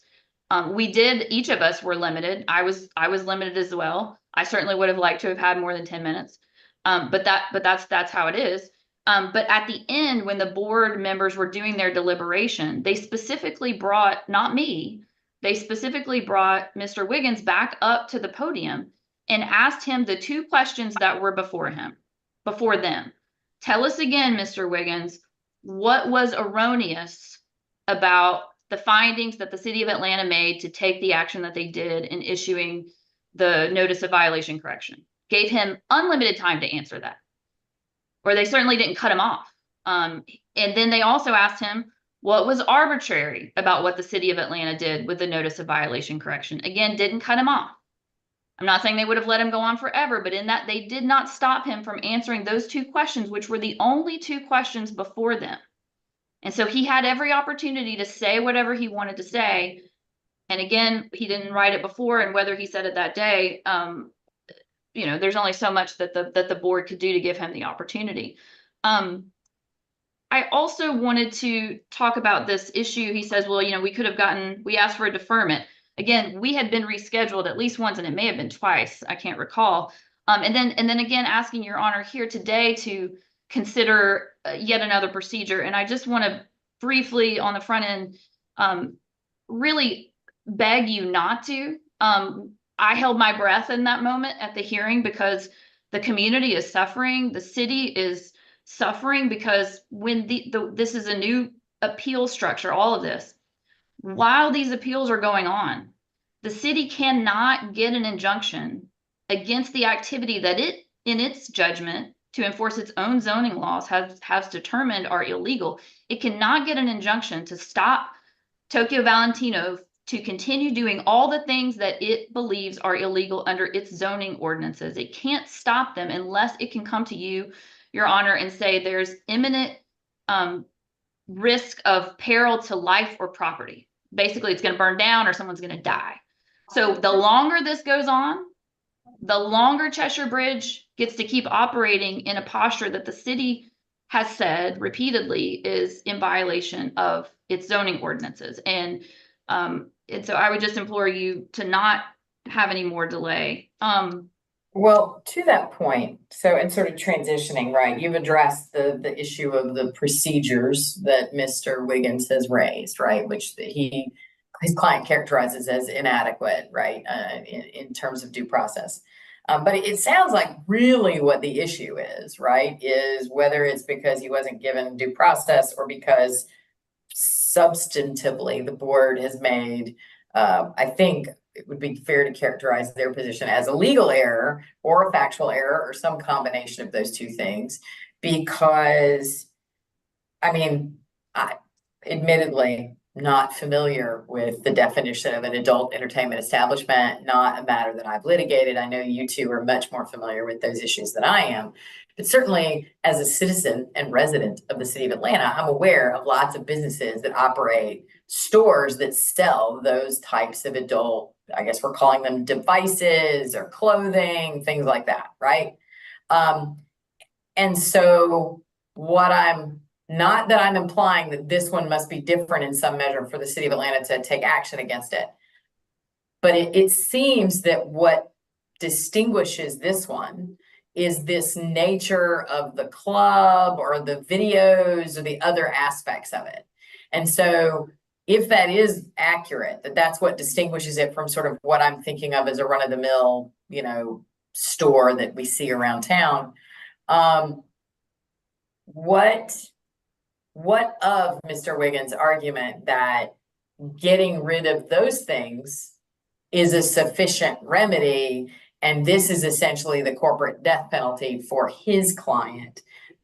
each of us were limited. I was limited as well. I certainly would have liked to have had more than 10 minutes, but that's how it is. But at the end, when the board members were doing their deliberation, they specifically brought, not me, they specifically brought Mr. Wiggins back up to the podium and asked him the two questions that were before them. Tell us again, Mr. Wiggins, what was erroneous about the findings that the city of Atlanta made to take the action that they did in issuing the notice of violation correction? Gave him unlimited time to answer that. Or they certainly didn't cut him off. And then they also asked him what was arbitrary about what the city of Atlanta did with the notice of violation correction. Again, didn't cut him off. I'm not saying they would have let him go on forever, but in that they did not stop him from answering those two questions, which were the only two questions before them. And so he had every opportunity to say whatever he wanted to say. And again, he didn't write it before, and whether he said it that day, you know, there's only so much that the board could do to give him the opportunity. I also wanted to talk about this issue. He says, well, you know, we asked for a deferment. Again, we had been rescheduled at least once, and it may have been twice. I can't recall. And then again, asking Your Honor here today to consider yet another procedure. And I just want to briefly on the front end, really beg you not to. I held my breath in that moment at the hearing because the community is suffering. The city is suffering because when this is a new appeal structure, all of this, while these appeals are going on, the city cannot get an injunction against the activity that it, in its judgment, to enforce its own zoning laws has determined are illegal. It cannot get an injunction to stop Tokyo Valentino to continue doing all the things that it believes are illegal under its zoning ordinances. It can't stop them unless it can come to you, Your Honor, and say there's imminent risk of peril to life or property. Basically, it's going to burn down or someone's going to die. So the longer this goes on, the longer Cheshire Bridge gets to keep operating in a posture that the city has said repeatedly is in violation of its zoning ordinances. And so I would just implore you to not have any more delay. Well, to that point, so and sort of transitioning, right? You've addressed the issue of the procedures that Mr. Wiggins has raised, right? Which his client characterizes as inadequate, right? In terms of due process. But it sounds like really what the issue is, right? Is whether it's because he wasn't given due process or because substantively the board has made, I think it would be fair to characterize their position as a legal error or a factual error or some combination of those two things. Because, I mean, I admittedly not familiar with the definition of an adult entertainment establishment, not a matter that I've litigated. I know you two are much more familiar with those issues than I am. But certainly, as a citizen and resident of the city of Atlanta, I'm aware of lots of businesses that operate stores that sell those types of adult, I guess we're calling them devices or clothing, things like that, right? And so what not that I'm implying that this one must be different in some measure for the city of Atlanta to take action against it. But it seems that what distinguishes this one is this nature of the club or the videos or the other aspects of it. And so if that is accurate, that's what distinguishes it from sort of what I'm thinking of as a run-of-the-mill, store that we see around town. What of Mr. Wiggins' argument that getting rid of those things is a sufficient remedy, and this is essentially the corporate death penalty for his client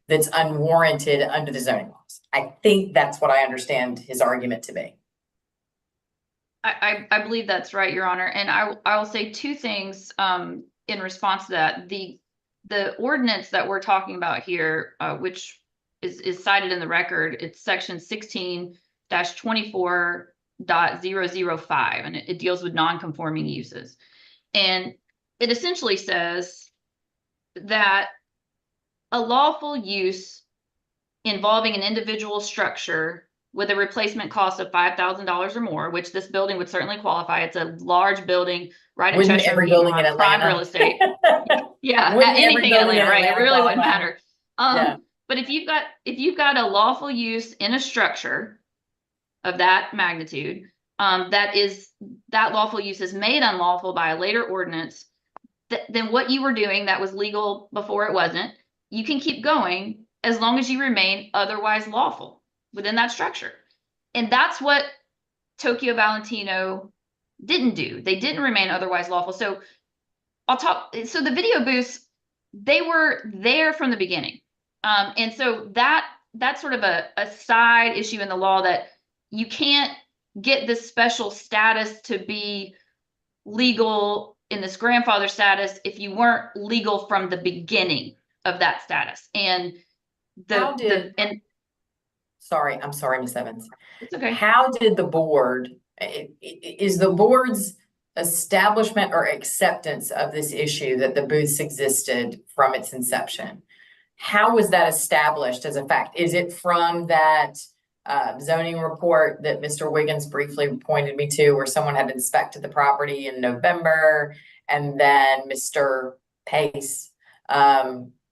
that's unwarranted under the zoning laws? I think that's what I understand his argument to be. I believe that's right, Your Honor. And I will say two things in response to that. The ordinance that we're talking about here, which is cited in the record, it's section 16-24.005, and it deals with non-conforming uses. And it essentially says that a lawful use involving an individual structure with a replacement cost of $5,000 or more, which this building would certainly qualify. It's a large building right in Wouldn't Cheshire. every building in Prime Atlanta? real estate. Yeah, Wouldn't every anything in building in Atlanta, right? It Atlanta really wouldn't qualify? matter. Yeah. But if you've got a lawful use in a structure of that magnitude, that lawful use is made unlawful by a later ordinance, then what you were doing that was legal before it wasn't, you can keep going as long as you remain otherwise lawful within that structure. And that's what Tokyo Valentino didn't do. They didn't remain otherwise lawful. So so the video booths, they were there from the beginning. And so that's sort of a side issue in the law, that you can't get this special status to be legal in this grandfather status if you weren't legal from the beginning of that status. And Sorry, I'm sorry, Ms. Evans. It's okay. How did the board, is the board's establishment or acceptance of this issue that the booths existed from its inception, how was that established as a fact? Is it from that zoning report that Mr. Wiggins briefly pointed me to, where someone had inspected the property in November and then Mr. Pace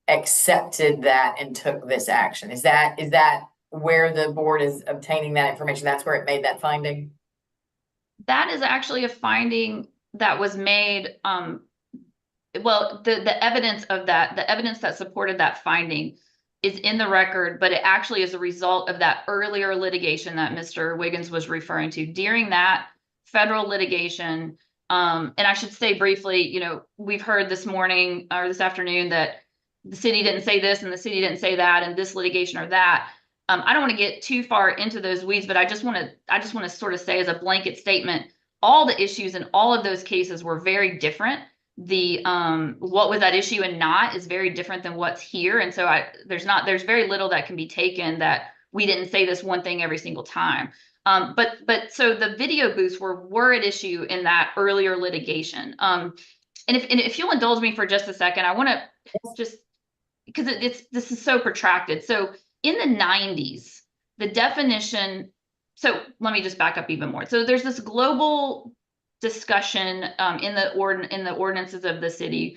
accepted that and took this action? Is that where the board is obtaining that information? That's where it made that finding? That is actually a finding that was made. Well, the evidence of that, the evidence that supported that finding is in the record, but it actually is a result of that earlier litigation that Mr. Wiggins was referring to. During that federal litigation, and I should say briefly, we've heard this morning or this afternoon that the city didn't say this and the city didn't say that, and this litigation or that. I don't want to get too far into those weeds, but I just want to sort of say as a blanket statement, all the issues in all of those cases were very different. What was at issue and not is very different than what's here. And so there's very little that can be taken that we didn't say this one thing every single time. But so the video booths were at issue in that earlier litigation. And if you'll indulge me for just a second, I want to just, because this is so protracted. So in the 90s, the definition, so let me just back up even more. So there's this global discussion in the ordinances of the city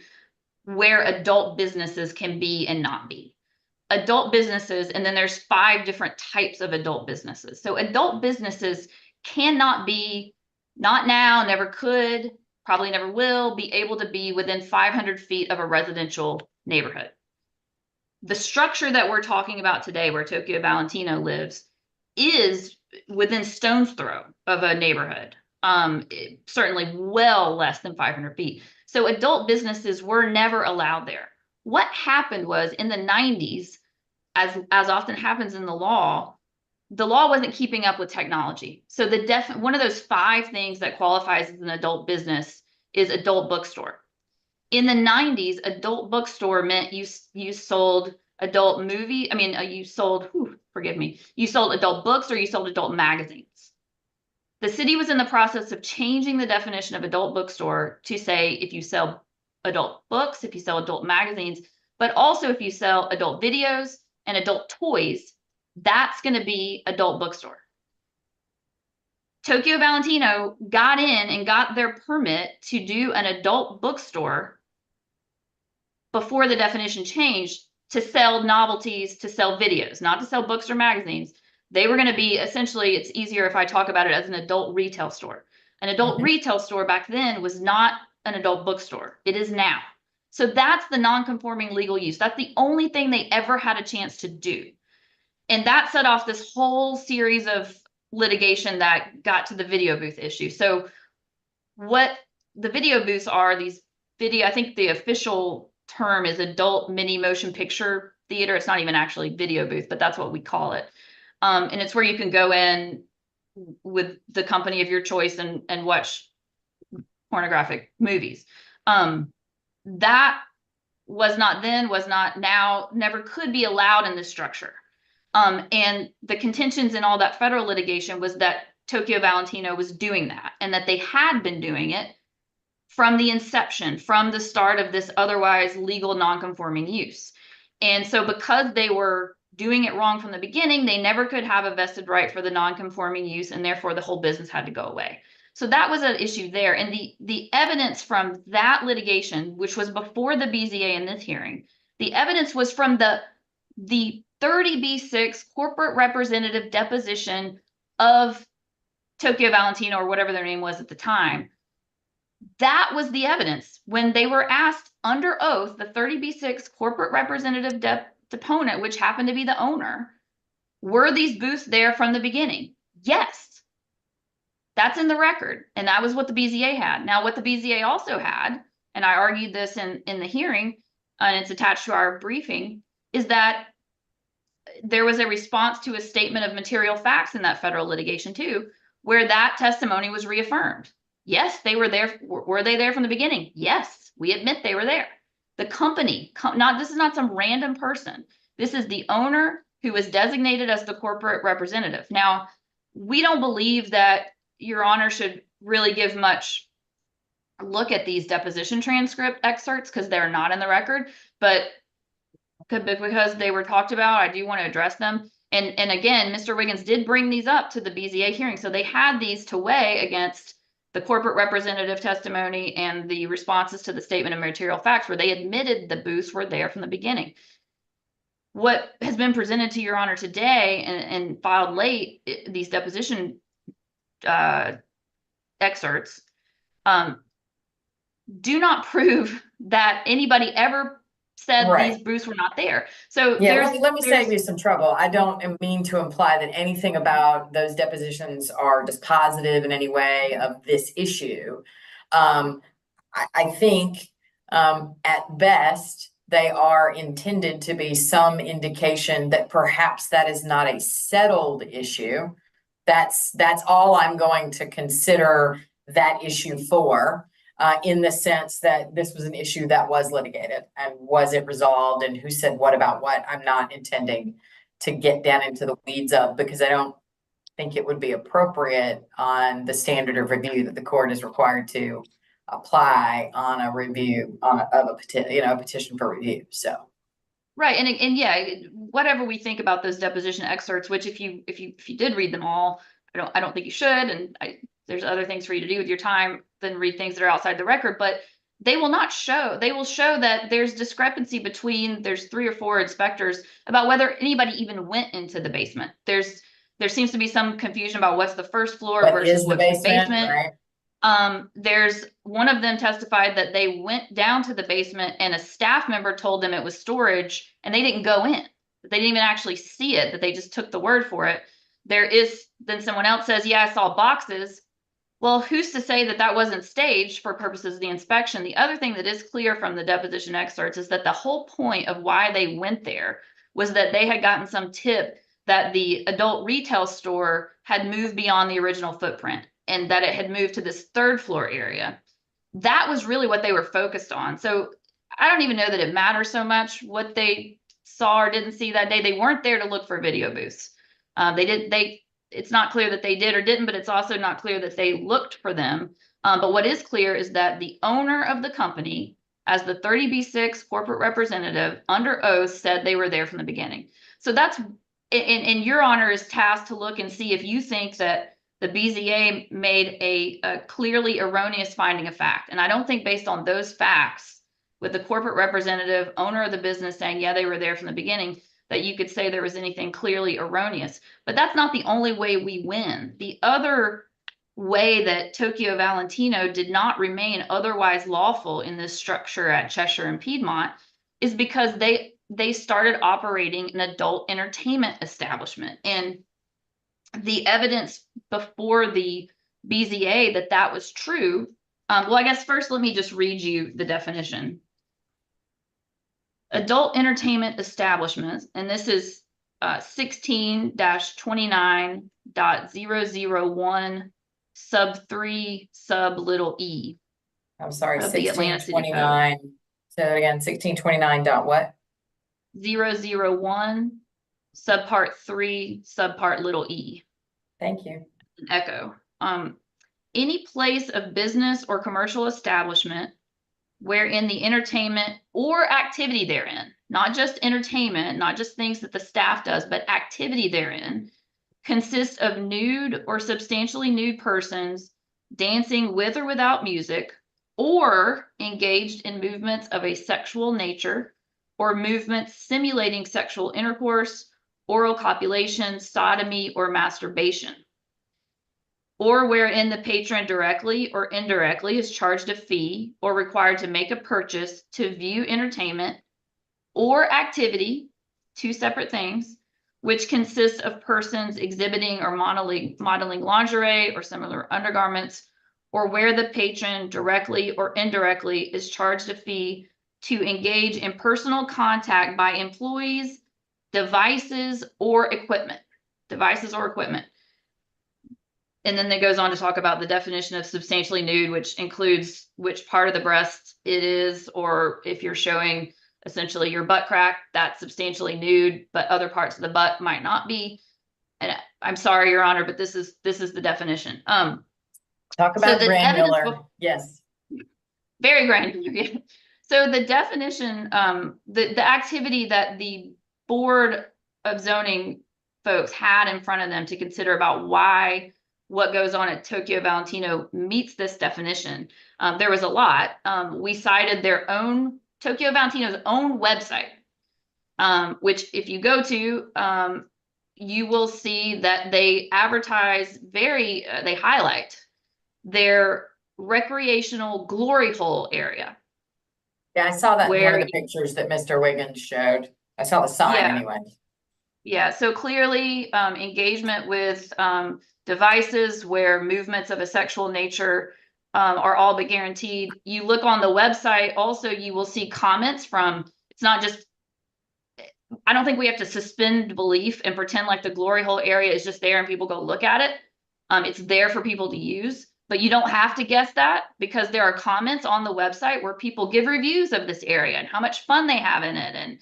where adult businesses can be and not be. Adult businesses, and then there's 5 different types of adult businesses. So adult businesses cannot be, not now, never could, probably never will, be able to be within 500 feet of a residential neighborhood. The structure that we're talking about today, where Tokyo Valentino lives, is within stone's throw of a neighborhood. Certainly well less than 500 feet. So adult businesses were never allowed there. What happened was in the 90s, as often happens in the law wasn't keeping up with technology. So one of those 5 things that qualifies as an adult business is adult bookstore. In the 90s, adult bookstore meant you sold adult you sold adult books, or you sold adult magazines. The city was in the process of changing the definition of adult bookstore to say if you sell adult books, if you sell adult magazines, but also if you sell adult videos and adult toys, that's going to be adult bookstore. Tokyo Valentino got in and got their permit to do an adult bookstore before the definition changed, to sell novelties, to sell videos, not to sell books or magazines. They were going to be essentially, it's easier if I talk about it as an adult retail store. An adult retail store back then was not an adult bookstore. It is now. So that's the non-conforming legal use. That's the only thing they ever had a chance to do. And that set off this whole series of litigation that got to the video booth issue. So what the video booths are, I think the official term is adult mini motion picture theater. It's not even actually video booth, but that's what we call it. And it's where you can go in with the company of your choice and watch pornographic movies. That was not then, was not now, never could be allowed in this structure. And the contentions in all that federal litigation was that Tokyo Valentino was doing that, and that they had been doing it from the inception, from the start of this otherwise legal non-conforming use. And so because they were doing it wrong from the beginning, they never could have a vested right for the non-conforming use, and therefore the whole business had to go away. So that was an issue there. And the evidence from that litigation, which was before the BZA in this hearing, the evidence was from the 30B6 corporate representative deposition of Tokyo Valentino, or whatever their name was at the time. That was the evidence. When they were asked under oath, the 30B6 corporate representative deponent, which happened to be the owner, were these booths there from the beginning? Yes. That's in the record. And that was what the BZA had. Now, what the BZA also had, and I argued this in the hearing, and it's attached to our briefing, is that there was a response to a statement of material facts in that federal litigation too, where that testimony was reaffirmed. Yes, they were there. Were they there from the beginning? Yes, we admit they were there. The company, this is not some random person. This is the owner who was designated as the corporate representative. Now, we don't believe that Your Honor should really give much look at these deposition transcript excerpts because they're not in the record, but because they were talked about, I do want to address them. And again, Mr. Wiggins did bring these up to the BZA hearing. So they had these to weigh against the corporate representative testimony and the responses to the statement of material facts, where they admitted the booths were there from the beginning. What has been presented to Your Honor today and filed late, these deposition excerpts, do not prove that anybody ever said these booths were not there. So yeah, let me save you some trouble. I don't mean to imply that anything about those depositions are dispositive in any way of this issue. I think at best, they are intended to be some indication that perhaps that is not a settled issue. That's all I'm going to consider that issue for. In the sense that this was an issue that was litigated, and was it resolved, and who said what about what. I'm not intending to get down into the weeds of, because I don't think it would be appropriate on the standard of review that the court is required to apply on a review of a petition for review. So right, and yeah, whatever we think about those deposition excerpts, which if you did read them all, I don't think you should, and there's other things for you to do with your time than read things that are outside the record. But they will not show, they will show that there's discrepancy between, there's 3 or 4 inspectors about whether anybody even went into the basement. There seems to be some confusion about what's the first floor What versus is the what's the basement, basement. right? There's one of them testified that they went down to the basement and a staff member told them it was storage and they didn't go in. They didn't even actually see it, that they just took the word for it. Then someone else says, yeah, I saw boxes. Well, who's to say that that wasn't staged for purposes of the inspection? The other thing that is clear from the deposition excerpts is that the whole point of why they went there was that they had gotten some tip that the adult retail store had moved beyond the original footprint and that it had moved to this 3rd floor area. That was really what they were focused on. So I don't even know that it matters so much what they saw or didn't see that day. They weren't there to look for video booths. It's not clear that they did or didn't, but it's also not clear that they looked for them. But what is clear is that the owner of the company, as the 30B6 corporate representative under oath, said they were there from the beginning. So that's, and your honor is tasked to look and see if you think that the BZA made a clearly erroneous finding of fact. And I don't think based on those facts, with the corporate representative, owner of the business saying, yeah, they were there from the beginning, that you could say there was anything clearly erroneous. But that's not the only way we win. The other way that Tokyo Valentino did not remain otherwise lawful in this structure at Cheshire and Piedmont is because they started operating an adult entertainment establishment. And the evidence before the BZA that was true, well, I guess first let me just read you the definition. Adult entertainment establishments, and this is 16-29.001 sub 3 sub little e. I'm sorry, Of the Atlanta City Code. 1629. Say that again, 1629 dot what? 001 subpart 3 subpart little e. Thank you. Echo. Any place of business or commercial establishment wherein the entertainment or activity therein, not just entertainment, not just things that the staff does, but activity therein, consists of nude or substantially nude persons dancing with or without music, or engaged in movements of a sexual nature, or movements simulating sexual intercourse, oral copulation, sodomy, or masturbation. Or wherein the patron directly or indirectly is charged a fee or required to make a purchase to view entertainment or activity, 2 separate things, which consists of persons exhibiting or modeling lingerie or similar undergarments, or where the patron directly or indirectly is charged a fee to engage in personal contact by employees, devices, or equipment. And then it goes on to talk about the definition of substantially nude, which includes which part of the breast it is, or if you're showing essentially your butt crack, that's substantially nude, but other parts of the butt might not be. And I'm sorry, Your Honor, but this is the definition. Talk about the granular. Yes. Very granular. So the definition, the activity that the Board of Zoning folks had in front of them to consider about why what goes on at Tokyo Valentino meets this definition. There was a lot. We cited their own, Tokyo Valentino's own website, which if you go to, you will see that they advertise they highlight their recreational glory hole area. Yeah, I saw that in one Where- of the pictures that Mr. Wiggins showed. I saw the sign Yeah. anyway. Yeah, so clearly engagement with devices where movements of a sexual nature are all but guaranteed. You look on the website, also you will see comments from, it's not just, I don't think we have to suspend belief and pretend like the glory hole area is just there and people go look at it. It's there for people to use, but you don't have to guess that because there are comments on the website where people give reviews of this area and how much fun they have in it, and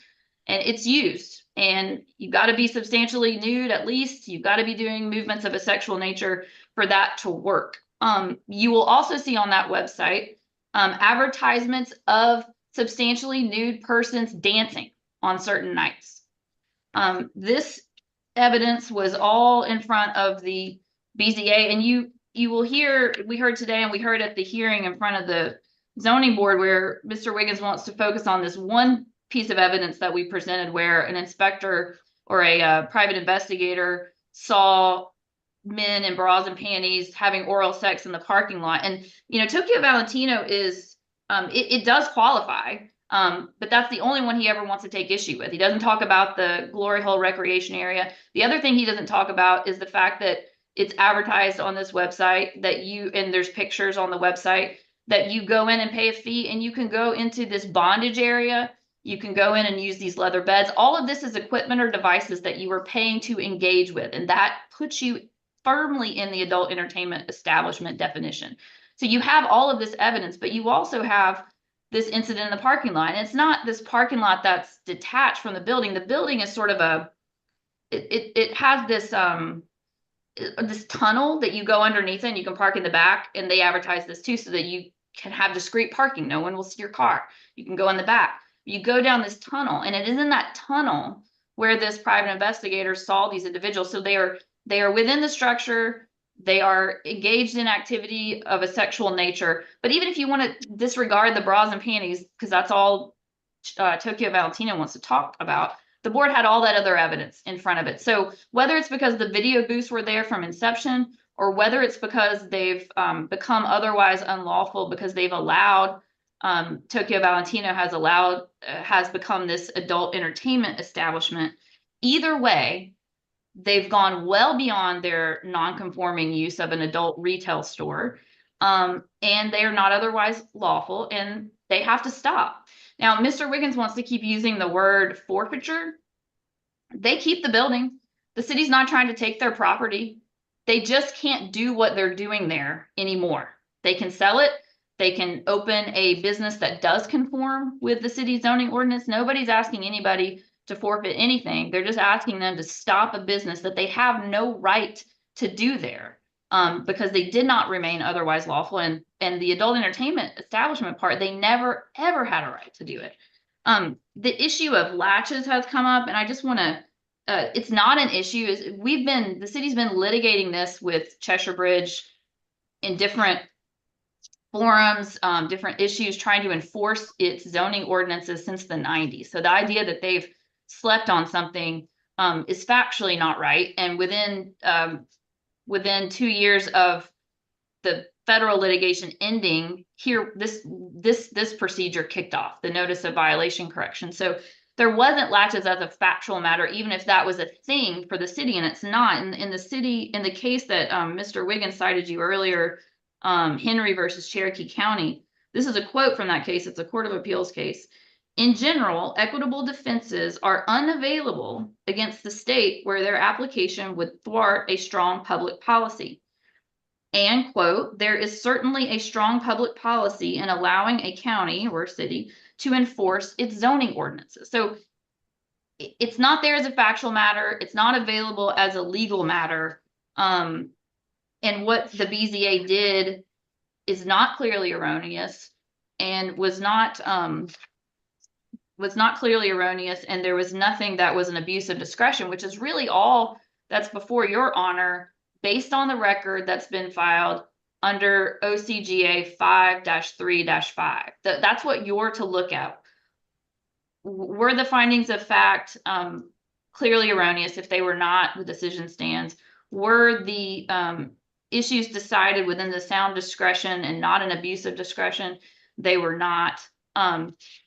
it's used. And you've got to be substantially nude, at least. You've got to be doing movements of a sexual nature for that to work. You will also see on that website advertisements of substantially nude persons dancing on certain nights. This evidence was all in front of the BZA, and you will hear, we heard today and we heard at the hearing in front of the zoning board where Mr. Wiggins wants to focus on this one piece of evidence that we presented where an inspector or a private investigator saw men in bras and panties having oral sex in the parking lot. And, you know, Tokyo Valentino is, it does qualify, but that's the only one he ever wants to take issue with. He doesn't talk about the Glory Hole Recreation Area. The other thing he doesn't talk about is the fact that it's advertised on this website that and there's pictures on the website that you go in and pay a fee and you can go into this bondage area. You can go in and use these leather beds. All of this is equipment or devices that you are paying to engage with. And that puts you firmly in the adult entertainment establishment definition. So you have all of this evidence, but you also have this incident in the parking lot. And it's not this parking lot that's detached from the building. The building is sort of it has this this tunnel that you go underneath and you can park in the back, and they advertise this too so that you can have discreet parking. No one will see your car. You can go in the back. You go down this tunnel, and it is in that tunnel where this private investigator saw these individuals. So they are within the structure. They are engaged in activity of a sexual nature. But even if you want to disregard the bras and panties, because that's all Tokyo Valentino wants to talk about, the board had all that other evidence in front of it. So whether it's because the video booths were there from inception, or whether it's because they've become otherwise unlawful because they've allowed, Tokyo Valentino has become this adult entertainment establishment. Either way, they've gone well beyond their non-conforming use of an adult retail store, and they are not otherwise lawful, and they have to stop. Now, Mr. Wiggins wants to keep using the word forfeiture. They keep the building. The city's not trying to take their property. They just can't do what they're doing there anymore. They can sell it. They can open a business that does conform with the city zoning ordinance. Nobody's asking anybody to forfeit anything. They're just asking them to stop a business that they have no right to do there, because they did not remain otherwise lawful. And the adult entertainment establishment part, they never, ever had a right to do it. The issue of latches has come up, and I just want to, it's not an issue. The city's been litigating this with Cheshire Bridge in different forums, different issues, trying to enforce its zoning ordinances since the 90s. So the idea that they've slept on something is factually not right. And within 2 years of the federal litigation ending, here this procedure kicked off, the notice of violation correction. So there wasn't latches as a factual matter, even if that was a thing for the city, and it's not. In the case that Mr. Wiggins cited you earlier, Henry versus Cherokee County, this is a quote from that case. It's a Court of Appeals case. In general, equitable defenses are unavailable against the state where their application would thwart a strong public policy. And, quote, there is certainly a strong public policy in allowing a county or city to enforce its zoning ordinances. So it's not there as a factual matter. It's not available as a legal matter. And what the BZA did is not clearly erroneous, and was not clearly erroneous, and there was nothing that was an abuse of discretion, which is really all that's before your honor, based on the record that's been filed under OCGA 5-3-5. That's what you're to look at. Were the findings of fact clearly erroneous? If they were not, the decision stands. Were the issues decided within the sound discretion and not an abuse of discretion? They were not.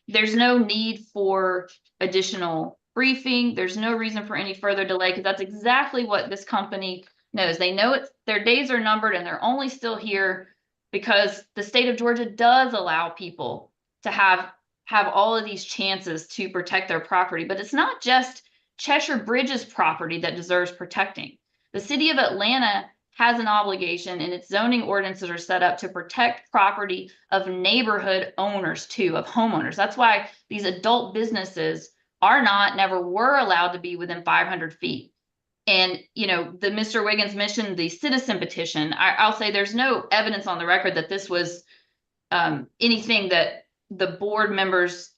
There's no need for additional briefing. There's no reason for any further delay, because that's exactly what this company knows. They know their days are numbered, and they're only still here because the state of Georgia does allow people to have all of these chances to protect their property. But it's not just Cheshire Bridge's property that deserves protecting. The city of Atlanta has an obligation, and its zoning ordinances are set up to protect property of neighborhood owners too, of homeowners. That's why these adult businesses never were allowed to be within 500 feet. And, you know, the Mr. Wiggins mentioned the citizen petition. I'll say there's no evidence on the record that this was anything that the board members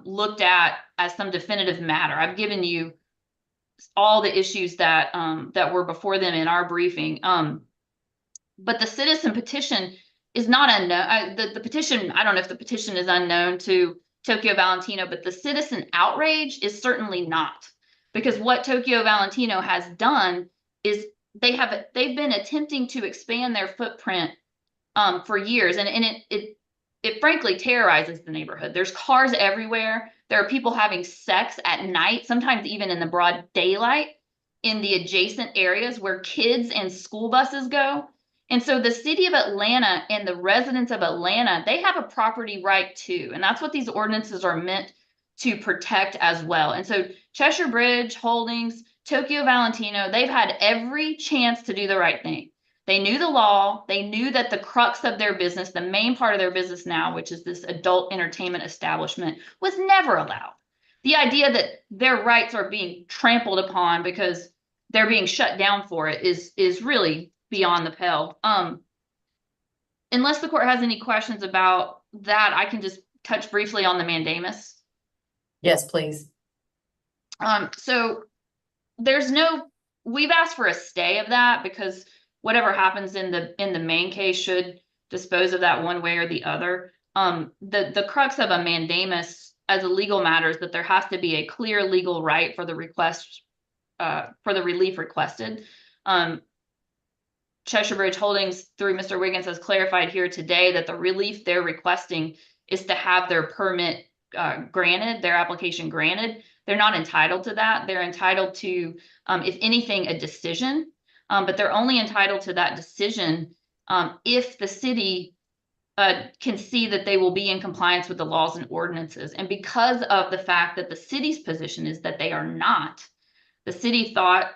looked at as some definitive matter. I've given you all the issues that that were before them in our briefing. But the citizen petition is not unknown. The petition, I don't know if the petition is unknown to Tokyo Valentino, but the citizen outrage is certainly not. Because what Tokyo Valentino has done is they've been attempting to expand their footprint for years, and it frankly terrorizes the neighborhood. There's cars everywhere. There are people having sex at night, sometimes even in the broad daylight, in the adjacent areas where kids and school buses go. And so the city of Atlanta and the residents of Atlanta, they have a property right too. And that's what these ordinances are meant to protect as well. And so Cheshire Bridge Holdings, Tokyo Valentino, they've had every chance to do the right thing. They knew the law. They knew that the crux of their business, the main part of their business now, which is this adult entertainment establishment, was never allowed. The idea that their rights are being trampled upon because they're being shut down for it is really beyond the pale. Unless the court has any questions about that, I can just touch briefly on the mandamus. Yes, please. So we've asked for a stay of that because whatever happens in the main case should dispose of that one way or the other. The crux of a mandamus as a legal matter is that there has to be a clear legal right for the request, for the relief requested. Cheshire Bridge Holdings, through Mr. Wiggins, has clarified here today that the relief they're requesting is to have their permit granted, their application granted. They're not entitled to that. They're entitled to, if anything, a decision, but they're only entitled to that decision if the city can see that they will be in compliance with the laws and ordinances. And because of the fact that the city's position is that they are not, the city thought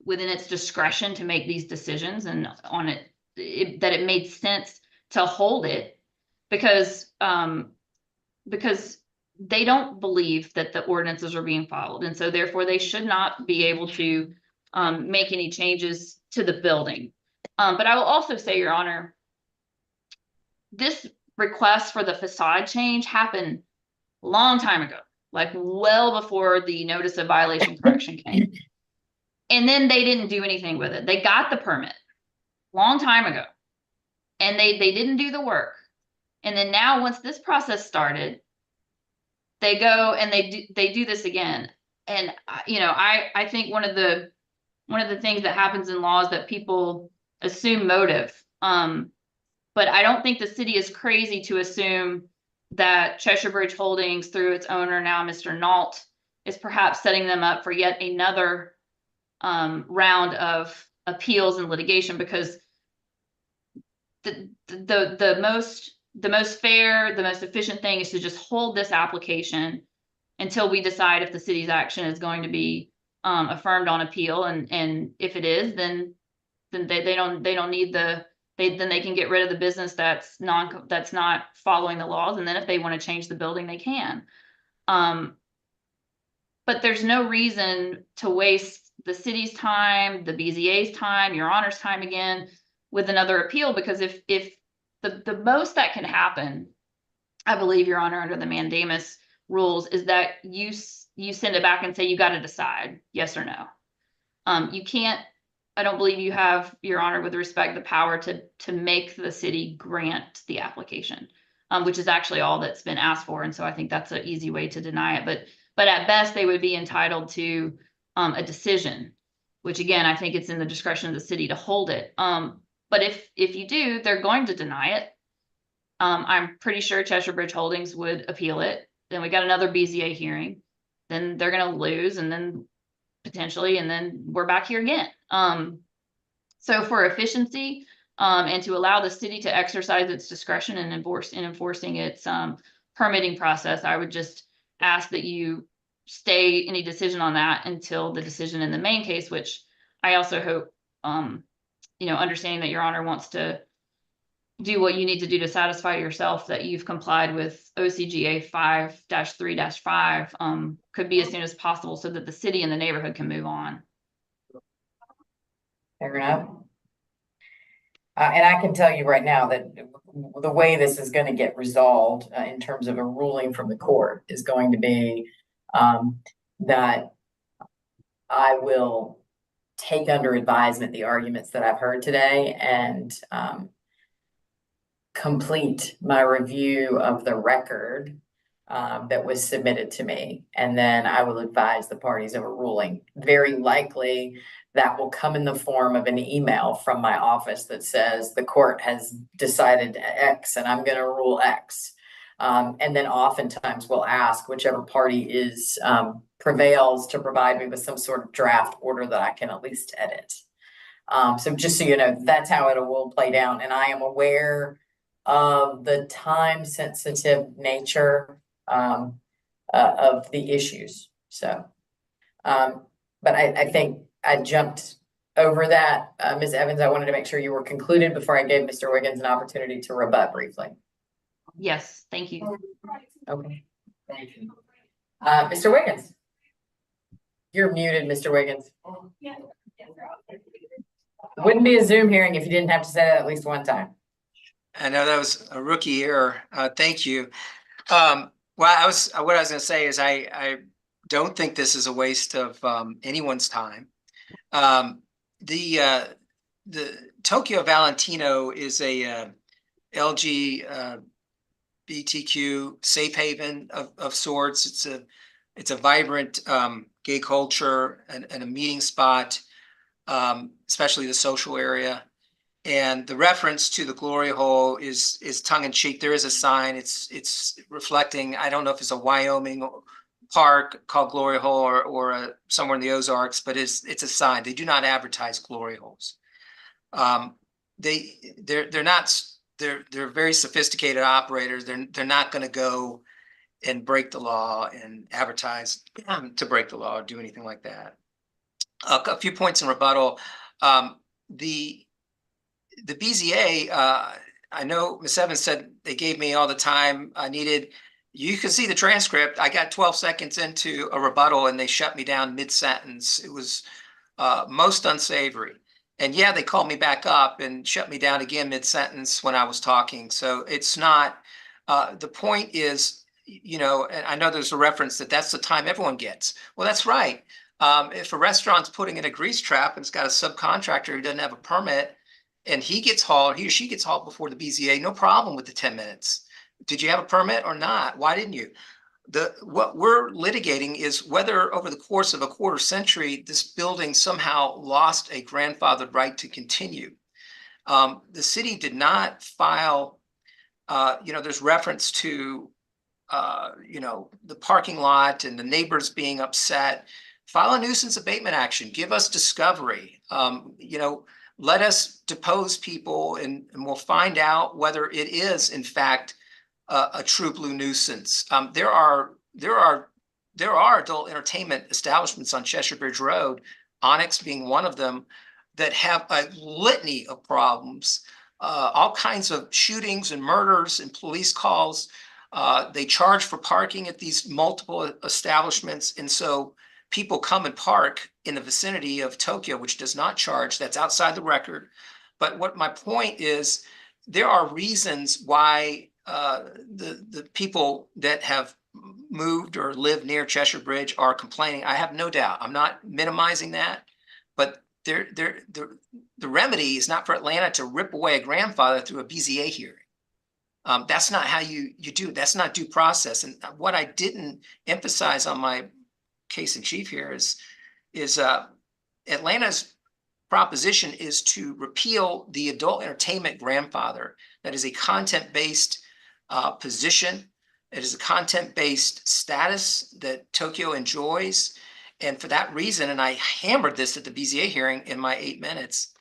within its discretion to make these decisions and on that it made sense to hold it because they don't believe that the ordinances are being followed. And so therefore they should not be able to make any changes to the building. But I will also say, Your Honor, this request for the facade change happened a long time ago, like well before the notice of violation correction came. And then they didn't do anything with it. They got the permit long time ago and they didn't do the work. And then now once this process started, they go and they do this again. And you know, I think one of the things that happens in law is that people assume motive. But I don't think the city is crazy to assume that Cheshire Bridge Holdings, through its owner now, Mr. Nault, is perhaps setting them up for yet another round of appeals and litigation, because the most fair, the most efficient thing is to just hold this application until we decide if the city's action is going to be affirmed on appeal, and if it is, then they don't need then they can get rid of the business that's not following the laws, and then if they want to change the building, they can. But there's no reason to waste the city's time, the BZA's time, Your Honor's time again with another appeal, because if the most that can happen, I believe, Your Honor, under the mandamus rules, is that you send it back and say you got to decide yes or no. You can't. I don't believe you have, Your Honor, with respect, the power to make the city grant the application, which is actually all that's been asked for. And so I think that's an easy way to deny it. But at best, they would be entitled to a decision, which again, I think it's in the discretion of the city to hold it. But if you do, they're going to deny it. I'm pretty sure Cheshire Bridge Holdings would appeal it. Then we got another BZA hearing. Then they're going to lose, and then potentially, and then we're back here again. So for efficiency and to allow the city to exercise its discretion in enforcing its permitting process, I would just ask that you stay any decision on that until the decision in the main case, which I also hope, understanding that Your Honor wants to do what you need to do to satisfy yourself that you've complied with OCGA 5-3-5, could be as soon as possible so that the city and the neighborhood can move on. Fair enough. And I can tell you right now that the way this is going to get resolved in terms of a ruling from the court is going to be that I will take under advisement the arguments that I've heard today and complete my review of the record that was submitted to me, and then I will advise the parties of a ruling. Very likely that will come in the form of an email from my office that says the court has decided X and I'm going to rule X. And then oftentimes we'll ask whichever party is prevails to provide me with some sort of draft order that I can at least edit. So just so you know, that's how it will play down. And I am aware of the time sensitive nature of the issues. So, but I think I jumped over that. Ms. Evans, I wanted to make sure you were concluded before I gave Mr. Wiggins an opportunity to rebut briefly. Yes, thank you. Okay. Thank you. Mr. Wiggins. You're muted, Mr. Wiggins. Wouldn't be a Zoom hearing if you didn't have to say that at least one time. I know that was a rookie error. Thank you. Well, what I was going to say is I don't think this is a waste of anyone's time. The Tokyo Valentino is a LGBTQ safe haven of sorts. It's a vibrant gay culture and a meeting spot, especially the social area. And the reference to the glory hole is tongue in cheek. There is a sign. It's reflecting. I don't know if it's a Wyoming park called Glory Hole or somewhere in the Ozarks, but it's a sign. They do not advertise glory holes. They're very sophisticated operators. They're not going to go and break the law and advertise to break the law or do anything like that. A few points in rebuttal. The BZA, I know Ms. Evans said they gave me all the time I needed. You can see the transcript. I got 12 seconds into a rebuttal and they shut me down mid-sentence. It was most unsavory. And yeah, they called me back up and shut me down again mid-sentence when I was talking. So it's not, the point is, you know, and I know there's a reference that that's the time everyone gets. Well, that's right. If a restaurant's putting in a grease trap and it's got a subcontractor who doesn't have a permit, and he or she gets hauled before the BZA, no problem with the 10 minutes. Did you have a permit or not? Why didn't you? What we're litigating is whether over the course of a quarter century, this building somehow lost a grandfathered right to continue. The city did not file, you know, there's reference to, you know, the parking lot and the neighbors being upset. File a nuisance abatement action, give us discovery, you know, let us depose people and we'll find out whether it is in fact a true blue nuisance. There are adult entertainment establishments on Cheshire Bridge Road, Onyx being one of them, that have a litany of problems, all kinds of shootings and murders and police calls. They charge for parking at these multiple establishments, and so people come and park in the vicinity of Tokyo, which does not charge. That's outside the record. But what my point is, there are reasons why the people that have moved or live near Cheshire Bridge are complaining. I have no doubt. I'm not minimizing that, but the remedy is not for Atlanta to rip away a grandfather through a BZA hearing. That's not how you do it. That's not due process. And what I didn't emphasize on my case in chief here is Atlanta's proposition is to repeal the adult entertainment grandfather. That is a content-based position. It is a content-based status that Tokyo enjoys. And for that reason, and I hammered this at the BZA hearing in my 8 minutes,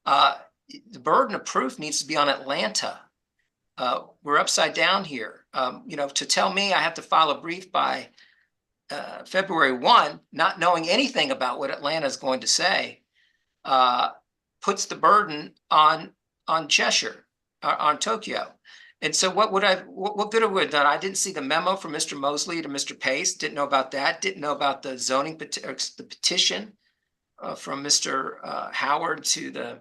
the burden of proof needs to be on Atlanta. We're upside down here. You know, to tell me I have to file a brief by February 1, not knowing anything about what Atlanta is going to say, puts the burden on Cheshire, on Tokyo. And so what good it would have done? I didn't see the memo from Mr. Mosley to Mr. Pace, didn't know about that, didn't know about the zoning, the petition from Mr. Howard to the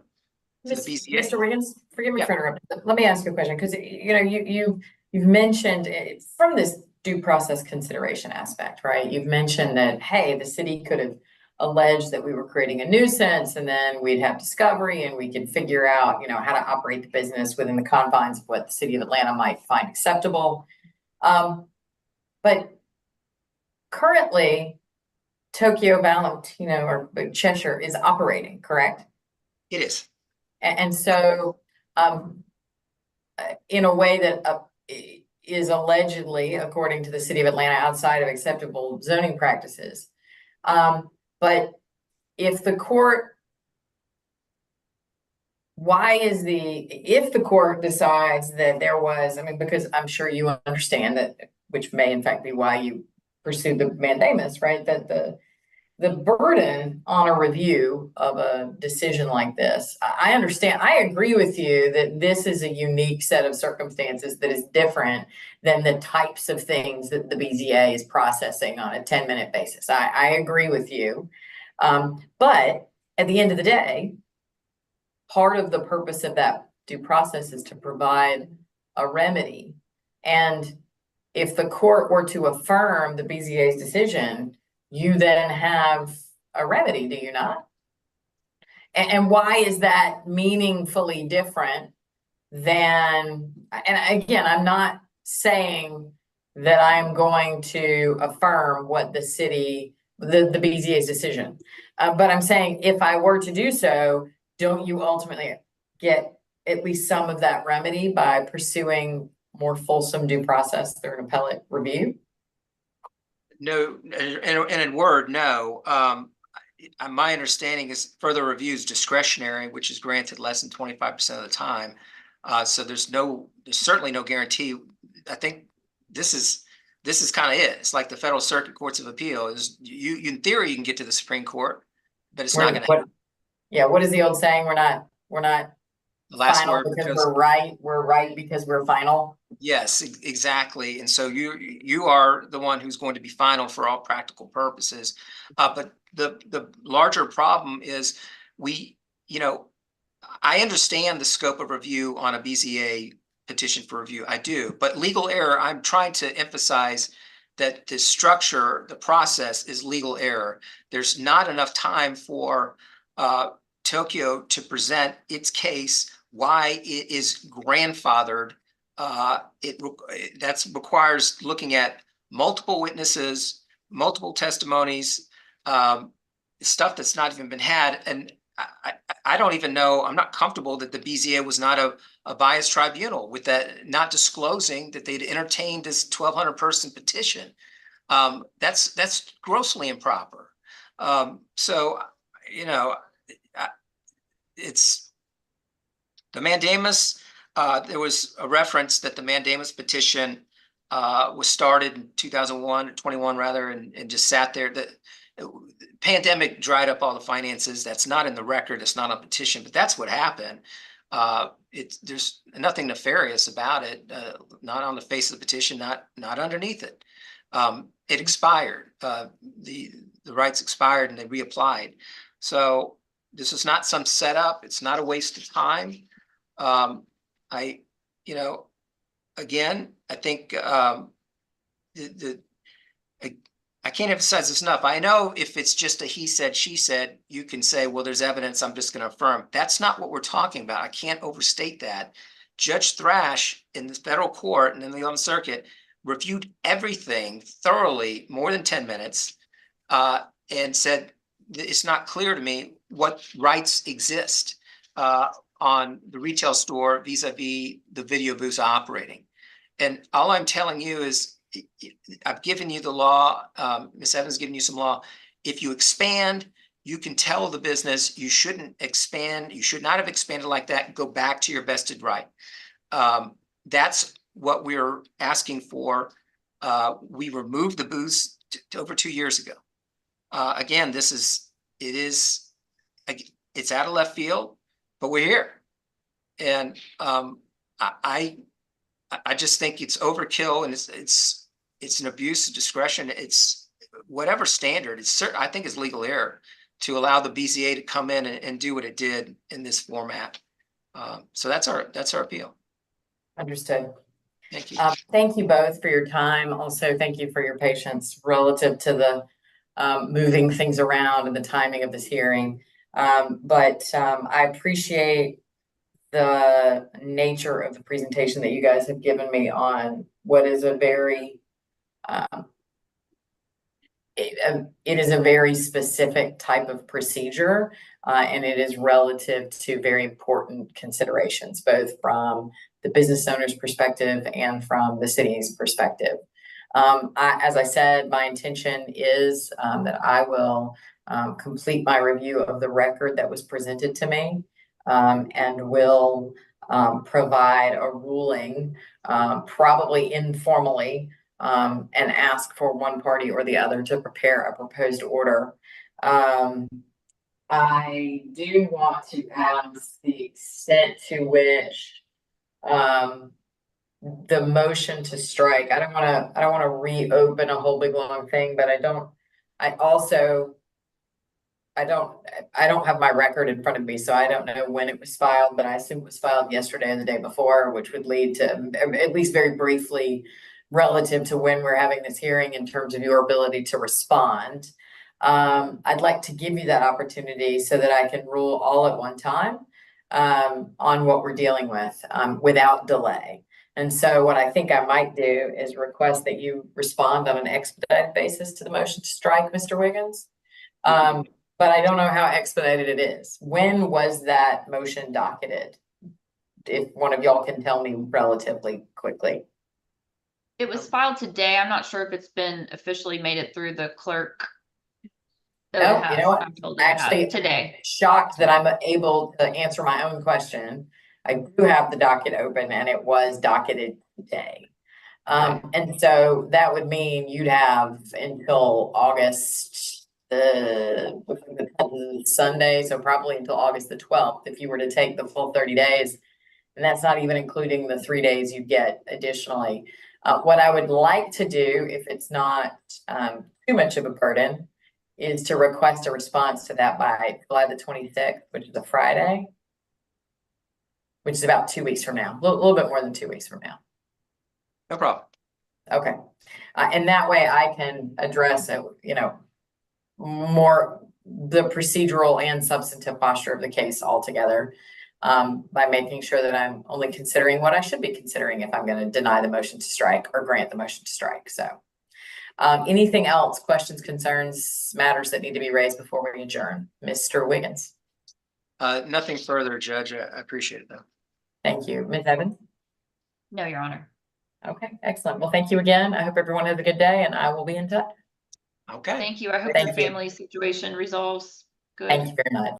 BZA. Mr. Wiggins, forgive me Yeah. for interrupting. Let me ask you a question, because you know you've mentioned from this due process consideration aspect, right? You've mentioned that, hey, the city could have alleged that we were creating a nuisance, and then we'd have discovery and we could figure out, how to operate the business within the confines of what the city of Atlanta might find acceptable. But currently, Tokyo Valentino or Cheshire is operating, correct? It is. And so, in a way that is allegedly, according to the city of Atlanta, outside of acceptable zoning practices. But if the court, if the court decides that there was, because I'm sure you understand that, which may in fact be why you pursued the mandamus, right? That the burden on a review of a decision like this, I understand, I agree with you that this is a unique set of circumstances that is different than the types of things that the BZA is processing on a 10-minute basis. I agree with you. But at the end of the day, part of the purpose of that due process is to provide a remedy. And if the court were to affirm the BZA's decision, you then have a remedy, do you not? And why is that meaningfully different than, and again, I'm not saying that I'm going to affirm what the BZA's decision, but I'm saying if I were to do so, don't you ultimately get at least some of that remedy by pursuing more fulsome due process through an appellate review? No, and in word, no. My understanding is further review is discretionary, which is granted less than 25% of the time. So there's certainly no guarantee. I think this is kind of it. It's like the federal circuit courts of appeal. Is you in theory you can get to the Supreme Court, but it's not going to happen. Yeah, what is the old saying? We're not The last final word because we're right. We're right because we're final. Yes, exactly. And so you are the one who's going to be final for all practical purposes. But the larger problem is I understand the scope of review on a BZA petition for review. I do. But legal error, I'm trying to emphasize that the structure, the process is legal error. There's not enough time for Tokyo to present its case, why it is grandfathered. That requires looking at multiple witnesses, multiple testimonies, stuff that's not even been had. And I don't even know, I'm not comfortable that the BZA was not a biased tribunal with that, not disclosing that they'd entertained this 1,200 person petition. That's grossly improper. It's the mandamus. There was a reference that the mandamus petition was started in 2021 rather, and just sat there. The pandemic dried up all the finances. That's not in the record. It's not a petition, but that's what happened. There's nothing nefarious about it. Not on the face of the petition, not underneath it. It expired. The rights expired and they reapplied. So this is not some setup. It's not a waste of time. Again, I think I can't emphasize this enough. I know if it's just a he said, she said, you can say, well, there's evidence, I'm just going to affirm. That's not what we're talking about. I can't overstate that. Judge Thrash in the federal court and in the 11th Circuit reviewed everything thoroughly, more than 10 minutes, and said, it's not clear to me what rights exist on the retail store vis-a-vis the video booths operating. And all I'm telling you is, I've given you the law, Ms. Evans given you some law. If you expand, you can tell the business you shouldn't expand. You should not have expanded like that. Go back to your vested right. That's what we're asking for. We removed the booths over 2 years ago. Again, it's out of left field, but we're here. And I just think it's overkill, and it's an abuse of discretion. It's whatever standard. I think it's legal error to allow the BZA to come in and do what it did in this format. So that's our appeal. Understood. Thank you. Thank you both for your time. Also, thank you for your patience relative to the moving things around and the timing of this hearing. But I appreciate the nature of the presentation that you guys have given me on what is a very, it is a very specific type of procedure, and it is relative to very important considerations, both from the business owner's perspective and from the city's perspective. As I said, my intention is that I will complete my review of the record that was presented to me, and will provide a ruling, probably informally, and ask for one party or the other to prepare a proposed order. I do want to ask the extent to which the motion to strike, I don't want to reopen a whole big long thing, but I don't have my record in front of me, so I don't know when it was filed, but I assume it was filed yesterday or the day before, which would lead to, at least very briefly, relative to when we're having this hearing in terms of your ability to respond. I'd like to give you that opportunity so that I can rule all at one time on what we're dealing with without delay. And so what I think I might do is request that you respond on an expedited basis to the motion to strike, Mr. Wiggins. But I don't know how expedited it is. When was that motion docketed? If one of y'all can tell me relatively quickly. It was filed today. I'm not sure if it's been officially made it through the clerk. Oh, No, it has. you know what? I'm told it has. Actually, Today. Shocked that I'm able to answer my own question. I do have the docket open and it was docketed today. And so that would mean you'd have until August Sunday, so probably until August the 12th, if you were to take the full 30 days. And that's not even including the 3 days you get additionally. What I would like to do, if it's not too much of a burden, is to request a response to that by July the 26th, which is a Friday, which is about 2 weeks from now, a little bit more than 2 weeks from now. No problem. Okay. And that way I can address, more the procedural and substantive posture of the case altogether, by making sure that I'm only considering what I should be considering if I'm going to deny the motion to strike or grant the motion to strike. So anything else, questions, concerns, matters that need to be raised before we adjourn? Mr. Wiggins. Nothing further, Judge. I appreciate it though. Thank you. Ms. Evans? No, Your Honor. Okay, excellent. Well, thank you again. I hope everyone has a good day and I will be in touch. Okay. Thank you. I hope Thank your you. family situation resolves good. Thank you very much.